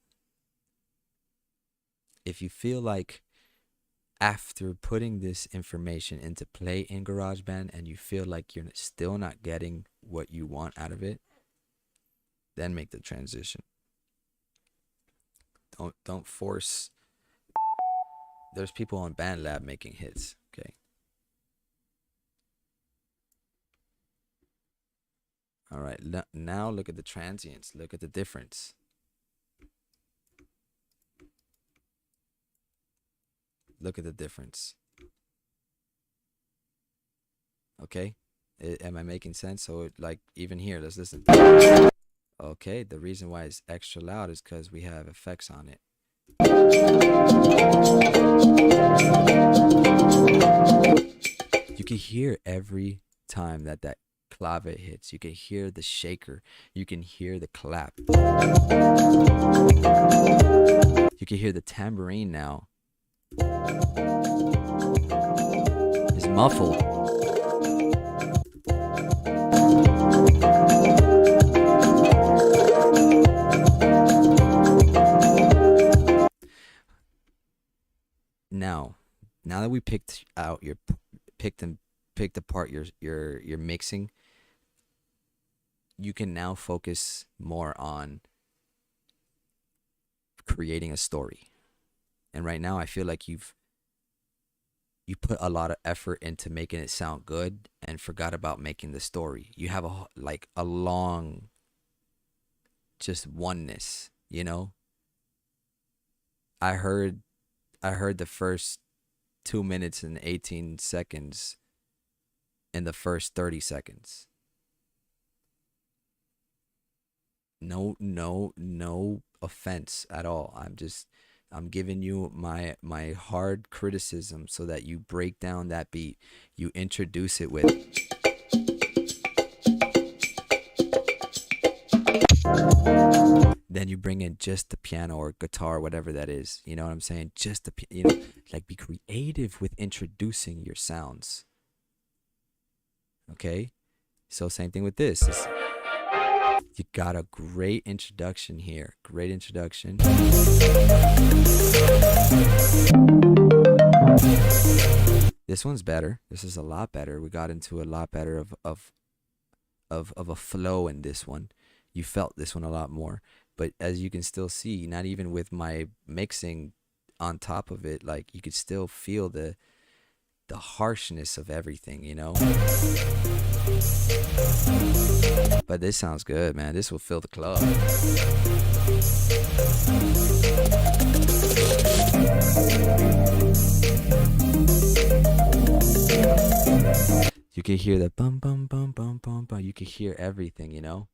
If you feel like after putting this information into play in GarageBand and you feel like you're still not getting what you want out of it, then make the transition. Don't force. There's people on BandLab making hits, okay? All right, now look at the transients. Look at the difference. Look at the difference. Okay? Am I making sense? So, like, even here, let's listen. Okay, the reason why it's extra loud is because we have effects on it. You can hear every time that clave hits. You can hear the shaker. You can hear the clap. You can hear the tambourine now. It's muffled. Now that we picked apart your mixing, you can now focus more on creating a story. And right now I feel like you put a lot of effort into making it sound good and forgot about making the story. You have a long just oneness, you know? I heard the first 2 minutes and 18 seconds in the first 30 seconds. No offense at all. I'm giving you my hard criticism so that you break down that beat. You introduce it with. Then you bring in just the piano or guitar, whatever that is. You know what I'm saying? Just like, be creative with introducing your sounds. Okay? So same thing with this. You got a great introduction here. Great introduction. This one's better. This is a lot better. We got into a lot better of a flow in this one. You felt this one a lot more. But as you can still see, not even with my mixing on top of it, like, you could still feel the harshness of everything, you know? But this sounds good, man. This will fill the club. You can hear the bum bum bum bum bum bum. You can hear everything, you know.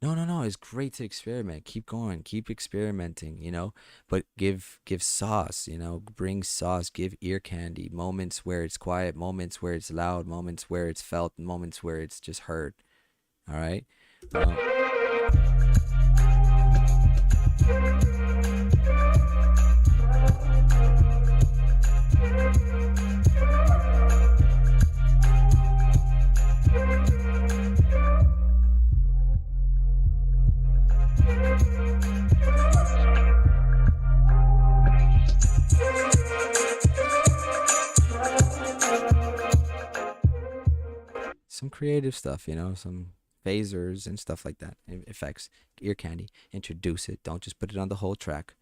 No, no, no. It's great to experiment. Keep going. Keep experimenting, you know. But give sauce, you know. Bring sauce. Give ear candy. Moments where it's quiet. Moments where it's loud. Moments where it's felt. Moments where it's just heard. All right. Um, some creative stuff, you know, some phasers and stuff like that. Effects, ear candy. Introduce it. Don't just put it on the whole track.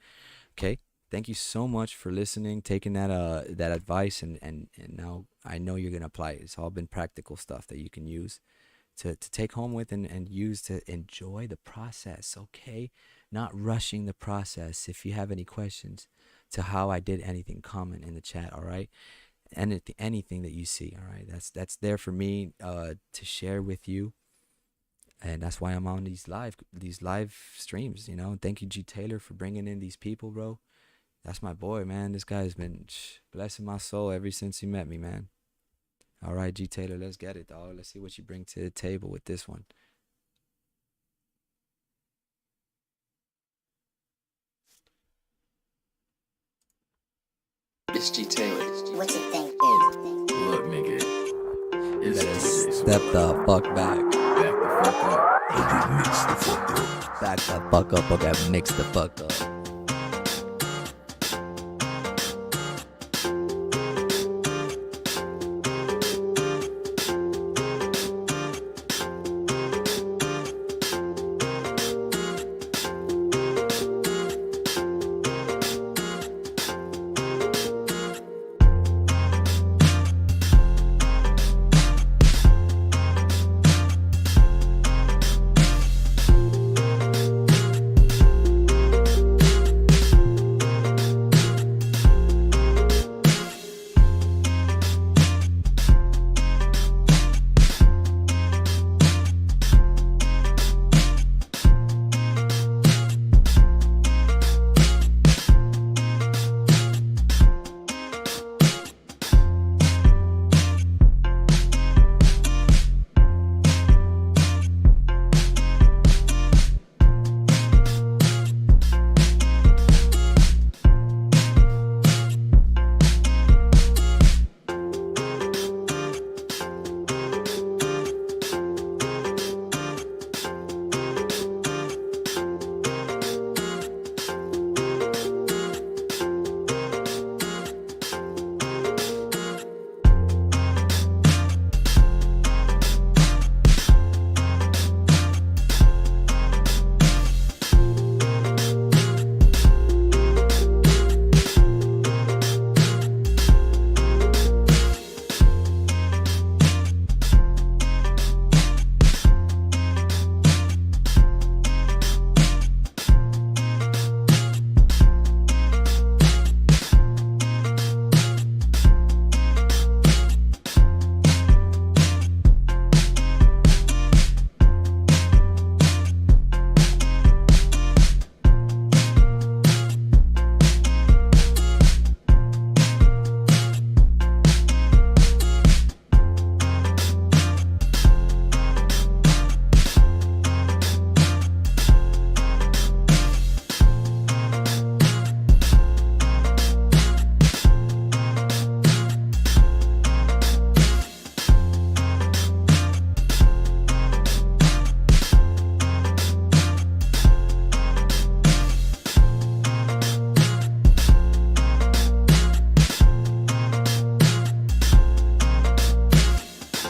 Okay. Thank you so much for listening, taking that advice, and now I know you're gonna apply it. It's all been practical stuff that you can use to take home with and use to enjoy the process. Okay, not rushing the process. If you have any questions to how I did anything, comment in the chat. All right, anything that you see. All right, that's there for me to share with you, and that's why I'm on these live streams. You know, thank you G Taylor for bringing in these people, bro. That's my boy, man. This guy's been blessing my soul ever since he met me, man. All right, G Taylor, let's get it, dog. Let's see what you bring to the table with this one. It's G Taylor. What you think? Look, nigga. You It's better DJ step Swirl. the fuck back. Back the fuck up. I get mixed the fuck up. Back the fuck up or get mixed the fuck up.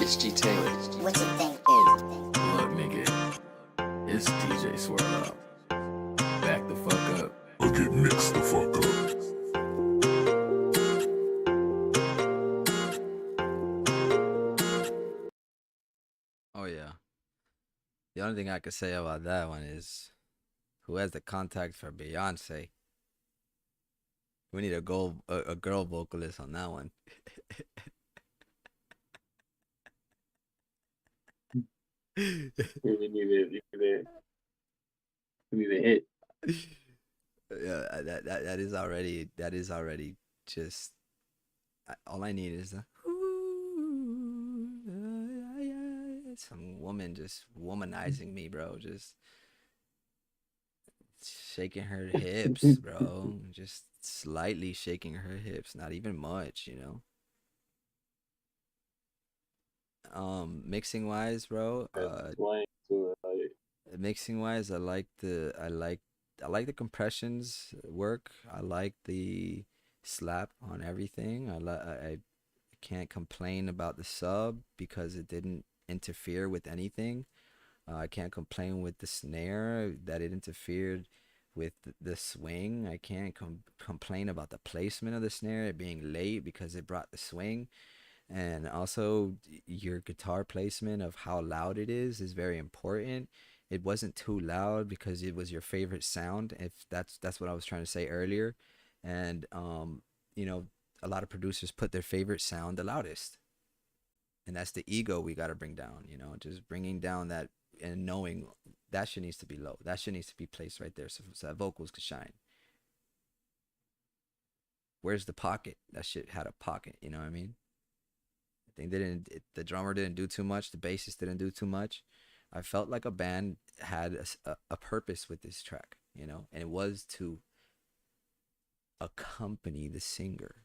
It's G Taylor. What you think? Look, nigga. It's DJ Swirl up. Back the fuck up. I get mixed the fuck up. Oh yeah. The only thing I could say about that one is, who has the contact for Beyonce? We need a girl vocalist on that one. We need a hit. Yeah, that is already just all I need is a some woman just womanizing me, bro. Just shaking her hips, bro. Just slightly shaking her hips, not even much, you know. Mixing wise, bro. Explain to it. Like, Mixing wise, I like the compressions work. I like the slap on everything. I can't complain about the sub because it didn't interfere with anything. I can't complain with the snare that it interfered with the swing. I can't complain about the placement of the snare, it being late because it brought the swing. And also, your guitar placement of how loud it is very important. It wasn't too loud because it was your favorite sound. If that's what I was trying to say earlier. And you know, a lot of producers put their favorite sound the loudest, and that's the ego we got to bring down. You know, just bringing down that and knowing that shit needs to be low. That shit needs to be placed right there so that vocals could shine. Where's the pocket? That shit had a pocket. You know what I mean? I think the drummer didn't do too much. The bassist didn't do too much. I felt like a band had a purpose with this track, you know, and it was to accompany the singer.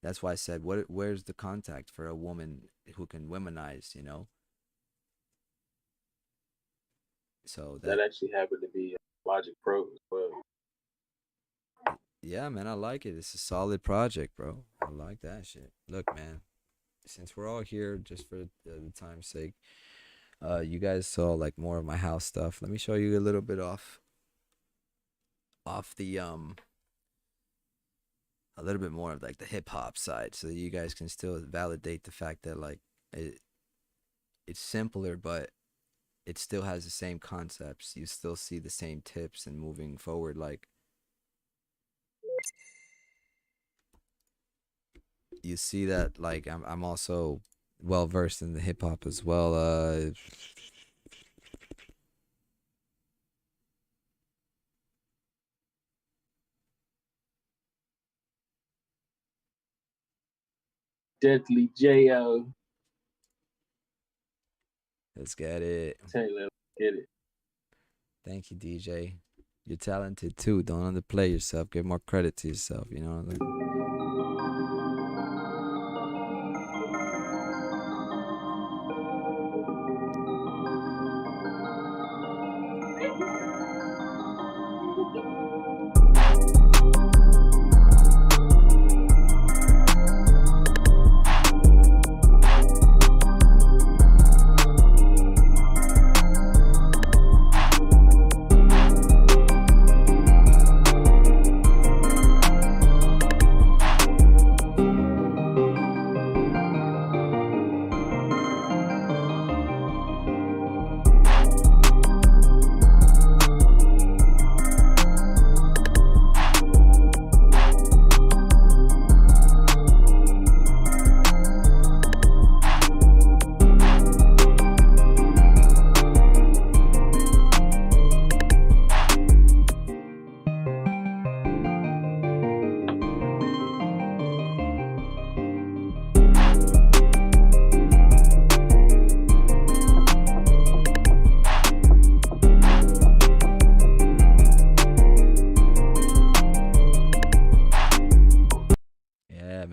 That's why I said, where's the contact for a woman who can womanize, you know? So that actually happened to be Logic Pro as well. Yeah, man, I like it. It's a solid project, bro. I like that shit. Look, man, since we're all here just for the time's sake, you guys saw like more of my house stuff. Let me show you a little bit off the a little bit more of like the hip hop side, so that you guys can still validate the fact that like it's simpler, but it still has the same concepts. You still see the same tips and moving forward. Like, you see that like I'm also well versed in the hip hop as well. Dedlyjayo. Let's get it. Taylor, get it. Thank you, DJ. You're talented too. Don't underplay yourself. Give more credit to yourself. You know what I mean?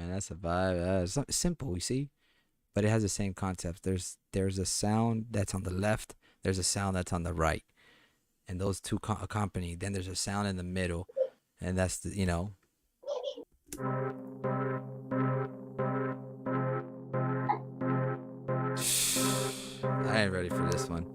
That's a vibe. It's simple, you see, but it has the same concept. There's a sound that's on the left. There's a sound that's on the right, and those two accompany. Then there's a sound in the middle, and that's the, you know. I ain't ready for this one.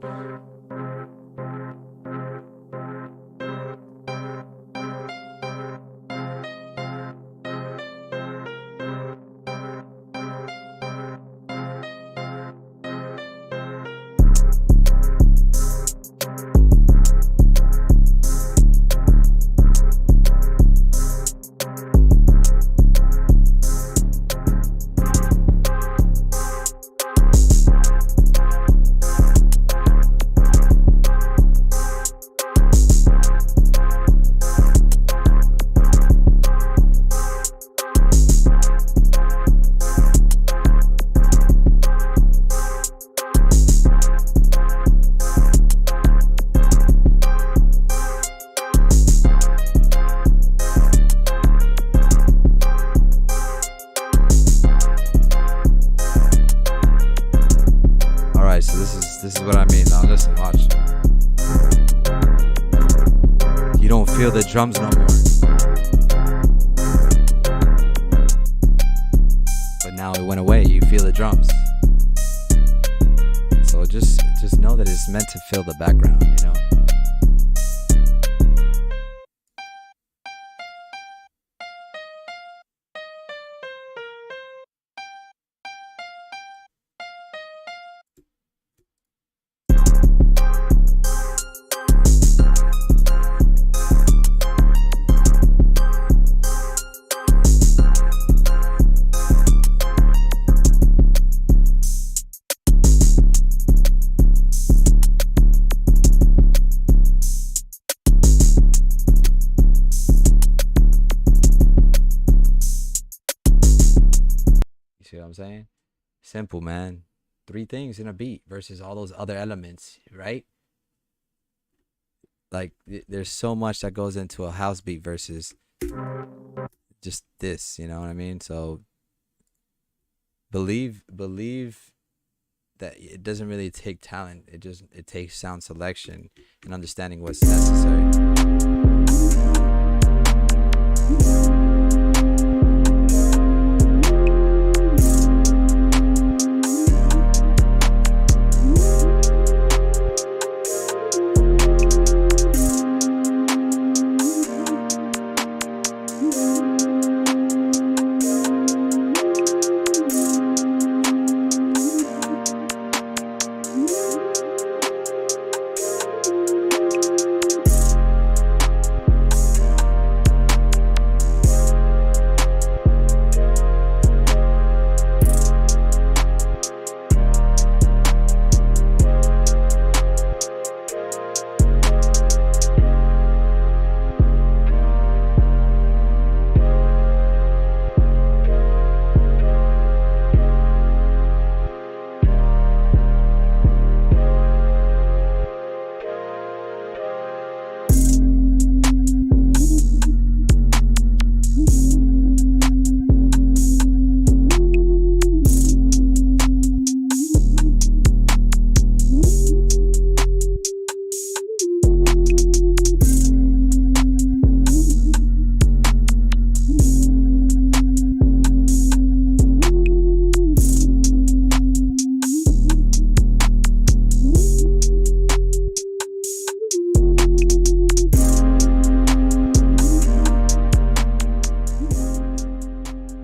right, so this is what I mean. Now listen, watch. You don't feel the drums no more. But now it went away. You feel the drums. So just know that it's meant to fill the background, you know. See what I'm saying? Simple, man. 3 things in a beat versus all those other elements, right? Like there's so much that goes into a house beat versus just this, you know what I mean? So believe that it doesn't really take talent. It takes sound selection and understanding what's necessary.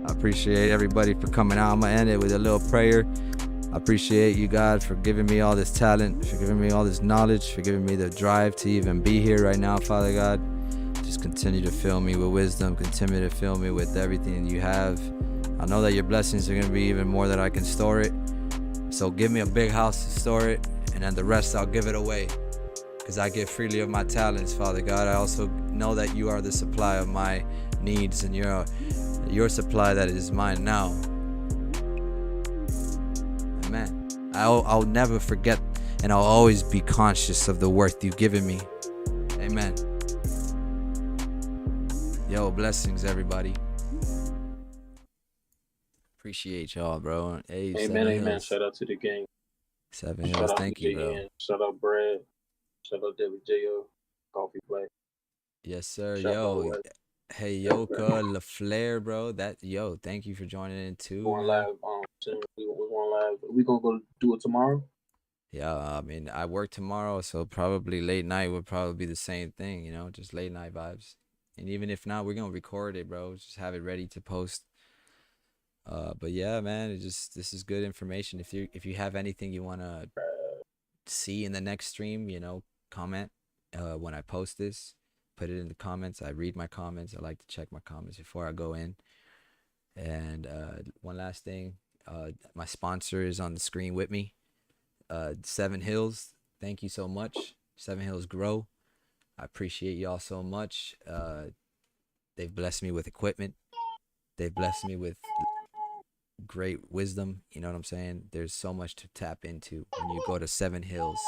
Appreciate everybody for coming out. I'm gonna end it with a little prayer. I appreciate you, God, for giving me all this talent, for giving me all this knowledge, for giving me the drive to even be here right now, Father God. Just continue to fill me with wisdom, continue to fill me with everything you have. I know that your blessings are gonna be even more than I can store it. So give me a big house to store it, and then the rest I'll give it away, because I give freely of my talents, Father God. I also know that you are the supply of my needs, and your supply that is mine now. Amen. I'll never forget, and I'll always be conscious of the worth you've given me. Amen. Yo, blessings, everybody. Appreciate y'all, bro. Hey, Amen, amen. Hills. Shout out to the gang. 7 Hills, thank you, bro. Shout out Brad. Shout out Dedlyjayo. Coffee Play. Yes, sir. Shout Yo, out hey, Yoka, LaFlair, bro. Thank you for joining in too. Going live soon. We going live. We gonna go do it tomorrow? Yeah, I mean, I work tomorrow, so probably late night would probably be the same thing, you know, just late night vibes. And even if not, we're gonna record it, bro. Just have it ready to post. But yeah, man, this is good information. If you have anything you wanna see in the next stream, you know, comment when I post this. Put it in the comments. I read my comments. I like to check my comments before I go in. And one last thing, my sponsor is on the screen with me. 7 Hills, thank you so much. 7 Hills Grow. I appreciate y'all so much. They've blessed me with equipment. They've blessed me with great wisdom. You know what I'm saying? There's so much to tap into when you go to 7 Hills.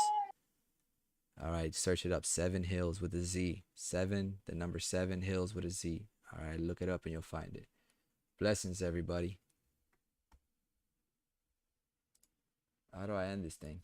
All right, search it up. 7 Hills with a Z. 7, the number 7 Hills with a Z. All right, look it up and you'll find it. Blessings, everybody. How do I end this thing?